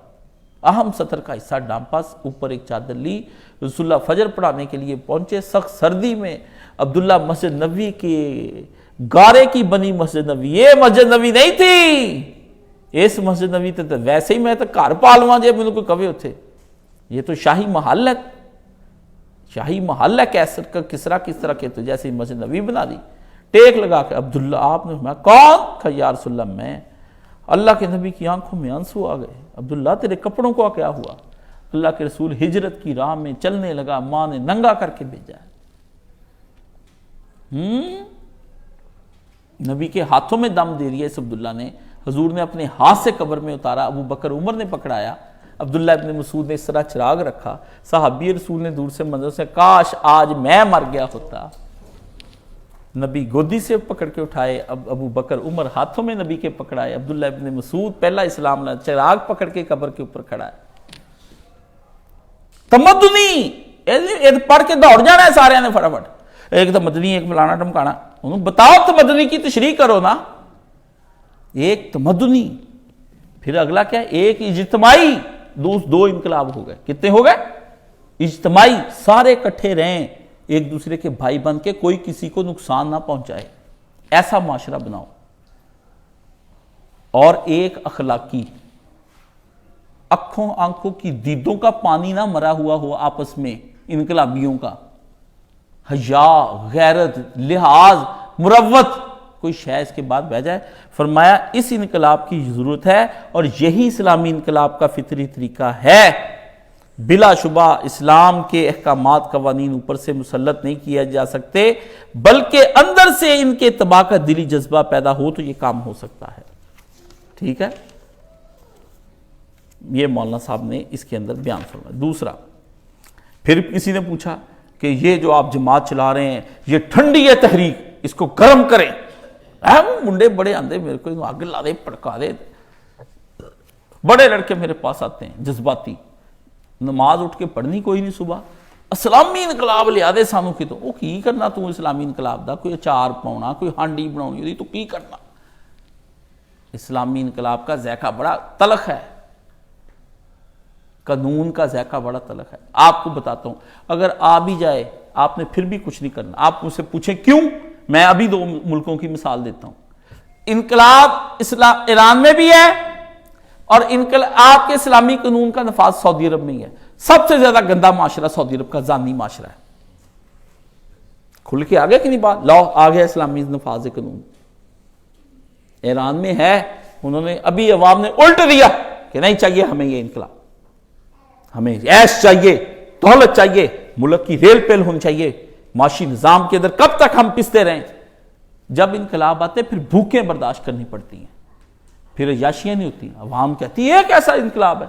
A: اہم سطر کا حصہ ڈانپا، اوپر ایک چادر لی، رسول اللہ فجر پڑھانے کے لیے پہنچے، سخت سردی میں، عبداللہ مسجد نبوی کے گارے کی بنی مسجد نبوی، یہ مسجد نبوی نہیں تھی، اس مسجد نبوی تو ویسے ہی میں تو گھر پالواں جے میں کوئی کبھی ہوتے، یہ تو شاہی محل ہے، شاہی محل ہے کیسر کا، کسرا کس طرح کے، تو جیسے مسجد نبوی بنا دی، ٹیک لگا کے عبداللہ، آپ نے فرمایا کون؟ کہا یا رسول اللہ میں۔ اللہ کے نبی کی آنکھوں میں آنسو آ گئے، عبداللہ تیرے کپڑوں کو کیا ہوا؟ اللہ کے رسول ہجرت کی راہ میں چلنے لگا، ماں نے ننگا کر کے بھیجا ہے۔ نبی کے ہاتھوں میں دم دے رہی ہے اس عبداللہ نے، حضور نے اپنے ہاتھ سے قبر میں اتارا، ابو بکر عمر نے پکڑایا، عبداللہ ابن مسعود نے اس طرح چراغ رکھا، صحابی رسول نے دور سے منظر سے کاش آج میں مر گیا ہوتا۔ نبی گودی سے پکڑ کے اٹھائے، ابو بکر عمر ہاتھوں میں نبی کے پکڑائے، عبداللہ ابن مسعود پہلا اسلام لایا، چراغ پکڑ کے قبر کے اوپر کھڑا ہے۔ تمدنی پڑھ کے دوڑ جانا ہے سارے نے فٹافٹ، ایک تمدنی ایک فلانا ٹمکانا، انہوں بتاؤ تمدنی کی تشریح کرو نا، ایک تمدنی، پھر اگلا کیا ہے، ایک اجتماعی، دو انقلاب ہو گئے، کتنے ہو گئے؟ اجتماعی، سارے کٹھے رہیں ایک دوسرے کے بھائی بن کے، کوئی کسی کو نقصان نہ پہنچائے، ایسا معاشرہ بناؤ۔ اور ایک اخلاقی، آنکھوں کی دیدوں کا پانی نہ مرا ہوا ہو آپس میں انقلابیوں کا، حیا، غیرت، لحاظ، مروت، کوئی شے اس کے بعد بہ جائے۔ فرمایا اس انقلاب کی ضرورت ہے، اور یہی اسلامی انقلاب کا فطری طریقہ ہے۔ بلا شبہ اسلام کے احکامات، قوانین اوپر سے مسلط نہیں کیا جا سکتے، بلکہ اندر سے ان کے اتباع کا دلی جذبہ پیدا ہو تو یہ کام ہو سکتا ہے۔ ٹھیک ہے، یہ مولانا صاحب نے اس کے اندر بیان فرمایا۔ دوسرا، پھر کسی نے پوچھا کہ یہ جو آپ جماعت چلا رہے ہیں یہ ٹھنڈی ہے تحریک، اس کو گرم کریں۔ منڈے بڑے آندے میرے کو آگ لا دے، پڑکا دے، بڑے لڑکے میرے پاس آتے ہیں جذباتی، نماز اٹھ کے پڑھنی کوئی نہیں صبح، اسلامی انقلاب لیا دے سانو کی، تو وہ کی کرنا تو اسلامی انقلاب دا، کوئی اچار پاؤنا، کوئی ہانڈی بناؤنی ہوئی تو کی کرنا۔ اسلامی انقلاب کا ذائقہ بڑا تلخ ہے، قانون کا ذائقہ بڑا تلخ ہے۔ آپ کو بتاتا ہوں، اگر آ بھی جائے آپ نے پھر بھی کچھ نہیں کرنا۔ آپ مجھ سے پوچھیں کیوں، میں ابھی 2 ملکوں کی مثال دیتا ہوں۔ انقلاب ایران میں بھی ہے، اور انقلاب کے اسلامی قانون کا نفاذ سعودی عرب میں ہی ہے۔ سب سے زیادہ گندا معاشرہ سعودی عرب کا زانی معاشرہ ہے۔ کھل کے آگے کی نہیں بات، لاؤ آ گیا اسلامی نفاذ قانون۔ ایران میں ہے، انہوں نے ابھی عوام نے الٹ دیا کہ نہیں چاہیے ہمیں یہ انقلاب، ہمیں ایش چاہیے، دولت چاہیے، ملک کی ریل پیل ہونی چاہیے، معاشی نظام کے اندر کب تک ہم پستے رہیں۔ جب انقلاب آتے پھر بھوکیں برداشت کرنی پڑتی ہیں، پھر عیاشیاں نہیں ہوتی، عوام کہتی ہے یہ کیسا انقلاب ہے۔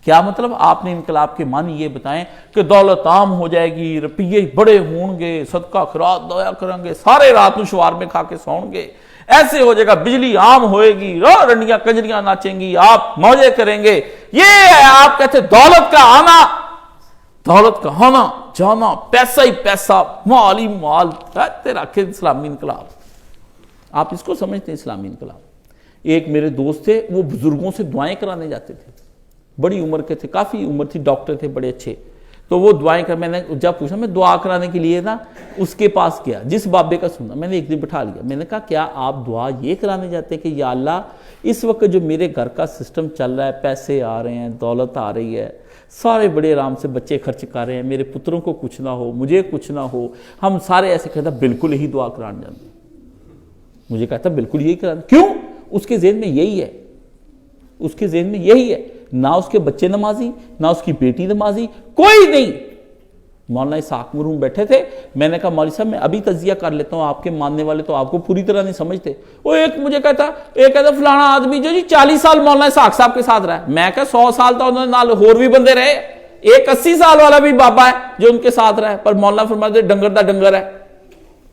A: کیا مطلب؟ آپ نے انقلاب کے معنی یہ بتائیں کہ دولت عام ہو جائے گی، روپیے بڑے ہوں گے، صدقہ خیرات دیا کریں گے، سارے رات کو شوار میں کھا کے سوئیں گے، ایسے ہو جائے گا، بجلی عام ہوئے گی، رنڈیاں کنجریاں ناچیں گی، آپ موجے کریں گے۔ یہ ہے آپ کہتے دولت کا آنا، دولت کا ہونا جانا، پیسہ ہی پیسہ، مال ہی مال، تیرا کہ اسلامی انقلاب۔ آپ اس کو سمجھتے ہیں اسلامی انقلاب؟ ایک میرے دوست تھے، وہ بزرگوں سے دعائیں کرانے جاتے تھے، بڑی عمر کے تھے، کافی عمر تھی، ڈاکٹر تھے بڑے اچھے، تو وہ دعائیں کر، میں نے جب پوچھا، میں دعا کرانے کے لیے نا اس کے پاس گیا جس بابے کا سنا، میں نے ایک دن بٹھا لیا، میں نے کہا کیا آپ دعا یہ کرانے جاتے ہیں کہ یا اللہ اس وقت جو میرے گھر کا سسٹم چل رہا ہے، پیسے آ رہے ہیں، دولت آ رہی ہے، سارے بڑے آرام سے بچے خرچ کر رہے ہیں، میرے پتروں کو کچھ نہ ہو، مجھے کچھ نہ ہو، ہم سارے ایسے کہتا بالکل یہی دعا کرانے جاتے ہیں۔ مجھے کہتا بالکل یہی کرانے، کیوں؟ اس کے ذہن میں یہی ہے، اس کے ذہن میں یہی ہے، نہ اس کے بچے نمازی، نہ اس کی بیٹی نمازی، کوئی نہیں۔ مولانا اسحاق مرحوم بیٹھے تھے، میں نے کہا مولوی صاحب میں ابھی تجزیہ کر لیتا ہوں، آپ کے ماننے والے تو آپ کو پوری طرح نہیں سمجھتے۔ وہ ایک مجھے کہتا فلانا آدمی جو جی 40 سال مولانا اسحاق صاحب کے ساتھ رہا ہے، میں کہا 100 سال تو انہوں نے نال اور بھی بندے رہے، ایک 80 سال والا بھی بابا ہے جو ان کے ساتھ رہا ہے، پر مولانا فرماتے ڈنگر دا ڈنگر ہے۔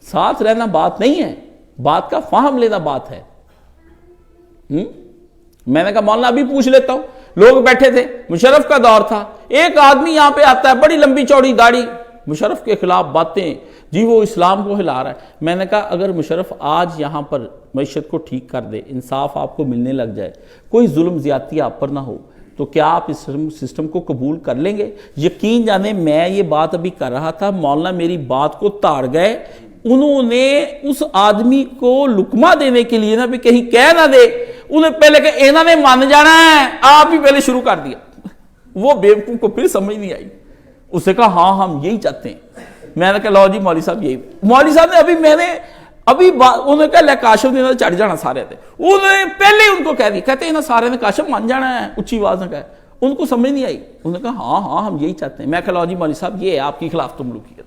A: ساتھ رہنا بات نہیں ہے، بات کا فہم لینا بات ہے۔ میں نے کہا مولانا ابھی پوچھ لیتا ہوں، لوگ بیٹھے تھے، مشرف کا دور تھا، ایک آدمی یہاں پہ آتا ہے، بڑی لمبی چوڑی داڑھی، مشرف کے خلاف باتیں، جی وہ اسلام کو ہلا رہا ہے۔ میں نے کہا اگر مشرف آج یہاں پر معیشت کو ٹھیک کر دے، انصاف آپ کو ملنے لگ جائے، کوئی ظلم زیادتی آپ پر نہ ہو، تو کیا آپ اس سسٹم کو قبول کر لیں گے؟ یقین جانے میں یہ بات ابھی کر رہا تھا، مولانا میری بات کو تاڑ گئے، انہوں نے اس آدمی کو لقمہ دینے کے لیے نا بھی کہیں کہہ نہ دے، انہیں پہلے کہ انہوں نے مان جانا ہے، آپ ہی پہلے شروع کر دیا۔ وہ بیوقوف کو پھر سمجھ نہیں آئی، اسے کہا ہاں ہم یہی چاہتے ہیں۔ میں نے کہا لو جی مولوی صاحب یہی، مولوی صاحب نے انہوں نے کہا لے کاشف نے چڑھ جانا سارے تھے، انہوں نے پہلے ان کو کہہ دی، کہتے ہیں سارے نے کاشف مان جانا ہے، اچھی آواز نہ کہے، ان کو سمجھ نہیں آئی. انہوں نے کہا ہاں ہم یہی چاہتے ہیں. میں کہا لو جی مولوی صاحب یہ ہے آپ کی خلافت ملوکیت,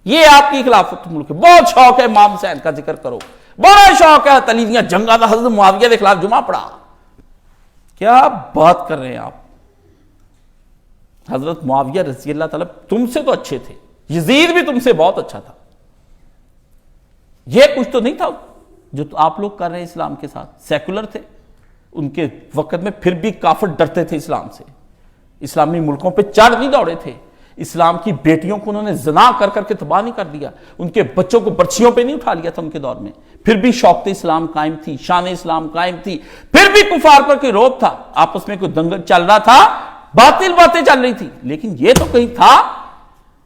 A: یہ آپ کی خلافت ملوکیت. بہت شوق ہے امام حسین کا ذکر کرو, بڑا شوق ہے علی دیاں جنگاں دا, حضرت معاویہ کے خلاف جمعہ پڑھا. کیا بات کر رہے ہیں آپ؟ حضرت معاویہ رضی اللہ تعالیٰ تم سے تو اچھے تھے, یزید بھی تم سے بہت اچھا تھا. یہ کچھ تو نہیں تھا جو آپ لوگ کر رہے ہیں اسلام کے ساتھ. سیکولر تھے ان کے وقت میں, پھر بھی کافر ڈرتے تھے اسلام سے. اسلامی ملکوں پہ چڑھ نہیں دوڑے تھے. اسلام کی بیٹیوں کو انہوں نے زنا کر کر کے تباہ نہیں کر دیا. ان کے بچوں کو برچھیوں پہ نہیں اٹھا لیا تھا ان کے دور میں. پھر بھی شوقت اسلام قائم تھی, شان اسلام قائم تھی. پھر بھی کفار پر کوئی روب تھا, آپس میں کوئی دنگل چل رہا تھا, باطل باتیں چل رہی تھی, لیکن یہ تو کہیں تھا.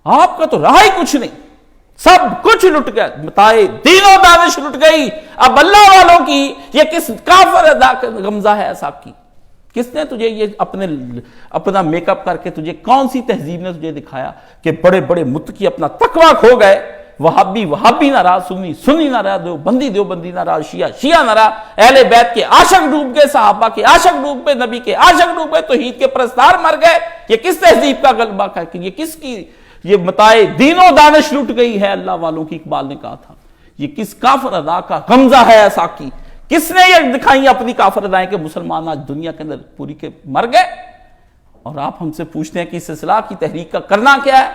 A: آپ کا تو رہا ہی کچھ نہیں, سب کچھ لٹ گیا. بتائے دین و دانش لٹ گئی. اب اللہ والوں کی یہ کس کافر ادا غمزہ ہے ایسا کی؟ کس نے تجھے یہ اپنا میک اپ کر کے تجھے, کون سی تہذیب نے تجھے دکھایا کہ بڑے بڑے متقی اپنا تقوی کھو گئے؟ وہابی نہ رہا, سنی نہ رہا, دیوبندی نہ رہا, شیعہ نہ رہا, اہل بیت کے عاشق ڈوب گئے, صحابہ کے عاشق ڈوب گئے, نبی کے عاشق ڈوب گئے, توحید کے پرستار مر گئے. یہ کس تہذیب کا غلبہ ہے کہ یہ کس کی یہ متائے دین و دانش لٹ گئی ہے اللہ والوں کی؟ اقبال نے کہا تھا یہ کس کافر ادا کا غمزہ ہے ایسا کی؟ کس نے یہ دکھائی اپنی کافر ادائیں کہ مسلمان آج دنیا کے اندر پوری کے مر گئے؟ اور آپ ہم سے پوچھتے ہیں کہ اس اصلاح کی تحریک کا کرنا کیا ہے؟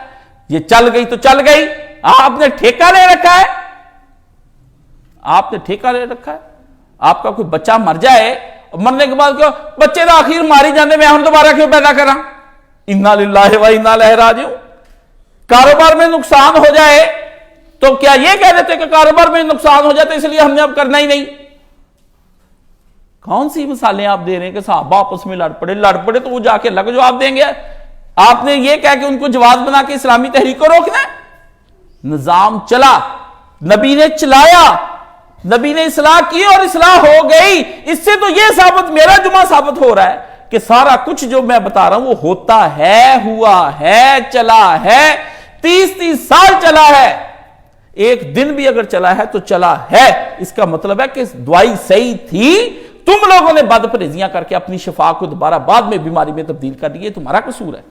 A: یہ چل گئی تو چل گئی, آپ نے ٹھیکہ لے رکھا ہے. آپ نے ٹھیکہ لے رکھا ہے. آپ کا کوئی بچہ مر جائے, مرنے کے بعد کیوں بچے تو آخر ماری جانے میں ہم دوبارہ کیوں پیدا کرا؟ انا للہ و انا الیہ راجعون. کاروبار میں نقصان ہو جائے تو کیا یہ کہہ دیتے کہ کاروبار میں نقصان ہو جاتا ہے اس لیے ہم نے اب کرنا ہی نہیں؟ کون سی مثالیں آپ دے رہے ہیں کہ صحابہ آپس میں لڑ پڑے تو وہ جا کے اللہ کو جواب دیں گے؟ آپ نے یہ کہہ کہ ان کو جواز بنا کے اسلامی تحریک کو روکنا ہے؟ نظام چلا, نبی نے چلایا, نبی نے اصلاح کی اور اصلاح ہو گئی. اس سے تو یہ ثابت, میرا جمعہ ثابت ہو رہا ہے کہ سارا کچھ جو میں بتا رہا ہوں وہ ہوتا ہے, ہوا ہے, چلا ہے, 30 سال چلا ہے. ایک دن بھی اگر چلا ہے تو چلا ہے. اس کا مطلب ہے کہ دعائی صحیح تھی, تم لوگوں نے بد پرہیزیاں کر کے اپنی شفا کو دوبارہ بعد میں بیماری میں تبدیل کر دی. یہ تمہارا قصور ہے,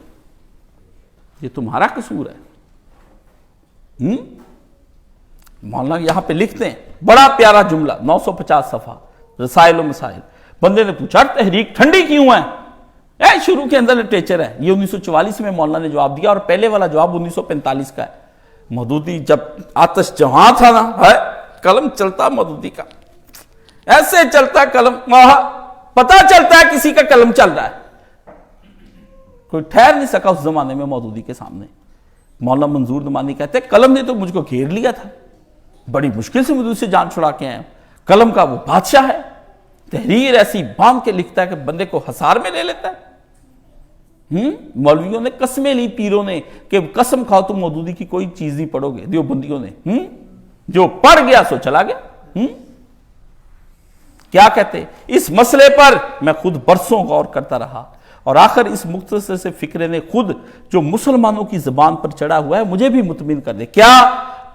A: یہ تمہارا قصور ہے. مولانا یہاں پہ لکھتے ہیں بڑا پیارا جملہ, 950 صفحہ, رسائل و مسائل. بندے نے پوچھا تحریک ٹھنڈی کیوں ہے؟ شروع کے اندر لٹریچر ہے. یہ 1944 میں مولانا نے جواب دیا, اور پہلے والا جواب 1945 کا ہے. مودودی جب آتش جہاں تھا نا, قلم چلتا مودودی کا, ایسے چلتا قلم, پتا چلتا ہے کسی کا قلم چل رہا ہے. کوئی ٹھہر نہیں سکا اس زمانے میں مودودی کے سامنے. مولانا منظور نعمانی کہتے ہیں قلم نے تو مجھ کو گھیر لیا تھا, بڑی مشکل سے مجھ سے جان چھڑا کے آئے. قلم کا وہ بادشاہ ہے, تحریر ایسی باندھ کے لکھتا ہے کہ بندے کو حصار میں لے لیتا ہے. مولویوں نے قسمیں لی, پیروں نے, کہ قسم کھاؤ تم مودودی کی کوئی چیز نہیں پڑھو گے. دیوبندیوں نے جو پڑھ گیا سو چلا گیا. کیا کہتے اس مسئلے پر میں خود برسوں غور کرتا رہا, اور آخر اس مختصر سے فکرے نے خود جو مسلمانوں کی زبان پر چڑھا ہوا ہے مجھے بھی مطمئن کر دے. کیا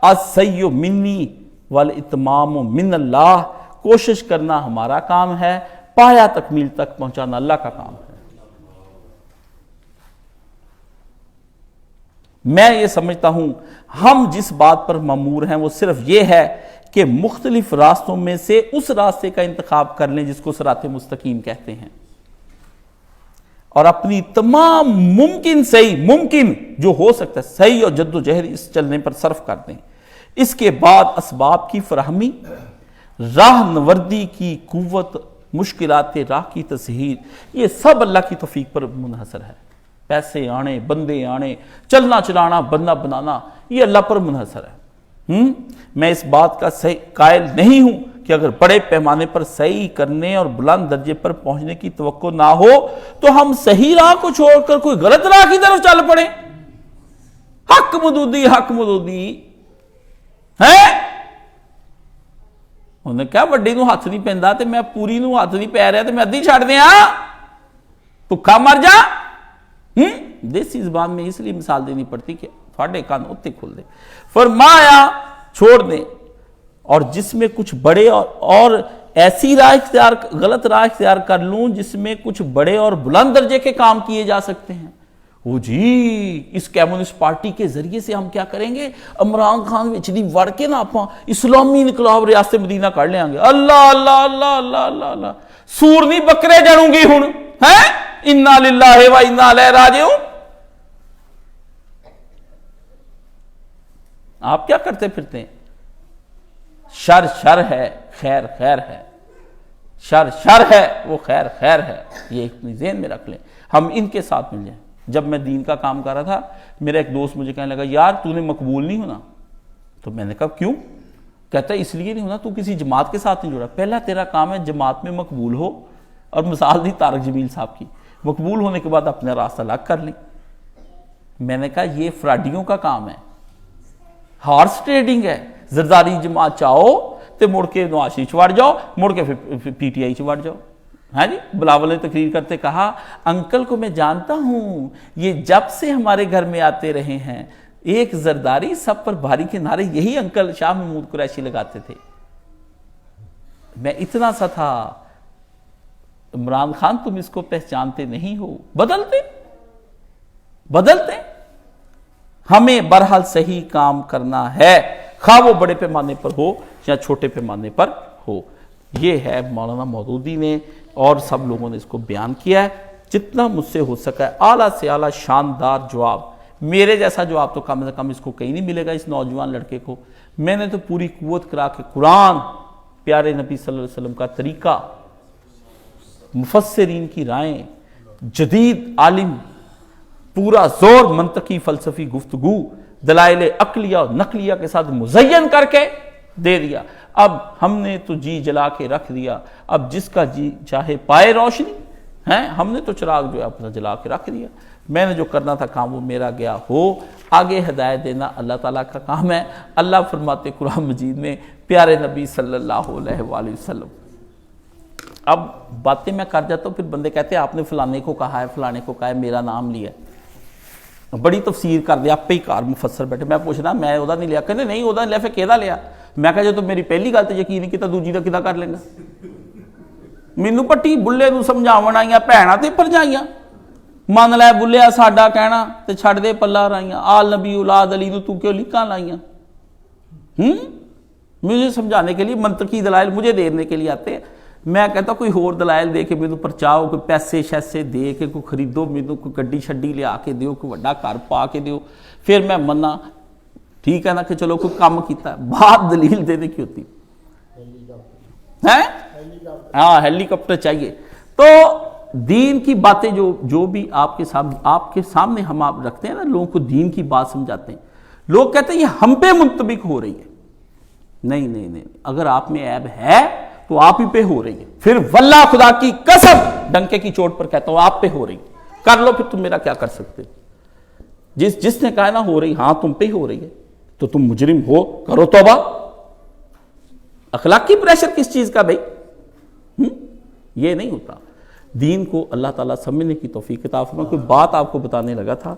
A: السعی منی والاتمام من اللہ, کوشش کرنا ہمارا کام ہے, پایا تکمیل تک پہنچانا اللہ کا کام ہے. میں یہ سمجھتا ہوں ہم جس بات پر مامور ہیں وہ صرف یہ ہے کہ مختلف راستوں میں سے اس راستے کا انتخاب کر لیں جس کو صراط مستقیم کہتے ہیں, اور اپنی تمام ممکن جو ہو سکتا ہے صحیح اور جد و جہد اس چلنے پر صرف کر دیں. اس کے بعد اسباب کی فراہمی, راہ نوردی کی قوت, مشکلات راہ کی تسہیل, یہ سب اللہ کی توفیق پر منحصر ہے. پیسے آنے, بندے آنے, چلنا چلانا, بننا بنانا, یہ اللہ پر منحصر ہے. میں اس بات کا قائل نہیں ہوں کہ اگر بڑے پیمانے پر صحیح کرنے اور بلند درجے پر پہنچنے کی توقع نہ ہو تو ہم صحیح راہ کو چھوڑ کر کوئی غلط راہ کی طرف چل پڑیں. حق مدودی ہے. انہوں نے کہا وڈی نو ہاتھ نہیں پیندا تے میں پوری نو ہاتھ نہیں پی رہا تے میں ادھی چھڑ دیاں, بھکھا مر جا. دیسی زبان میں اس لیے مثال دینی پڑتی کہ تھوڑے کان اتنے کھل دے. فرمایا چھوڑ دیں, اور جس میں کچھ بڑے اور ایسی غلط راہ اختیار کر لوں جس میں کچھ بڑے اور بلند درجے کے کام کیے جا سکتے ہیں. وہ جی اس کمیونسٹ پارٹی کے ذریعے سے ہم کیا کریں گے, عمران خان وچ دی وڑ کے نا اپاں اسلامی انقلاب ریاست مدینہ کر لیں گے. اللہ اللہ اللہ اللہ اللہ اللہ, سور نہیں بکرے جڑوں گی ہن ہے. انا للہ و انا الیہ راجعون. آپ کیا کرتے پھرتے ہیں؟ شر شر ہے, خیر خیر ہے. شر شر ہے, وہ خیر خیر ہے. یہ اپنی ذہن میں رکھ لیں. ہم ان کے ساتھ مل جائیں. جب میں دین کا کام کر رہا تھا, میرا ایک دوست مجھے کہنے لگا یار تو نے مقبول نہیں ہونا. تو میں نے کہا کیوں؟ کہتا ہے اس لیے نہیں ہونا, تو کسی جماعت کے ساتھ نہیں جڑا. پہلا تیرا کام ہے جماعت میں مقبول ہو. اور مثال دی طارق جمیل صاحب کی, مقبول ہونے کے بعد اپنا راستہ الگ کر لیں. میں نے کہا یہ فراڈیوں کا کام ہے, ہارس ٹریڈنگ ہے. زرداری جماعت چاہو تے مڑ کے نواشی چوڑ جاؤ, مڑ کے پھر پی ٹی آئی چوڑ جاؤ. ہاں جی, بلاول نے تقریر کرتے کہا انکل کو میں جانتا ہوں, یہ جب سے ہمارے گھر میں آتے رہے ہیں ایک زرداری سب پر بھاری کے نعرے یہی انکل شاہ محمود قریشی لگاتے تھے. میں اتنا سا تھا. عمران خان تم اس کو پہچانتے نہیں ہو. بدلتے ہمیں بہرحال صحیح کام کرنا ہے, خواہ وہ بڑے پیمانے پر ہو یا چھوٹے پیمانے پر ہو. یہ ہے مولانا مودودی نے اور سب لوگوں نے اس کو بیان کیا ہے. جتنا مجھ سے ہو سکا ہے اعلیٰ سے اعلیٰ شاندار جواب. میرے جیسا جواب تو کم سے کم اس کو کہیں نہیں ملے گا اس نوجوان لڑکے کو. میں نے تو پوری قوت کرا کے قرآن, پیارے نبی صلی اللہ علیہ وسلم کا طریقہ, مفسرین کی رائیں, جدید عالم, پورا زور منطقی فلسفی گفتگو, دلائل عقلیہ اور نقلیہ کے ساتھ مزین کر کے دے دیا. اب ہم نے تو جی جلا کے رکھ دیا. اب جس کا جی چاہے پائے روشنی ہے. ہم نے تو چراغ جو ہے اپنا جلا کے رکھ دیا. میں نے جو کرنا تھا کام وہ میرا گیا ہو. آگے ہدایت دینا اللہ تعالیٰ کا کام ہے. اللہ فرماتے قرآن مجید میں, پیارے نبی صلی اللہ علیہ وآلہ وسلم. اب باتیں میں کر جاتا ہوں, پھر بندے کہتے ہیں آپ نے فلانے کو کہا ہے, فلانے کو کہا ہے, میرا نام لیا, بڑی تفسیر کر دیا آپ پہ ہی کار مفسر بیٹھے. میں پوچھنا میں وہ نہیں لیا, کہنے نہیں وہ لیا, پھر کہدا لیا. میں کہا جو تو میری پہلی گل تے یقین نہیں کیتا, دوجی دا کدا کر لیں گا. مینوں پٹی بلے نوں سمجھاون آئیاں بھੈਣਾਂ تے پرجائیاں, من لے بلیا ساڈا کہنا تے چھڑ دے پلا رائیاں. آل نبی اولاد علی نوں تو کیوں لکھاں لائیاں؟ مجھے سمجھانے کے لیے منطقی دلائل مجھے دینے کے لیے آتے ہیں. میں کہتا کوئی اور دلائل دے کے مینوں پرچاؤ, کوئی پیسے شیسے دے کے کوئی خریدو, مینوں کوئی گڈی شڈی لیا کے دیو, کوئی وڈا گھر پا کے دیو, پھر میں منا. ٹھیک ہے نا کہ چلو کوئی کام کیتا ہے. بات دلیل دینے کی ہوتی ہے. ہاں ہیلی کاپٹر چاہیے. تو دین کی باتیں جو بھی آپ کے سامنے ہم آپ رکھتے ہیں نا, لوگوں کو دین کی بات سمجھاتے ہیں. لوگ کہتے ہیں یہ ہم پہ منطبق ہو رہی ہے. نہیں, اگر آپ میں عیب ہے تو آپ ہی پہ ہو رہی ہے. پھر واللہ خدا کی قسم ڈنکے کی چوٹ پر کہتا ہوں آپ پہ ہو رہی ہے. کر لو پھر تم میرا کیا کر سکتے. جس نے کہا نا ہو رہی, ہاں تم پہ ہو رہی ہے تو تم مجرم ہو, کرو توبہ. اخلاقی پریشر کس چیز کا بھائی؟ یہ نہیں ہوتا. دین کو اللہ تعالیٰ سمجھنے کی توفیق عطا فرمائے. کوئی بات آپ کو بتانے لگا تھا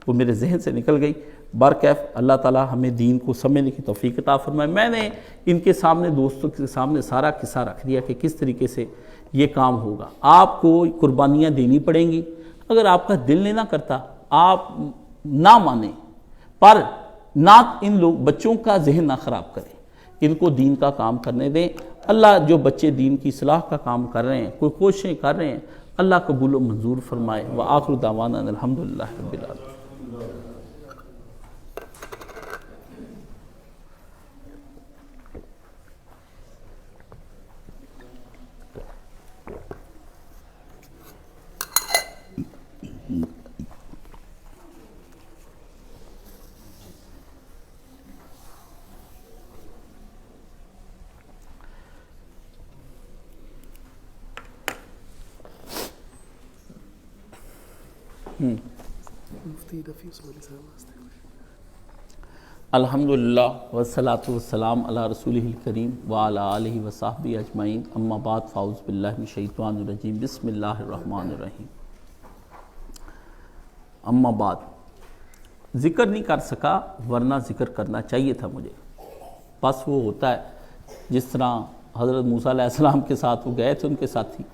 A: وہ میرے ذہن سے نکل گئی. برکیف اللہ تعالیٰ ہمیں دین کو سمجھنے کی توفیق عطا فرمائے. میں نے ان کے سامنے, دوستوں کے سامنے سارا قصہ رکھ دیا کہ کس طریقے سے یہ کام ہوگا. آپ کو قربانیاں دینی پڑیں گی. اگر آپ کا دل نہیں نہ کرتا آپ نہ مانیں, پر نہ ان لوگ بچوں کا ذہن نہ خراب کریں, ان کو دین کا کام کرنے دیں. اللہ جو بچے دین کی اصلاح کا کام کر رہے ہیں, کوئی کوششیں کر رہے ہیں, اللہ قبول و منظور فرمائے. وآخر دعوانا الحمدللہ رب العالمین. الحمدللہ والصلاة والسلام علی رسولہ الکریم وعلی آلہ وصحبہ اجمعین. اما بعد فاعوذ باللہ من الشیطان الرجیم. بسم اللہ الرحمن الرحیم. اما بعد, ذکر نہیں کر سکا ورنہ ذکر کرنا چاہیے تھا مجھے. بس وہ ہوتا ہے جس طرح حضرت موسیٰ علیہ السلام کے ساتھ وہ گئے تھے ان کے ساتھی،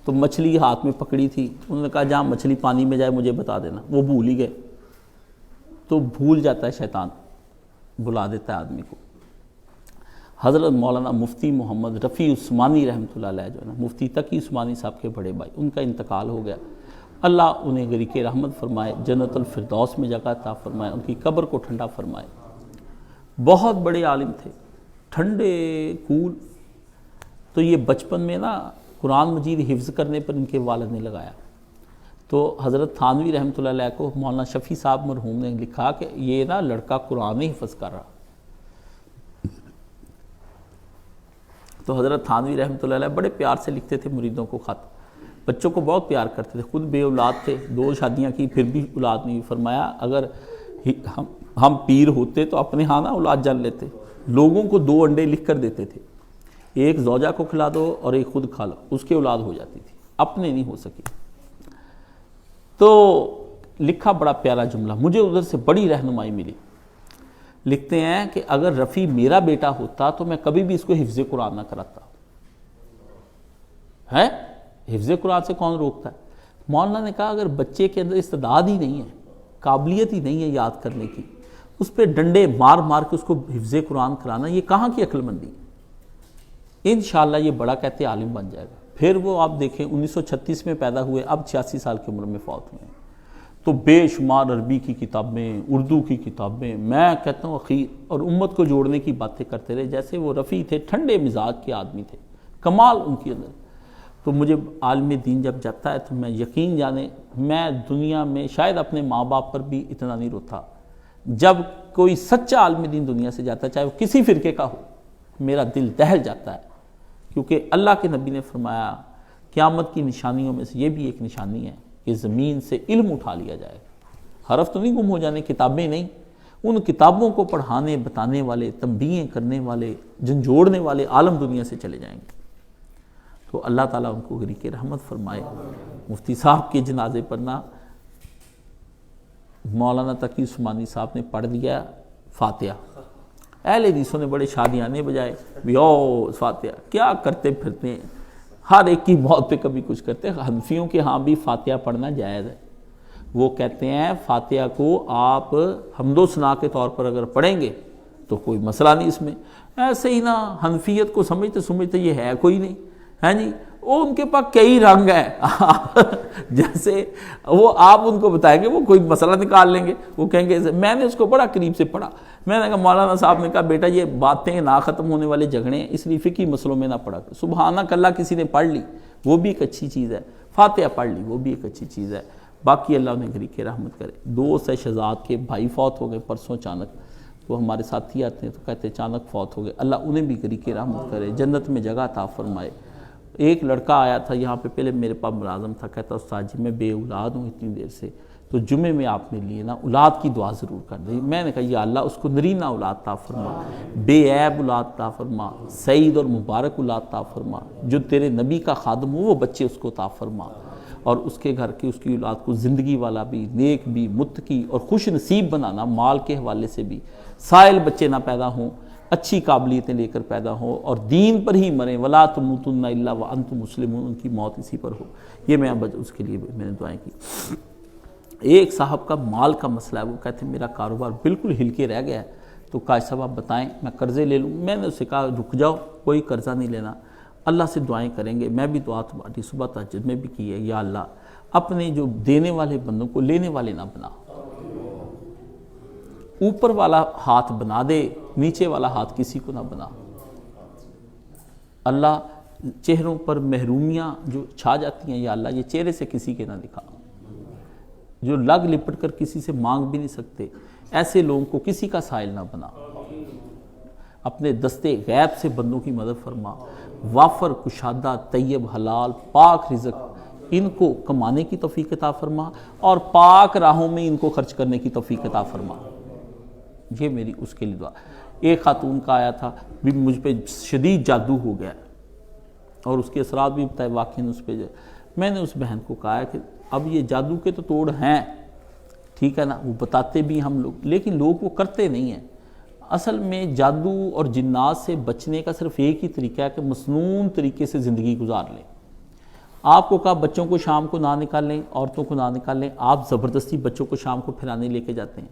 A: تو مچھلی ہاتھ میں پکڑی تھی، انہوں نے کہا جہاں مچھلی پانی میں جائے مجھے بتا دینا، وہ بھول ہی گئے۔ تو بھول جاتا ہے شیطان، بلا دیتا ہے آدمی کو۔ حضرت مولانا مفتی محمد رفیع عثمانی رحمۃ اللہ علیہ جو ہے نا، مفتی تقی عثمانی صاحب کے بڑے بھائی، ان کا انتقال ہو گیا۔ اللہ انہیں غریق رحمت فرمائے، جنت الفردوس میں جگہ عطا فرمائے، ان کی قبر کو ٹھنڈا فرمائے۔ بہت بڑے عالم تھے، ٹھنڈے کول۔ تو یہ بچپن میں نا قرآن مجید حفظ کرنے پر ان کے والد نے لگایا۔ تو حضرت تھانوی رحمۃ اللہ علیہ کو مولانا شفیع صاحب مرحوم نے لکھا کہ یہ نا لڑکا قرآن ہی حفظ کر رہا۔ تو حضرت تھانوی رحمۃ اللہ علیہ بڑے پیار سے لکھتے تھے مریدوں کو خط، بچوں کو بہت پیار کرتے تھے، خود بے اولاد تھے، 2 شادیاں کی پھر بھی اولاد نہیں۔ فرمایا اگر ہم پیر ہوتے تو اپنے ہاں نہ اولاد جان لیتے، لوگوں کو 2 انڈے لکھ کر دیتے تھے، ایک زوجہ کو کھلا دو اور ایک خود کھا لو، اس کی اولاد ہو جاتی تھی، اپنے نہیں ہو سکی۔ تو لکھا بڑا پیارا جملہ، مجھے ادھر سے بڑی رہنمائی ملی۔ لکھتے ہیں کہ اگر رفیع میرا بیٹا ہوتا تو میں کبھی بھی اس کو حفظ قرآن نہ کراتا ہے۔ حفظ قرآن سے کون روکتا ہے؟ مولانا نے کہا اگر بچے کے اندر استعداد ہی نہیں ہے، قابلیت ہی نہیں ہے یاد کرنے کی، اس پہ ڈنڈے مار مار کے اس کو حفظ قرآن کرانا، یہ کہاں کی عقل مندی ہے؟ انشاءاللہ یہ بڑا کہتے عالم بن جائے گا۔ پھر وہ آپ دیکھیں 1936 میں پیدا ہوئے، اب 86 سال کی عمر میں فوت ہوئے ہیں۔ تو بے شمار عربی کی کتابیں، اردو کی کتابیں، میں کہتا ہوں اخیر، اور امت کو جوڑنے کی باتیں کرتے رہے۔ جیسے وہ رفیع تھے، ٹھنڈے مزاج کے آدمی تھے، کمال ان کے اندر۔ تو مجھے عالم دین جب جاتا ہے تو میں یقین جانے میں دنیا میں شاید اپنے ماں باپ پر بھی اتنا نہیں روتا۔ جب کوئی سچا عالم دین دنیا سے جاتا ہے، چاہے وہ کسی فرقے کا ہو، میرا دل دہل جاتا ہے، کیونکہ اللہ کے نبی نے فرمایا قیامت کی نشانیوں میں سے یہ بھی ایک نشانی ہے کہ زمین سے علم اٹھا لیا جائے گا۔ حرف تو نہیں گم ہو جانے، کتابیں نہیں، ان کتابوں کو پڑھانے بتانے والے، تنبیہیں کرنے والے، جھنجھوڑنے والے عالم دنیا سے چلے جائیں گے۔ تو اللہ تعالیٰ ان کو غریق رحمت فرمائے۔ مفتی صاحب کے جنازے پر نا مولانا تقی عثمانی صاحب نے پڑھ دیا فاتحہ، اہل حدیثوں نے بڑے شادیانے بجائے بھی او فاتحہ، کیا کرتے پھرتے ہیں، ہر ایک کی موت پہ کبھی کچھ کرتے ہیں۔ حنفیوں کے ہاں بھی فاتحہ پڑھنا جائز ہے، وہ کہتے ہیں فاتحہ کو آپ حمد و ثنا کے طور پر اگر پڑھیں گے تو کوئی مسئلہ نہیں اس میں۔ ایسے ہی نا حنفیت کو سمجھتے یہ ہے کوئی نہیں، ہے جی، وہ ان کے پاس کئی رنگ ہے جیسے وہ آپ ان کو بتائیں گے وہ کوئی مسئلہ نکال لیں گے، وہ کہیں گے میں نے اس کو بڑا قریب سے پڑھا، میں نے کہا مولانا صاحب نے کہا بیٹا یہ باتیں نہ ختم ہونے والے جھگڑے ہیں، اس لیے فقہی مسئلوں میں نہ پڑھا کر۔ سبحانک اللہ کسی نے پڑھ لی وہ بھی ایک اچھی چیز ہے، فاتحہ پڑھ لی وہ بھی ایک اچھی چیز ہے، باقی اللہ انہیں غریق رحمت کرے۔ 2 شہزاد کے بھائی فوت ہو گئے پرسوں اچانک، تو ہمارے ساتھی آتے ہیں تو کہتے ہیں اچانک فوت ہو گئے، اللہ انہیں بھی غریق رحمت کرے، جنت میں جگہ عطا فرمائے۔ ایک لڑکا آیا تھا یہاں پہ، پہلے میرے پاس ملازم تھا، کہتا استاد جی میں بے اولاد ہوں اتنی دیر سے، تو جمعے میں آپ نے لیے نا اولاد کی دعا ضرور کر دیں۔ میں نے کہا یا اللہ اس کو نرینہ اولاد عطا فرما، بے عیب اولاد عطا فرما، سعید اور مبارک اولاد عطا فرما، جو تیرے نبی کا خادم ہو وہ بچے اس کو عطا فرما، اور اس کے گھر کی اس کی اولاد کو زندگی والا بھی، نیک بھی، متقی اور خوش نصیب بنانا، مال کے حوالے سے بھی، سائل بچے نہ پیدا ہوں، اچھی قابلیتیں لے کر پیدا ہوں اور دین پر ہی مریں، ولا تموتن الا وانتم مسلمون، ان کی موت اسی پر ہو۔ یہ میں اس کے لیے میں نے دعائیں کی۔ ایک صاحب کا مال کا مسئلہ ہے، وہ کہتے ہیں میرا کاروبار بالکل ہل کے رہ گیا ہے، تو قاضی صاحب آپ بتائیں میں قرضے لے لوں؟ میں نے اسے کہا رک جاؤ، کوئی قرضہ نہیں لینا، اللہ سے دعائیں کریں گے۔ میں بھی دعا تمہاری صبح تہجد میں بھی کی ہے، یا اللہ اپنے جو دینے والے بندوں کو لینے والے نہ بنا، اوپر والا ہاتھ بنا دے، نیچے والا ہاتھ کسی کو نہ بنا۔ اللہ چہروں پر محرومیاں جو چھا جاتی ہیں، یا اللہ یہ چہرے سے کسی کے نہ دکھا، جو لگ لپٹ کر کسی سے مانگ بھی نہیں سکتے، ایسے لوگوں کو کسی کا سائل نہ بنا۔ اپنے دستے غیب سے بندوں کی مدد فرما، وافر کشادہ طیب حلال پاک رزق ان کو کمانے کی توفیق عطا فرما، اور پاک راہوں میں ان کو خرچ کرنے کی توفیق عطا فرما۔ یہ میری اس کے لیے دعا۔ ایک خاتون کا آیا تھا بھی مجھ پہ شدید جادو ہو گیا اور اس کے اثرات بھی بتائے، واقعی اس پہ میں نے اس بہن کو کہا کہ اب یہ جادو کے تو توڑ ہیں، ٹھیک ہے نا، وہ بتاتے بھی ہم لوگ، لیکن لوگ وہ کرتے نہیں ہیں۔ اصل میں جادو اور جنات سے بچنے کا صرف ایک ہی طریقہ ہے کہ مسنون طریقے سے زندگی گزار لیں. آپ کو کہا بچوں کو شام کو نہ نکالیں، عورتوں کو نہ نکالیں، آپ زبردستی بچوں کو شام کو پھرانے لے کے جاتے ہیں.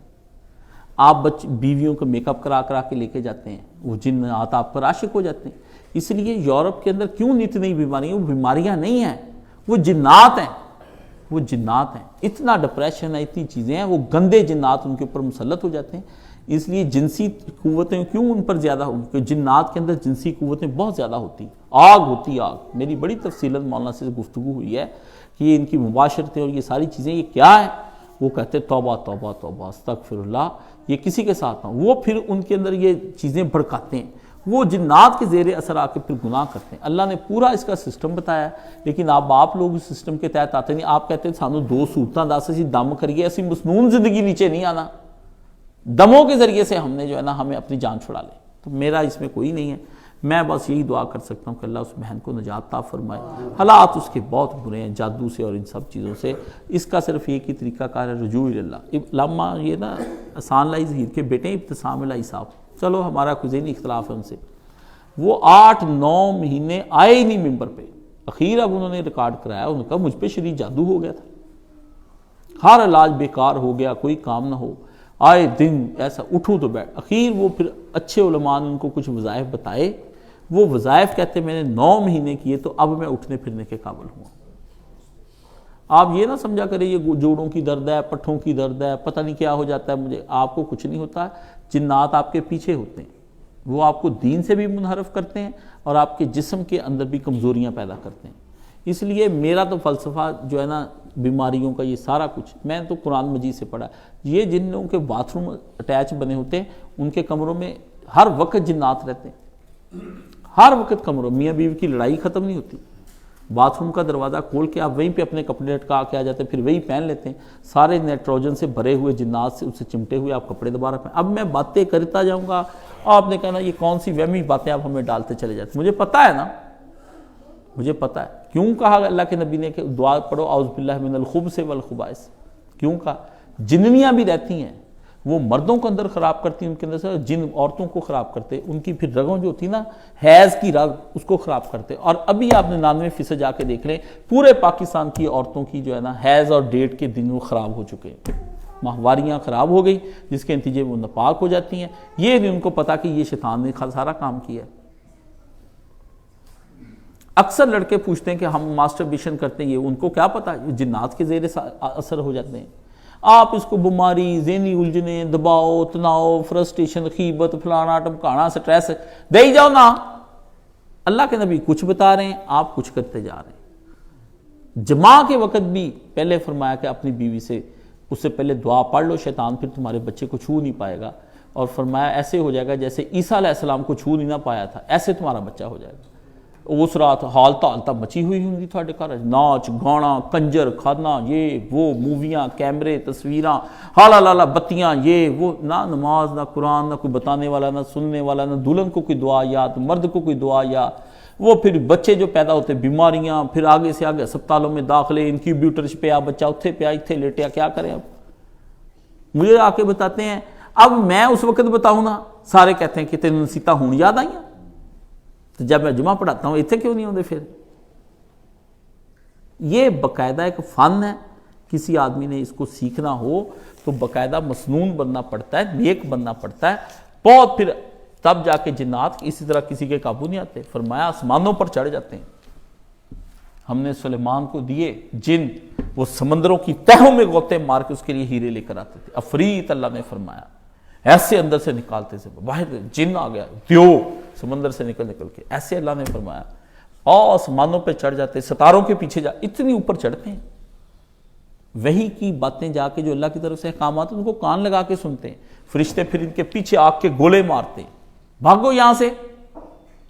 A: آپ بیویوں کا میک اپ کرا کے لے کے جاتے ہیں، وہ جنات آپ پر عاشق ہو جاتے ہیں. اس لیے یورپ کے اندر کیوں اتنی بیماریاں؟ وہ بیماریاں نہیں ہیں، وہ جنات ہیں. وہ جنات ہیں. اتنا ڈپریشن ہے، اتنی چیزیں ہیں، وہ گندے جنات ان کے اوپر مسلط ہو جاتے ہیں. اس لیے جنسی قوتیں کیوں ان پر زیادہ ہوگی؟ کہ جنات کے اندر جنسی قوتیں بہت زیادہ ہوتی، آگ ہوتی آگ. میری بڑی تفصیلاً مولانا سے گفتگو ہوئی ہے کہ یہ ان کی مباشرتیں اور یہ ساری چیزیں یہ کیا ہے. وہ کہتے توبہ توبہ توبہ استغفر اللہ، یہ کسی کے ساتھ نہ. وہ پھر ان کے اندر یہ چیزیں بھڑکاتے ہیں، وہ جنات کے زیر اثر آ کے پھر گناہ کرتے ہیں. اللہ نے پورا اس کا سسٹم بتایا ہے، لیکن آپ لوگ اس سسٹم کے تحت آتے نہیں. آپ کہتے ہیں سانو 2 صورتاں دس اسی دم کریے، اسی مسنون زندگی نیچے نہیں آنا، دموں کے ذریعے سے ہم نے جو ہے نا ہمیں اپنی جان چھڑا لے. تو میرا اس میں کوئی نہیں ہے. میں بس یہی دعا کر سکتا ہوں کہ اللہ اس بہن کو نجات عطا فرمائے. حالات اس کے بہت برے ہیں جادو سے اور ان سب چیزوں سے. اس کا صرف ایک ہی طریقہ کار ہے رجوع اللہ. علامہ یہ نا احسان لائی ظہیر کے بیٹے ابتسام الہی صاحب، چلو ہمارا کوئی ذہنی اختلاف ہے ان سے، وہ 8-9 مہینے آئے ہی نہیں ممبر پہ. اخیر اب انہوں نے ریکارڈ کرایا، انہوں نے کہا مجھ پہ شدید جادو ہو گیا تھا، ہر علاج بیکار ہو گیا، کوئی کام نہ ہو، آئے دن ایسا اٹھوں تو بیٹھ. اخیر وہ پھر اچھے علماء نے ان کو کچھ وظائف بتائے، وہ وظائف کہتے میں نے 9 مہینے کیے تو اب میں اٹھنے پھرنے کے قابل ہوں. آپ یہ نہ سمجھا کریں یہ جوڑوں کی درد ہے، پٹھوں کی درد ہے، پتہ نہیں کیا ہو جاتا ہے مجھے. آپ کو کچھ نہیں ہوتا، جنات آپ کے پیچھے ہوتے ہیں، وہ آپ کو دین سے بھی منحرف کرتے ہیں اور آپ کے جسم کے اندر بھی کمزوریاں پیدا کرتے ہیں. اس لیے میرا تو فلسفہ جو ہے نا بیماریوں کا یہ سارا کچھ میں تو قرآن مجید سے پڑھا. یہ جن لوگوں کے باتھ روم اٹیچ بنے ہوتے ہیں ان کے کمروں میں ہر وقت جنات رہتے ہیں، ہر وقت کمروں. میاں بیوی کی لڑائی ختم نہیں ہوتی. باتھ روم کا دروازہ کھول کے آپ وہیں پہ اپنے کپڑے لٹکا کے آ جاتے ہیں، پھر وہی پہن لیتے ہیں. سارے نائٹروجن سے بھرے ہوئے جنات سے اس سے چمٹے ہوئے آپ کپڑے دوبارہ پہن. اب میں باتیں کرتا جاؤں گا، آپ نے کہنا یہ کون سی وہمی باتیں آپ ہمیں ڈالتے چلے جاتے. مجھے پتہ ہے نا، مجھے پتہ ہے کیوں کہا اللہ کے نبی نے کہ دعا پڑھو اعوذ باللہ من الخبث والخبائث. کیوں کہا؟ جننیاں بھی رہتی ہیں، وہ مردوں کو اندر خراب کرتی ہیں، ان کے اندر سے جن عورتوں کو خراب کرتے، ان کی پھر رگوں جو ہوتی نا حیض کی رگ اس کو خراب کرتے. اور ابھی آپ 99% جا کے دیکھ لیں پورے پاکستان کی عورتوں کی جو ہے نا حیض اور ڈیٹ کے دن وہ خراب ہو چکے ہیں، ماہواریاں خراب ہو گئی جس کے نتیجے وہ ناپاک ہو جاتی ہیں. یہ نہیں ان کو پتا کہ یہ شیطان نے سارا کام کیا ہے. اکثر لڑکے پوچھتے ہیں کہ ہم ماسٹربیشن کرتے ہیں، یہ ان کو کیا پتا جنات کے زیر اثر ہو جاتے ہیں. آپ اس کو بیماری، ذہنی الجھنیں، دباؤ، تناؤ، فرسٹریشن، غیبت، فلانا ٹمکانا، سٹریس دے ہی جاؤ نا. اللہ کے نبی کچھ بتا رہے ہیں، آپ کچھ کرتے جا رہے ہیں. جماع کے وقت بھی پہلے فرمایا کہ اپنی بیوی سے اس سے پہلے دعا پڑھ لو، شیطان پھر تمہارے بچے کو چھو نہیں پائے گا. اور فرمایا ایسے ہو جائے گا جیسے عیسیٰ علیہ السلام کو چھو نہیں نہ پایا تھا، ایسے تمہارا بچہ ہو جائے گا. اس رات حالتا مچی ہوئی ہوں گی تھوڑے گھر، ناچ گانا، کنجر کھانا، یہ وہ، موویاں، کیمرے، تصویراں، حالا لالا بتیاں، یہ وہ. نہ نماز، نہ قرآن، نہ کوئی بتانے والا، نہ سننے والا، نہ دلہن کو کوئی دعا یاد، مرد کو کوئی دعا یاد. وہ پھر بچے جو پیدا ہوتے بیماریاں، پھر آگے سے آگے اسپتالوں میں داخلے، انکیوبیٹر پہ آ بچہ اتھے پہ اتھے لیٹیا. کیا کریں اب؟ مجھے آ کے بتاتے ہیں. اب میں اس وقت بتاؤں نا، سارے کہتے ہیں کہ تینوں نصیحتاں ہون یاد آئیں. تو جب میں جمعہ پڑھاتا ہوں اتنے کیوں نہیں ہوتے؟ پھر یہ باقاعدہ ایک فن ہے. کسی آدمی نے اس کو سیکھنا ہو تو باقاعدہ مسنون بننا پڑتا ہے، نیک بننا پڑتا ہے بہت. پھر تب جا کے جنات اسی طرح کسی کے قابو نہیں آتے. فرمایا آسمانوں پر چڑھ جاتے ہیں. ہم نے سلیمان کو دیے جن، وہ سمندروں کی تہوں میں غوطے مار کے اس کے لیے ہیرے لے کر آتے تھے. عفریت اللہ نے فرمایا ایسے اندر سے نکالتے تھے، باہر جن آ گیا دیو سمندر سے نکل کے، ایسے اللہ نے فرمایا. اور آسمانوں پہ چڑھ جاتے، ستاروں کے پیچھے اتنی اوپر چڑھتے ہیں. وحی کی باتیں جا کے جو اللہ کی طرف سے احکامات ان کو کان لگا کے سنتے ہیں. فرشتے پھر ان کے پیچھے آگ کے گولے مارتے ہیں، بھاگو یہاں سے.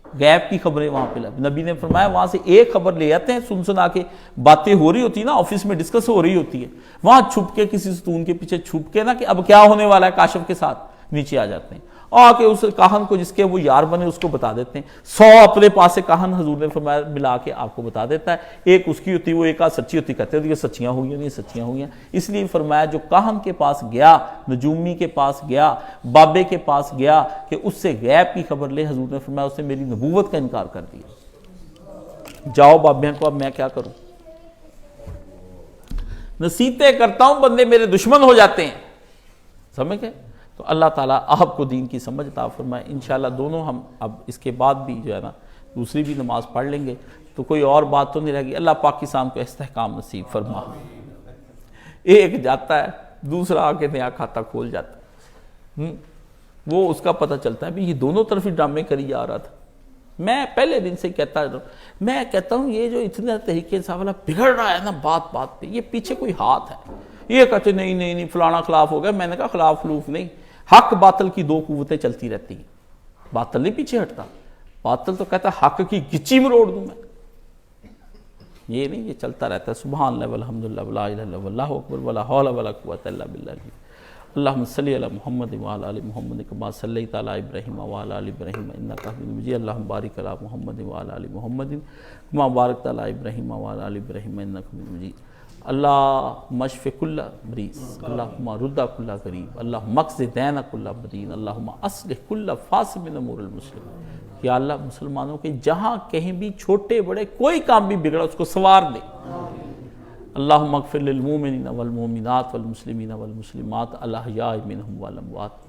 A: غیب کی خبریں وہاں پہ نبی نے فرمایا وہاں سے ایک خبر لے آتے ہیں، سنا کے باتیں ہو رہی ہوتی ہے نا، آفس میں ڈسکس ہو رہی ہوتی ہے، وہاں چھپ کے کسی ستون کے پیچھے چھپ کے نا کہ اب کیا ہونے والا ہے کاشف کے ساتھ، نیچے آ جاتے ہیں آ کے اس کہن کو جس کے وہ یار بنے اس کو بتا دیتے ہیں. 100 اپنے پاس سے کہن حضور نے فرمایا ملا کے آپ کو بتا دیتا ہے. ایک اس کی ہوتی وہ ایک آدھ سچی ہوتی کہتے ہیں یہ سچیاں ہوئی ہیں یہ سچیاں ہوئی ہیں. اس لیے فرمایا جو کہن کے پاس گیا, نجومی کے پاس گیا, بابے کے پاس گیا کہ اس سے غیب کی خبر لے, حضور نے فرمایا اس نے میری نبوت کا انکار کر دیا. جاؤ بابیاں کو اب میں کیا کروں, نصیحتیں کرتا ہوں بندے میرے دشمن ہو جاتے ہیں. سمجھ گئے؟ تو اللہ تعالیٰ آپ کو دین کی سمجھ عطا فرمائے. انشاءاللہ دونوں ہم اب اس کے بعد بھی جو ہے نا دوسری بھی نماز پڑھ لیں گے تو کوئی اور بات تو نہیں رہے گی. اللہ پاکستان کو استحکام نصیب فرما. ایک جاتا ہے دوسرا آ کے نیا کھاتا کھول جاتا ہے, وہ اس کا پتہ چلتا ہے بھی یہ دونوں طرف ہی ڈرامے کری جا رہا تھا. میں پہلے دن سے کہتا ہوں یہ جو اتنا طریقے سے والا بگڑ رہا ہے نا بات بات پہ, یہ پیچھے کوئی ہاتھ ہے. یہ کہتے نہیں فلانا خلاف ہو گیا. میں نے کہا خلاف خلوف نہیں, حق باطل کی دو قوتیں چلتی رہتی ہیں. باطل نہیں پیچھے ہٹتا, باطل تو کہتا ہے حق کی گچی مروڑ دوں میں. یہ نہیں, یہ چلتا رہتا ہے. سبحان اللہ والحمدللہ ولا الہ الا اللہ واللہ اکبر ولا حول ولا قوۃ الا باللہ. اللہم صلی علی محمد وعلی آل محمد کما صلیت علی ابراہیم وعلی آل ابراہیم انک حمید مجید. اللہم بارک علی محمد وعلی آل محمد کما بارکت علی ابراہیم وعلی آل ابراہیم انک حمید مجید. اللہم اشف کل مریض, اللہم رد کل غریب, اللہم اقض دین کل مدین, اللہم اصلح کل فاسد من امور المسلمین. یا اللہ مسلمانوں کے جہاں کہیں بھی چھوٹے بڑے کوئی کام بھی بگڑا اس کو سنوار دے. اللہم اغفر للمومنین والمومنات والمسلمین والمسلمات الاحیاء منہم والاموات.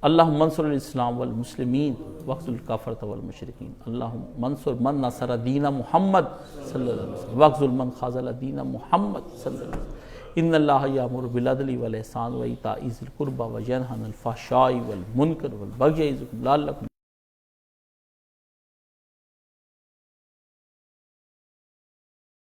A: اللہم انصر الاسلام والمسلمین واخذل الکفرۃ والمشرکین. اللہم انصر من نصر دین محمد صلی اللہ علیہ وسلم واخذل من خذل دین محمد صلی اللہ علیہ وسلم. ان اللہ یامر بالعدل والاحسان وایتاء ذی القربی وینہی عن الفحشاء والمنکر والبغی یعظکم لعلکم